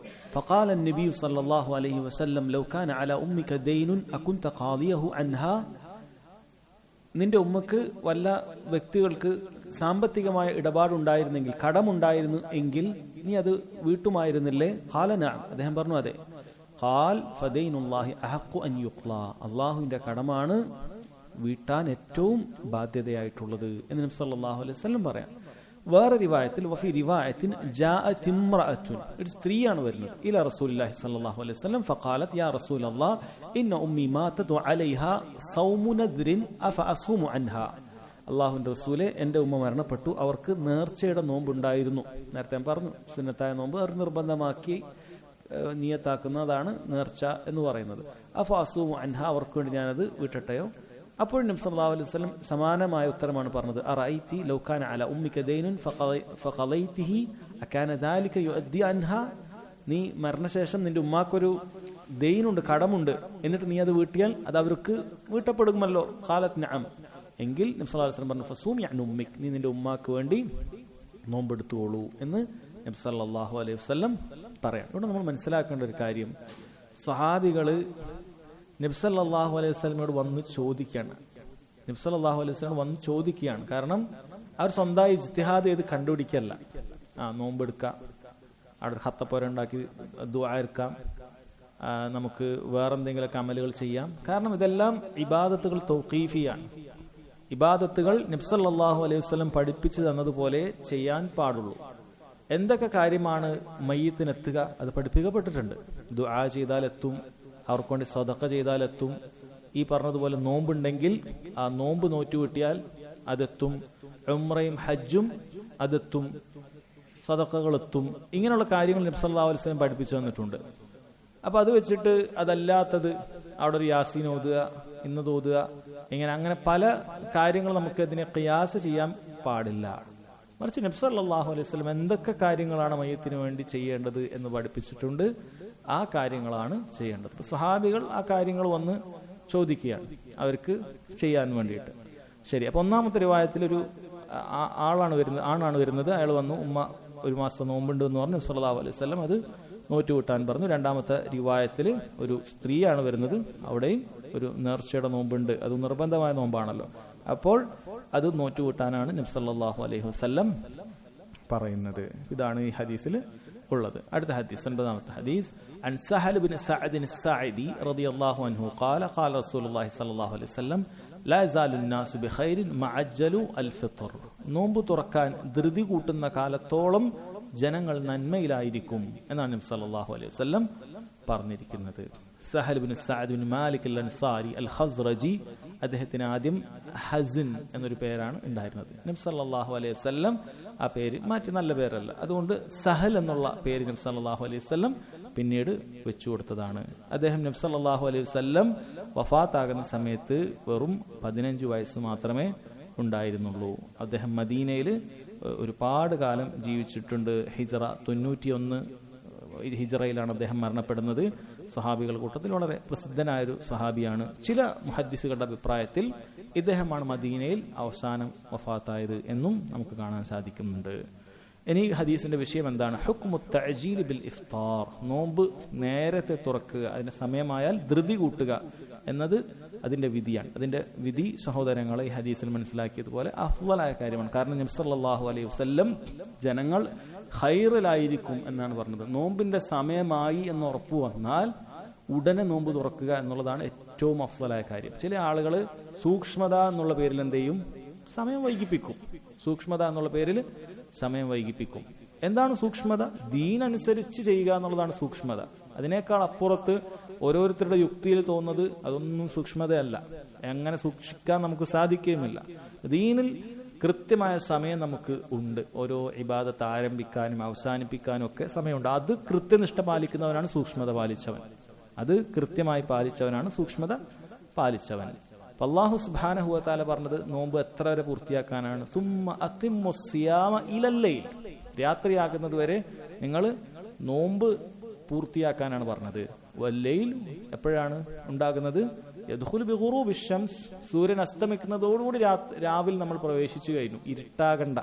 فقال النبي صلى الله عليه وسلم لو كان على أمك دين أكنت قاضيه عنها. നിന്റെ ഉമ്മക്ക് വല്ല വ്യക്തികൾക്ക് സാമ്പത്തികമായ ഇടപാടുണ്ടായിരുന്നെങ്കിൽ, കടമുണ്ടായിരുന്നു എങ്കിൽ നീ അത് വീട്ടുമായിരുന്നില്ലേ? ഖാല നഅം, അദ്ദേഹം പറഞ്ഞു അതെ. ഖാൽ ഫദൈനുല്ലാഹി അഹഖു അൻ യുഖ്ലാ, അല്ലാഹുവിന്റെ കടമാണ് വീട്ടാൻ ഏറ്റവും ബാധ്യതയായിട്ടുള്ളത് എന്ന് നബി സല്ലല്ലാഹു അലൈഹി വസല്ലം പറയാം. വേറെ റിവായത്തിൽ വഫി റിവായത്തിൻ ജാഅത് ഇംറഅത്തുൻ, ഒരു സ്ത്രീയാണ് വരുന്നത്, ഇലാ റസൂലില്ലാഹി സ്വല്ലല്ലാഹു അലൈഹി വസല്ലം ഫഖാലത് യാ റസൂലല്ലാഹ് ഇന്ന ഉമ്മി മാതത് വഅലൈഹാ സൗമു നദ്രിൻ അഫഅസൂമു അൻഹാ. അല്ലാഹുവിന്റെ റസൂലെ, എൻ്റെ ഉമ്മ മരണപ്പെട്ടു, അവർക്ക് നേർച്ചയുടെ നോമ്പുണ്ടായിരുന്നു. നേരത്തെ ഞാൻ പറഞ്ഞു, സുന്നത്തായ നോമ്പ് അവർ നിർബന്ധമാക്കി നിയത്താക്കുന്നതാണ് നേർച്ച എന്ന് പറയുന്നത്. അഫാസൂമു അൻഹ, അവർക്ക് വേണ്ടി ഞാനത് വീട്ടട്ടെയോ? അപ്പോൾ നബി സല്ലല്ലാഹു അലൈഹി വസല്ലം സമാനമായ ഉത്തരമാണ് പറഞ്ഞത്. അറഅയ്തി ലൗ കാന അല ഉമ്മിക ദൈനുൻ ഫഖളൈതിഹി അകാന ദാലിക യുഅദ്ദി അൻഹ, നീ മരണശേഷം നിന്റെ ഉമ്മാക്കൊരു ദൈനുണ്ട്, കടമുണ്ട്, എന്നിട്ട് നീ അത് വീട്ടിയാൽ അത് അവർക്ക് വീട്ടപ്പെടുമല്ലോ. ഖാലത് നഅം, എങ്കിൽ നബി സല്ലല്ലാഹു അലൈഹി വസല്ലം പറഞ്ഞു ഫസൂമി അൻ ഉമ്മിക്, നീ നിന്റെ ഉമ്മാക്ക് വേണ്ടി നോമ്പെടുത്തോളൂ എന്ന് നബി സല്ലല്ലാഹു അലൈഹി വസല്ലം പറയാം. ഇവിടെ നമ്മൾ മനസ്സിലാക്കേണ്ട ഒരു കാര്യം, സ്വഹാബികള് നബി സല്ലല്ലാഹു അലൈഹി വസല്ലമയോട് വന്ന് ചോദിക്കുകയാണ്. നബി സല്ലല്ലാഹു അലൈഹി വസല്ലം വന്ന് ചോദിക്കുകയാണ്. കാരണം അവർ സ്വന്തമായി ഇജ്തിഹാദ് ചെയ്ത് കണ്ടുപിടിക്കല്ല. നോമ്പെടുക്കാം, അവിടെ ഹത്തപ്പോര ഉണ്ടാക്കി ദുആ ഇരിക്കാം, നമുക്ക് വേറെന്തെങ്കിലുമൊക്കെ അമലുകൾ ചെയ്യാം. കാരണം ഇതെല്ലാം ഇബാദത്തുകൾ തൗഖീഫിയാണ്. ഇബാദത്തുകൾ നബി സല്ലല്ലാഹു അലൈഹി വസല്ലം പഠിപ്പിച്ചു തന്നതുപോലെ ചെയ്യാൻ പാടുള്ളൂ. എന്തൊക്കെ കാര്യമാണ് മയ്യത്തിന് എത്തുക, അത് പഠിപ്പിക്കപ്പെട്ടിട്ടുണ്ട്. ദുആ ചെയ്താൽ എത്തും, അവർക്ക് വേണ്ടി സദഖ ചെയ്താൽ എത്തും. ഈ പറഞ്ഞതുപോലെ നോമ്പുണ്ടെങ്കിൽ ആ നോമ്പ് നോറ്റുകിട്ടിയാൽ അതെത്തും. ഉംറയും ഹജ്ജും അതെത്തും, സദഖകൾ എത്തും. ഇങ്ങനെയുള്ള കാര്യങ്ങൾ നബി സല്ലല്ലാഹു അലൈഹി വസല്ലം പഠിപ്പിച്ചു തന്നിട്ടുണ്ട്. അപ്പൊ അത് വെച്ചിട്ട് അതല്ലാത്തത് അവിടെ ഒരു യാസീൻ ഓതുക, ഇന്നത് ഓതുക, അങ്ങനെ പല കാര്യങ്ങൾ നമുക്ക് അതിനെ ഖിയാസ് ചെയ്യാൻ പാടില്ല. മറിച്ച് നബി സല്ലല്ലാഹു അലൈഹി വസല്ലം എന്തൊക്കെ കാര്യങ്ങളാണ് മയ്യത്തിന് വേണ്ടി ചെയ്യേണ്ടത് എന്ന് പഠിപ്പിച്ചിട്ടുണ്ട്, ആ കാര്യങ്ങളാണ് ചെയ്യേണ്ടത്. സ്വഹാബികൾ ആ കാര്യങ്ങൾ വന്ന് ചോദിക്കുകയാണ് അവർക്ക് ചെയ്യാൻ വേണ്ടിയിട്ട്. ശരി, അപ്പൊ ഒന്നാമത്തെ റിവായത്തിൽ ഒരു ആണാണ് വരുന്നത്. അയാൾ വന്നു, ഉമ്മ ഒരു മാസം നോമ്പുണ്ട് എന്ന് പറഞ്ഞു. നബി സല്ലല്ലാഹു അലൈഹി വസല്ലം അത് നോറ്റുകൂട്ടാൻ പറഞ്ഞു. രണ്ടാമത്തെ റിവായത്തിൽ ഒരു സ്ത്രീയാണ് വരുന്നത്. അവിടെയും ഒരു നേർച്ചയുടെ നോമ്പുണ്ട്, അത് നിർബന്ധമായ നോമ്പാണല്ലോ. അപ്പോൾ അത് നോറ്റുകൂട്ടാനാണ് നബി സല്ലല്ലാഹു അലൈഹി വസല്ലം പറയുന്നത്. ഇതാണ് ഈ ഹദീസിൽ ഉള്ളത്. അടുത്ത ഹദീസ്, 9ാമത്തെ ഹദീസ്, അൻ സഹൽ ബിൻ സഅദ് അസ്-സഅദി റളിയല്ലാഹു അൻഹു ഖാല ഖാല റസൂലുള്ളാഹി സ്വല്ലല്ലാഹു അലൈഹി വസല്ലം ലാ യസാലു അന്നാസു ബിഖൈരിൻ മഅജ്ജലു അൽ-ഫിത്ർ, നോമ്പ് തുറക്കാൻ ധൃതി കൂട്ടുന്ന കാലത്തോളം ജനങ്ങൾ നന്മയിലായിരിക്കും എന്നാണ് നബി സല്ലല്ലാഹു അലൈഹി വസല്ലം പറഞ്ഞിരിക്കുന്നത്. Sahl bin Saad bin Malik al Ansari al Khazraji, അദ്ദേഹത്തിന് ആദ്യം ഹസൻ എന്നൊരു പേരാണ് ഉണ്ടായിരുന്നത്. നബി സല്ലല്ലാഹു അലൈഹി വസല്ലം ആ പേര് മാറ്റി, നല്ല പേരല്ല, അതുകൊണ്ട് സഹൽ എന്നുള്ള പേര് നബി സല്ലല്ലാഹു അലൈഹി വസല്ലം പിന്നീട് വെച്ചു കൊടുത്തതാണ്. അദ്ദേഹം നബി സല്ലല്ലാഹു അലൈഹി വസല്ലം വഫാത്താകുന്ന സമയത്ത് വെറും 15 വയസ്സ് മാത്രമേ ഉണ്ടായിരുന്നുള്ളൂ. അദ്ദേഹം മദീനയിൽ ഒരുപാട് കാലം ജീവിച്ചിട്ടുണ്ട്. ഹിജ്റ 91 ഹിജ്റയിലാണ് അദ്ദേഹം മരണപ്പെടുന്നത്. സഹാബികൾ കൂട്ടത്തിൽ വളരെ പ്രസിദ്ധനായൊരു സഹാബിയാണ്. ചില മുഹദ്ദിസുകളുടെ അഭിപ്രായത്തിൽ ഇദ്ദേഹമാണ് മദീനയിൽ അവസാനം വഫാത്തായത് എന്നും നമുക്ക് കാണാൻ സാധിക്കുന്നുണ്ട്. ഇനി ഹദീസിന്റെ വിഷയം എന്താണ്? ഹുക്മു തഅജീൽ ബിൽ ഇഫ്താർ, നോമ്പ് നേരത്തെ തുറക്കുക, അതിന്റെ സമയമായാൽ ധൃതി കൂട്ടുക എന്നത് അതിന്റെ വിധിയാണ്. അതിന്റെ വിധി സഹോദരങ്ങളെ ഈ ഹദീസിൽ മനസ്സിലാക്കിയതുപോലെ അഫ്ളലായ കാര്യമാണ്. കാരണം നബി സല്ലല്ലാഹു അലൈഹി വസല്ലം ജനങ്ങൾ ഖൈറിലായിരിക്കും എന്നാണ് പറഞ്ഞത്. നോമ്പിന്റെ സമയമായി എന്ന് ഉറപ്പ് വന്നാൽ ഉടനെ നോമ്പ് തുറക്കുക എന്നുള്ളതാണ് ഏറ്റവും അഫ്ളലായ കാര്യം. ചില ആളുകൾ സൂക്ഷ്മത എന്നുള്ള പേരിൽ എന്ത് ചെയ്യും? സമയം വൈകിപ്പിക്കും. സൂക്ഷ്മത എന്നുള്ള പേരിൽ സമയം വൈകിപ്പിക്കും. എന്താണ് സൂക്ഷ്മത? ദീനനുസരിച്ച് ചെയ്യുക എന്നുള്ളതാണ് സൂക്ഷ്മത. അതിനേക്കാൾ അപ്പുറത്ത് ഓരോരുത്തരുടെ യുക്തിയിൽ തോന്നുന്നത് അതൊന്നും സൂക്ഷ്മതയല്ല. എങ്ങനെ സൂക്ഷിക്കാൻ നമുക്ക് സാധിക്കുകയുമില്ല. ദീനിൽ കൃത്യമായ സമയം നമുക്ക് ഉണ്ട്. ഓരോ ഇബാദത്ത് ആരംഭിക്കാനും അവസാനിപ്പിക്കാനും ഒക്കെ സമയമുണ്ട്. അത് കൃത്യനിഷ്ഠ പാലിക്കുന്നവനാണ് സൂക്ഷ്മത പാലിച്ചവൻ. അത് കൃത്യമായി പാലിച്ചവനാണ് സൂക്ഷ്മത പാലിച്ചവൻ. അല്ലാഹു സുബ്ഹാനഹു വ തആല പറഞ്ഞത് നോമ്പ് എത്ര വരെ പൂർത്തിയാക്കാനാണ്? സുമ്മ അത്തിമ്മു സിയാമ ഇലൽ ലൈൽ, രാത്രിയാകുന്നത് വരെ നിങ്ങൾ നോമ്പ് പൂർത്തിയാക്കാനാണ് പറഞ്ഞത്. വല്ലൈൽ എപ്പോഴാണ് ഉണ്ടാകുന്നത്? യദ്ഖുലു ബിഗുറൂബി ശംസ്, സൂര്യൻ അസ്തമിക്കുന്നതോടുകൂടി രാവിലെ നമ്മൾ പ്രവേശിച്ചു കഴിഞ്ഞു. ഇരുട്ടാകണ്ട,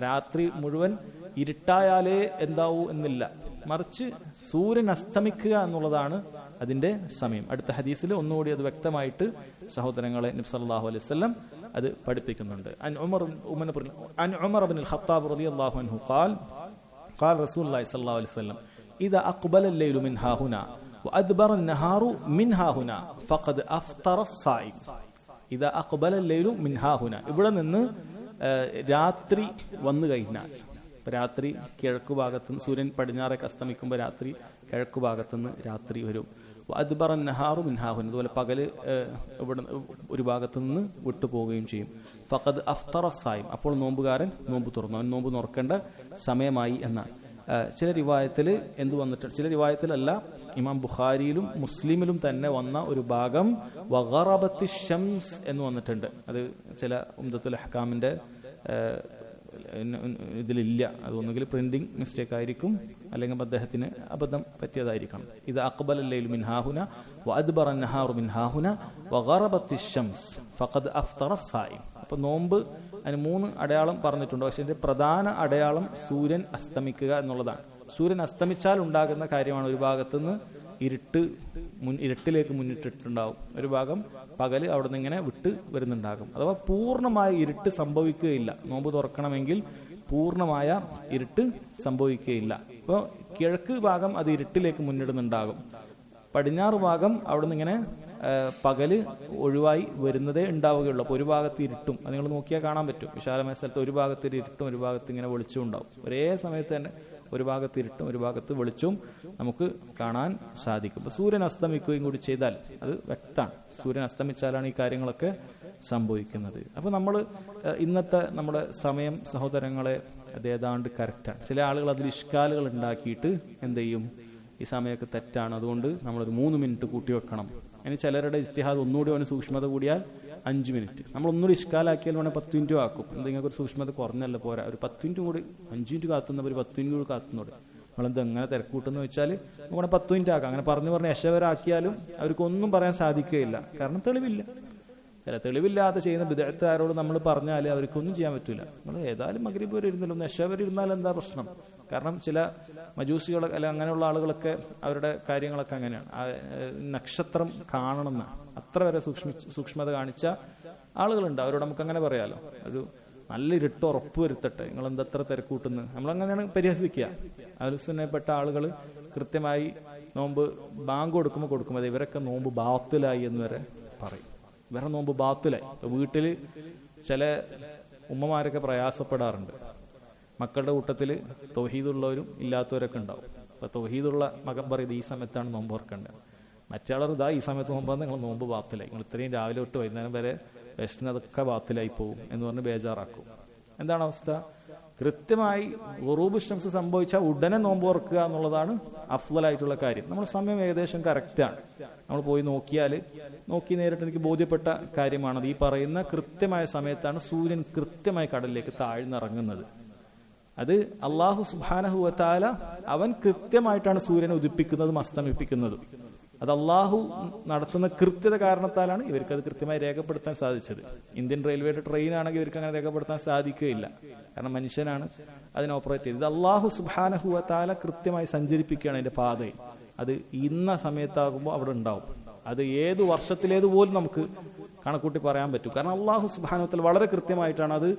രാത്രി മുഴുവൻ ഇരുട്ടായാലേ എന്താവൂ എന്നില്ല, മറിച്ച് സൂര്യൻ അസ്തമിക്കുക എന്നുള്ളതാണ് അതിന്റെ സമയം. അടുത്ത ഹദീസിൽ ഒന്നുകൂടി അത് വ്യക്തമായിട്ട് സഹോദരങ്ങളെ നബി സല്ലല്ലാഹു അലൈഹി വസല്ലം അത് പഠിപ്പിക്കുന്നുണ്ട്. അൻ ഉമർ ഇബ്നുൽ ഖത്താബ് റളിയല്ലാഹു അൻഹു ഖാൽ റസൂലുള്ളാഹി സ്വല്ലല്ലാഹു അലൈഹി വസല്ലം ഇദാ അഖ്ബല അൽ-ലൈലു മിൻ ഹാഹുനാ വഅദ്ബറ അൻ-നഹാറു മിൻ ഹാഹുനാ ഫഖദ് അഫ്തറ as-സായിം. ഇദാ അഖ്ബല അൽ-ലൈലു മിൻ ഹാഹുനാ, ഇവിടെ നിന്ന് രാത്രി വന്നു കഴിഞ്ഞാൽ, രാത്രി കിഴക്കു ഭാഗത്തുനിന്ന് സൂര്യൻ പടിഞ്ഞാറേക്ക് അസ്തമിക്കുമ്പോൾ രാത്രി കിഴക്കു ഭാഗത്തുനിന്ന് രാത്രി വരും. അദ്ബറ അൻ-നഹാറു മിൻ ഹാഹുനാ, അതുപോലെ പകല് ഇവിടെ ഒരു ഭാഗത്തു നിന്ന് വിട്ടുപോവുകയും ചെയ്യും. ഫഖദ് അഫ്തറ as-സായിം, അപ്പോൾ നോമ്പുകാരൻ നോമ്പ് തുറന്നു, അവൻ നോമ്പ് തുറക്കേണ്ട സമയമായി എന്നാണ്. ചില റിവായത്തിൽ എന്ത് വന്നിട്ടുണ്ട്, ചില റിവായത്തിലല്ല, ഇമാം ബുഖാരിയിലും മുസ്ലിമിലും തന്നെ വന്ന ഒരു ഭാഗം വഗറബത്തി ഷംസ് എന്ന് വന്നിട്ടുണ്ട്. അത് ചില ഉംദത്തുൽ അഹ്കാമിന്റെ ഇതിലില്ല. അതൊന്നുകിൽ പ്രിന്റിംഗ് മിസ്റ്റേക്ക് ആയിരിക്കും, അല്ലെങ്കിൽ അദ്ദേഹത്തിന് അബദ്ധം പറ്റിയതായിരിക്കണം. ഇത് അഖ്ബല ലൈലു മിൻ ഹാഹുന വഅദ്ബറ അൻ-നഹാറു മിൻ ഹാഹുന വഗറബത്തി ഷംസ് ഫഖദ് അഫ്തറ സായിം. അപ്പോൾ നോമ്പ് അതിന് 3 അടയാളം പറഞ്ഞിട്ടുണ്ട്. പക്ഷെ ഇതിന്റെ പ്രധാന അടയാളം സൂര്യൻ അസ്തമിക്കുക എന്നുള്ളതാണ്. സൂര്യൻ അസ്തമിച്ചാൽ ഉണ്ടാകുന്ന കാര്യമാണ്. ഒരു ഭാഗത്തുനിന്ന് ഇരുട്ടിലേക്ക് മുന്നിട്ടിട്ടുണ്ടാവും, ഒരു ഭാഗം പകല് അവിടെ നിന്ന് ഇങ്ങനെ വിട്ട് വരുന്നുണ്ടാകും. അഥവാ പൂർണ്ണമായ ഇരുട്ട് സംഭവിക്കുകയില്ല. നോമ്പ് തുറക്കണമെങ്കിൽ പൂർണ്ണമായ ഇരുട്ട് സംഭവിക്കുകയില്ല. ഇപ്പോൾ കിഴക്ക് ഭാഗം അത് ഇരുട്ടിലേക്ക് മുന്നിടുന്നുണ്ടാകും, പടിഞ്ഞാറ് ഭാഗം അവിടെ നിന്ന് ഇങ്ങനെ പകല് ഒഴിവായി വരുന്നതേ ഉണ്ടാവുകയുള്ളൂ. അപ്പോൾ ഒരു ഭാഗത്ത് ഇരുട്ടും, അത് നിങ്ങൾ നോക്കിയാൽ കാണാൻ പറ്റും. വിശാലമായ സ്ഥലത്ത് ഒരു ഭാഗത്ത് ഇരുട്ടും ഒരു ഭാഗത്ത് ഇങ്ങനെ വെളിച്ചവും ഉണ്ടാവും. ഒരേ സമയത്ത് തന്നെ ഒരു ഭാഗത്ത് ഇരുട്ടും ഒരു ഭാഗത്ത് വെളിച്ചവും നമുക്ക് കാണാൻ സാധിക്കും. അപ്പോൾ സൂര്യൻ അസ്തമിക്കുകയും കൂടി ചെയ്താൽ അത് വ്യക്തമാണ്. സൂര്യൻ അസ്തമിച്ചാലാണ് ഈ കാര്യങ്ങളൊക്കെ സംഭവിക്കുന്നത്. അപ്പോൾ നമ്മൾ ഇന്നത്തെ നമ്മുടെ സമയം സഹോദരങ്ങളെ അത് ഏതാണ്ട് കറക്റ്റാണ്. ചില ആളുകൾ അതിൽ ഇഷ്കാലുകൾ ഉണ്ടാക്കിയിട്ട് എന്ത് ചെയ്യും, ഈ സമയമൊക്കെ തെറ്റാണ്, അതുകൊണ്ട് നമ്മളൊരു 3 മിനിറ്റ് കൂട്ടി വെക്കണം. ഇനി ചിലരുടെ ഇജ്തിഹാദ് ഒന്നുകൂടി അവന് സൂക്ഷ്മത കൂടിയാൽ 5 മിനിറ്റ്, നമ്മൾ ഒന്നുകൂടി ഇഷ്കാലാക്കിയാൽ വേണേൽ 10 മിനിറ്റ് ആക്കും. എന്തെങ്കിലും ഒരു സൂക്ഷ്മത കുറഞ്ഞല്ല പോരാ, ഒരു 10 മിനിറ്റ് കൂടി, 5 മിനിറ്റ് കാത്തുന്നവർ 10 മിനിറ്റ് കൂടി കാത്തുന്നോട്. നമ്മളെന്ത് എങ്ങനെ തിരക്കൂട്ടെന്ന് വെച്ചാൽ നമുക്ക് 10 മിനിറ്റ് ആക്കാം. അങ്ങനെ പറഞ്ഞ് യശവരാക്കിയാലും അവർക്കൊന്നും പറയാൻ സാധിക്കുകയില്ല, കാരണം തെളിവില്ല. ചില തെളിവില്ലാതെ ചെയ്യുന്ന ബിദ്അത്തുകാരോട് നമ്മൾ പറഞ്ഞാൽ അവർക്കൊന്നും ചെയ്യാൻ പറ്റില്ല. നമ്മൾ ഏതായാലും മഗ്രിബ് വരെ ഇരുന്നല്ലോ, യശവർ ഇരുന്നാൽ എന്താ പ്രശ്നം? കാരണം ചില മജൂസികൾ അല്ല അങ്ങനെയുള്ള ആളുകളൊക്കെ അവരുടെ കാര്യങ്ങളൊക്കെ അങ്ങനെയാണ്. നക്ഷത്രം കാണണമെന്ന് അത്ര വരെ സൂക്ഷ്മത കാണിച്ച ആളുകളുണ്ട്. അവരോട് നമുക്ക് അങ്ങനെ പറയാലോ, ഒരു നല്ല ഇരുട്ട് ഉറപ്പ് വരുത്തട്ടെ, നിങ്ങൾ എന്തത്ര തിരക്കൂട്ടുന്നു, നമ്മളങ്ങനെയാണ് പരിഹസിക്കുക. അഹ്ലുസുന്നയിൽപ്പെട്ട ആളുകൾ കൃത്യമായി നോമ്പ് ബാങ്ക് കൊടുക്കുമ്പോൾ ഇവരൊക്കെ നോമ്പ് ബാത്തിലായി എന്ന് വരെ പറയും. വേറെ നോമ്പ് ബാത്തിലായി. വീട്ടിൽ ചില ഉമ്മമാരൊക്കെ പ്രയാസപ്പെടാറുണ്ട്. മക്കളുടെ കൂട്ടത്തിൽ തൗഹീദുള്ളവരും ഇല്ലാത്തവരൊക്കെ ഉണ്ടാവും. അപ്പൊ തൗഹീദുള്ള മകൻ പറയുന്നത് ഈ സമയത്താണ് നോമ്പ് ഓർക്കേണ്ടത്, മറ്റാളർ ഇതാ ഈ സമയത്ത് നോമ്പാണ്, നിങ്ങൾ നോമ്പ് ബാത്തിലായി, നിങ്ങൾ ഇത്രയും രാവിലെ തൊട്ട് വൈകുന്നേരം വരെ വിശന്നതൊക്കെ ബാത്തിലായി പോകും എന്ന് പറഞ്ഞ് ബേജാറാക്കും. എന്താണ് അവസ്ഥ? കൃത്യമായി ഖുറൂബ് ശംസ് സംഭവിച്ചാൽ ഉടനെ നോമ്പ് ഓർക്കുക എന്നുള്ളതാണ് അഫ്ളലായിട്ടുള്ള കാര്യം. നമ്മൾ സമയം ഏകദേശം കറക്റ്റാണ്. നമ്മൾ പോയി നോക്കി നേരിട്ട് എനിക്ക് ബോധ്യപ്പെട്ട കാര്യമാണത്. ഈ പറയുന്ന കൃത്യമായ സമയത്താണ് സൂര്യൻ കൃത്യമായി കടലിലേക്ക് താഴ്ന്നിറങ്ങുന്നത്. അത് അല്ലാഹു സുബ്ഹാനഹു വ തആല അവൻ കൃത്യമായിട്ടാണ് സൂര്യനെ ഉദിപ്പിക്കുന്നതും അസ്തമിപ്പിക്കുന്നതും. അത് അള്ളാഹു നടത്തുന്ന കൃത്യത കാരണത്താലാണ് ഇവർക്ക് അത് കൃത്യമായി രേഖപ്പെടുത്താൻ സാധിച്ചത്. ഇന്ത്യൻ റെയിൽവേയുടെ ട്രെയിൻ ആണെങ്കിൽ ഇവർക്ക് അങ്ങനെ രേഖപ്പെടുത്താൻ സാധിക്കുകയില്ല, കാരണം മനുഷ്യനാണ് അതിനെ ഓപ്പറേറ്റ് ചെയ്തത്. അള്ളാഹു സുബ്ഹാനഹു വ തആല കൃത്യമായി സഞ്ചരിപ്പിക്കുകയാണ് അതിന്റെ പാതയിൽ. അത് ഇന്ന സമയത്താകുമ്പോൾ അവിടെ ഉണ്ടാവും. അത് ഏത് വർഷത്തിലേതുപോലും നമുക്ക് കണക്കൂട്ടി പറയാൻ പറ്റും, കാരണം അള്ളാഹു സുബ്ഹാനഹു വ തആല വളരെ കൃത്യമായിട്ടാണ് അത്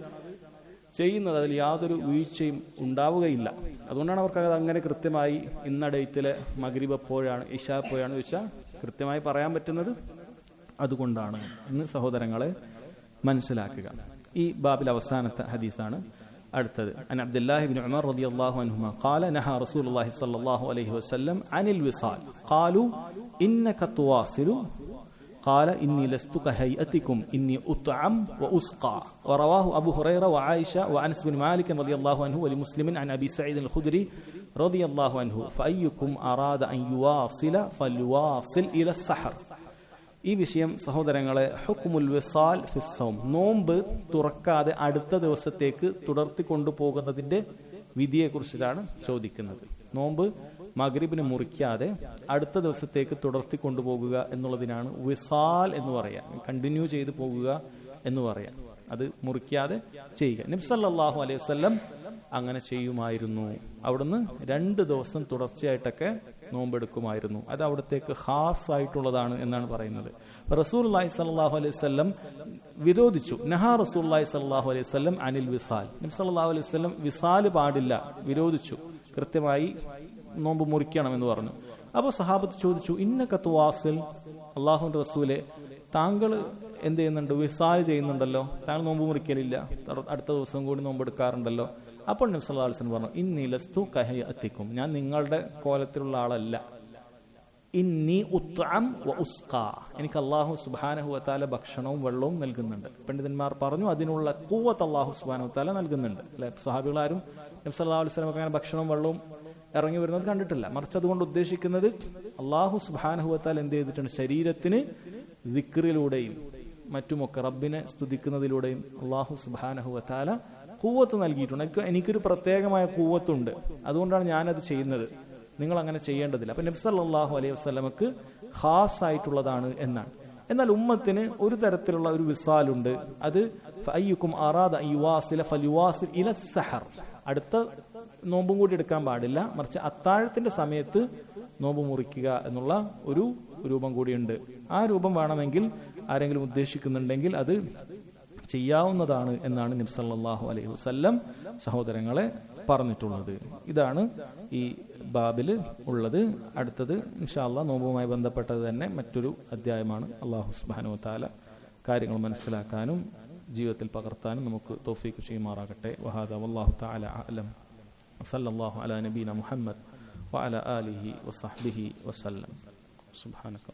ചെയ്യുന്നത്. അതിൽ യാതൊരു വീഴ്ചയും ഉണ്ടാവുകയില്ല. അതുകൊണ്ടാണ് അവർക്ക് അത് അങ്ങനെ കൃത്യമായി ഇന്ന ഡേറ്റിലെ മഗ്രിബ് എപ്പോഴാണ് ഇശാ എപ്പോഴാണ് ചോദിച്ചാൽ കൃത്യമായി പറയാൻ പറ്റുന്നത് അതുകൊണ്ടാണ് എന്ന് സഹോദരങ്ങളെ മനസ്സിലാക്കുക. ഈ ബാബിൽ അവസാനത്തെ ഹദീസാണ് അടുത്തത്. അൻ അബ്ദുല്ലാഹി ഇബ്നു ഉമർ റളിയല്ലാഹു അൻഹുമാ ഖാല നഹാ റസൂലുള്ളാഹി സ്വല്ലല്ലാഹു അലൈഹി വസല്ലം അനിൽ വിസാൽ ഖാലു ഇന്നക തുവാസിലു قال إني لست كهيئتكم إني أطعم وأسقى. ورواه أبو هريرة وعائشة وأنس بن مالك رضي الله عنه ولمسلم عن أبي سعيد الخدري رضي الله عنه فأيكم أراد أن يواصل فليواصل إلى السحر. ഈ വിഷയം സഹോദരങ്ങളെ ഹുക്മുൽ വിസാൽ ഫിസ്സൗം, നോമ്പ് തുറക്കാതെ അടുത്ത ദിവസത്തേക്ക് തുടർത്തി കൊണ്ടുപോകുന്നതിന്റെ വിധിയെക്കുറിച്ചിട്ടാണ് ചോദിക്കുന്നത്. നോമ്പ് മഗ്രിബിന് മുറിക്കാതെ അടുത്ത ദിവസത്തേക്ക് തുടർത്തി കൊണ്ടുപോകുക എന്നുള്ളതിനാണ് വിസാൽ എന്ന് പറയാം, കണ്ടിന്യൂ ചെയ്തു പോകുക എന്ന് പറയാം. അത് മുറിക്കാതെ ചെയ്യുക. നബി സല്ലല്ലാഹു അലൈഹി വസല്ലം അങ്ങനെ ചെയ്യുമായിരുന്നു. അവിടുന്ന് 2 ദിവസം തുടർച്ചയായിട്ടൊക്കെ നോമ്പെടുക്കുമായിരുന്നു. അത് അവിടത്തേക്ക് ഖാസ് ആയിട്ടുള്ളതാണ് എന്നാണ് പറയുന്നത്. റസൂലുള്ളാഹി സ്വല്ലല്ലാഹു അലൈഹി വസല്ലം വിരോധിച്ചു. നഹാ റസൂലുള്ളാഹി സ്വല്ലല്ലാഹു അലൈഹി വസല്ലം അനിൽ വിസാൽ. നബി സല്ലല്ലാഹു അലൈഹി വസല്ലം വിസാൽ പാടില്ല, വിരോധിച്ചു. കൃത്യമായി നോമ്പ് മുറിക്കണം എന്ന് പറഞ്ഞു. അപ്പോൾ സഹാബത്ത് ചോദിച്ചു, ഇന്നക തുവാസിൽ, അല്ലാഹുവിന്റെ റസൂലെ താങ്കൾ എന്ത് ചെയ്യുന്നുണ്ട്? വിസാൽ ചെയ്യുന്നുണ്ടല്ലോ, താങ്കൾ നോമ്പ് മുറിക്കലില്ല, അടുത്ത ദിവസം കൂടി നോമ്പെടുക്കാറുണ്ടല്ലോ. അപ്പോൾ നബി സല്ലല്ലാഹു അലൈഹി വസല്ലം പറഞ്ഞു, ഇന്നി ലസ്തു കഹയഅതികും, ഞാൻ നിങ്ങളുടെ കോലത്തിലുള്ള ആളല്ല. ഇന്നി ഉത്അം വ ഉസ്ഖാ, എനിക്ക് അല്ലാഹു സുബ്ഹാനഹു വ തആല ഭക്ഷണവും വെള്ളവും നൽകുന്നുണ്ട്. പണ്ഡിതന്മാർ പറഞ്ഞു അതിനുള്ള ഖുവ്വത്ത് അല്ലാഹു സുബ്ഹാനഹു വ തആല നൽകുന്നുണ്ട്. അല്ലെ, സ്വഹാബികളാരും നബി സല്ലല്ലാഹു അലൈഹി വസല്ലം അങ്ങനെ ഭക്ഷണവും വെള്ളവും ഇറങ്ങി വരുന്നത് കണ്ടിട്ടില്ല. മറിച്ച് അതുകൊണ്ട് ഉദ്ദേശിക്കുന്നത് അല്ലാഹു സുബ്ഹാനഹു വ തആല എന്ത് ചെയ്തിട്ടുണ്ട്, ശരീരത്തിന് ദിക്റിലൂടെയും മറ്റുമൊക്കെ റബ്ബിനെ സ്തുതിക്കുന്നതിലൂടെയും അല്ലാഹു സുബ്ഹാനഹു വ തആല ഖുവ്വത്ത് നൽകിയിട്ടുണ്ട്. എനിക്കൊരു പ്രത്യേകമായ ഖുവ്വത്തുണ്ട്, അതുകൊണ്ടാണ് ഞാനത് ചെയ്യുന്നത്, നിങ്ങൾ അങ്ങനെ ചെയ്യേണ്ടതില്ല. അപ്പൊ നബി സല്ലല്ലാഹു അലൈഹി വസല്ലമക്ക് ഖാസ് ആയിട്ടുള്ളതാണ് എന്നാണ്. എന്നാൽ ഉമ്മത്തിന് ഒരു തരത്തിലുള്ള ഒരു വിസാലുണ്ട്. അത് ഫഅയ്യുക്കും അറാദ യുവാസില ഫൽയുവാസിൽ ഇല സഹർ, അടുത്ത നോമ്പും കൂടി എടുക്കാൻ പാടില്ല, മറിച്ച് അത്താഴത്തിന്റെ സമയത്ത് നോമ്പ് മുറിക്കുക എന്നുള്ള ഒരു രൂപം കൂടിയുണ്ട്. ആ രൂപം വേണമെങ്കിൽ ആരെങ്കിലും ഉദ്ദേശിക്കുന്നുണ്ടെങ്കിൽ അത് ചെയ്യാവുന്നതാണ് എന്നാണ് നബി സല്ലല്ലാഹു അലൈഹി വസല്ലം സഹോദരങ്ങളെ പറഞ്ഞിട്ടുള്ളത്. ഇതാണ് ഈ ബാബില് ഉള്ളത്. അടുത്തത് ഇൻഷാ അല്ലാഹ് നോമ്പുമായി ബന്ധപ്പെട്ടത് തന്നെ മറ്റൊരു അധ്യായമാണ്. അല്ലാഹു സുബ്ഹാനഹു വ തആല കാര്യങ്ങൾ മനസ്സിലാക്കാനും ജീവിതത്തിൽ പകർത്താനും നമുക്ക് തൗഫീഖ് ചെയ്യുമാറാകട്ടെ. വഹാദാ വല്ലാഹു തആല അഅലം. സല്ലല്ലാഹു അലാ നബീന മുഹമ്മദ് വഅലാ ആലിഹി വസഹ്ബിഹി വസല്ലം. സുബ്ഹാനക.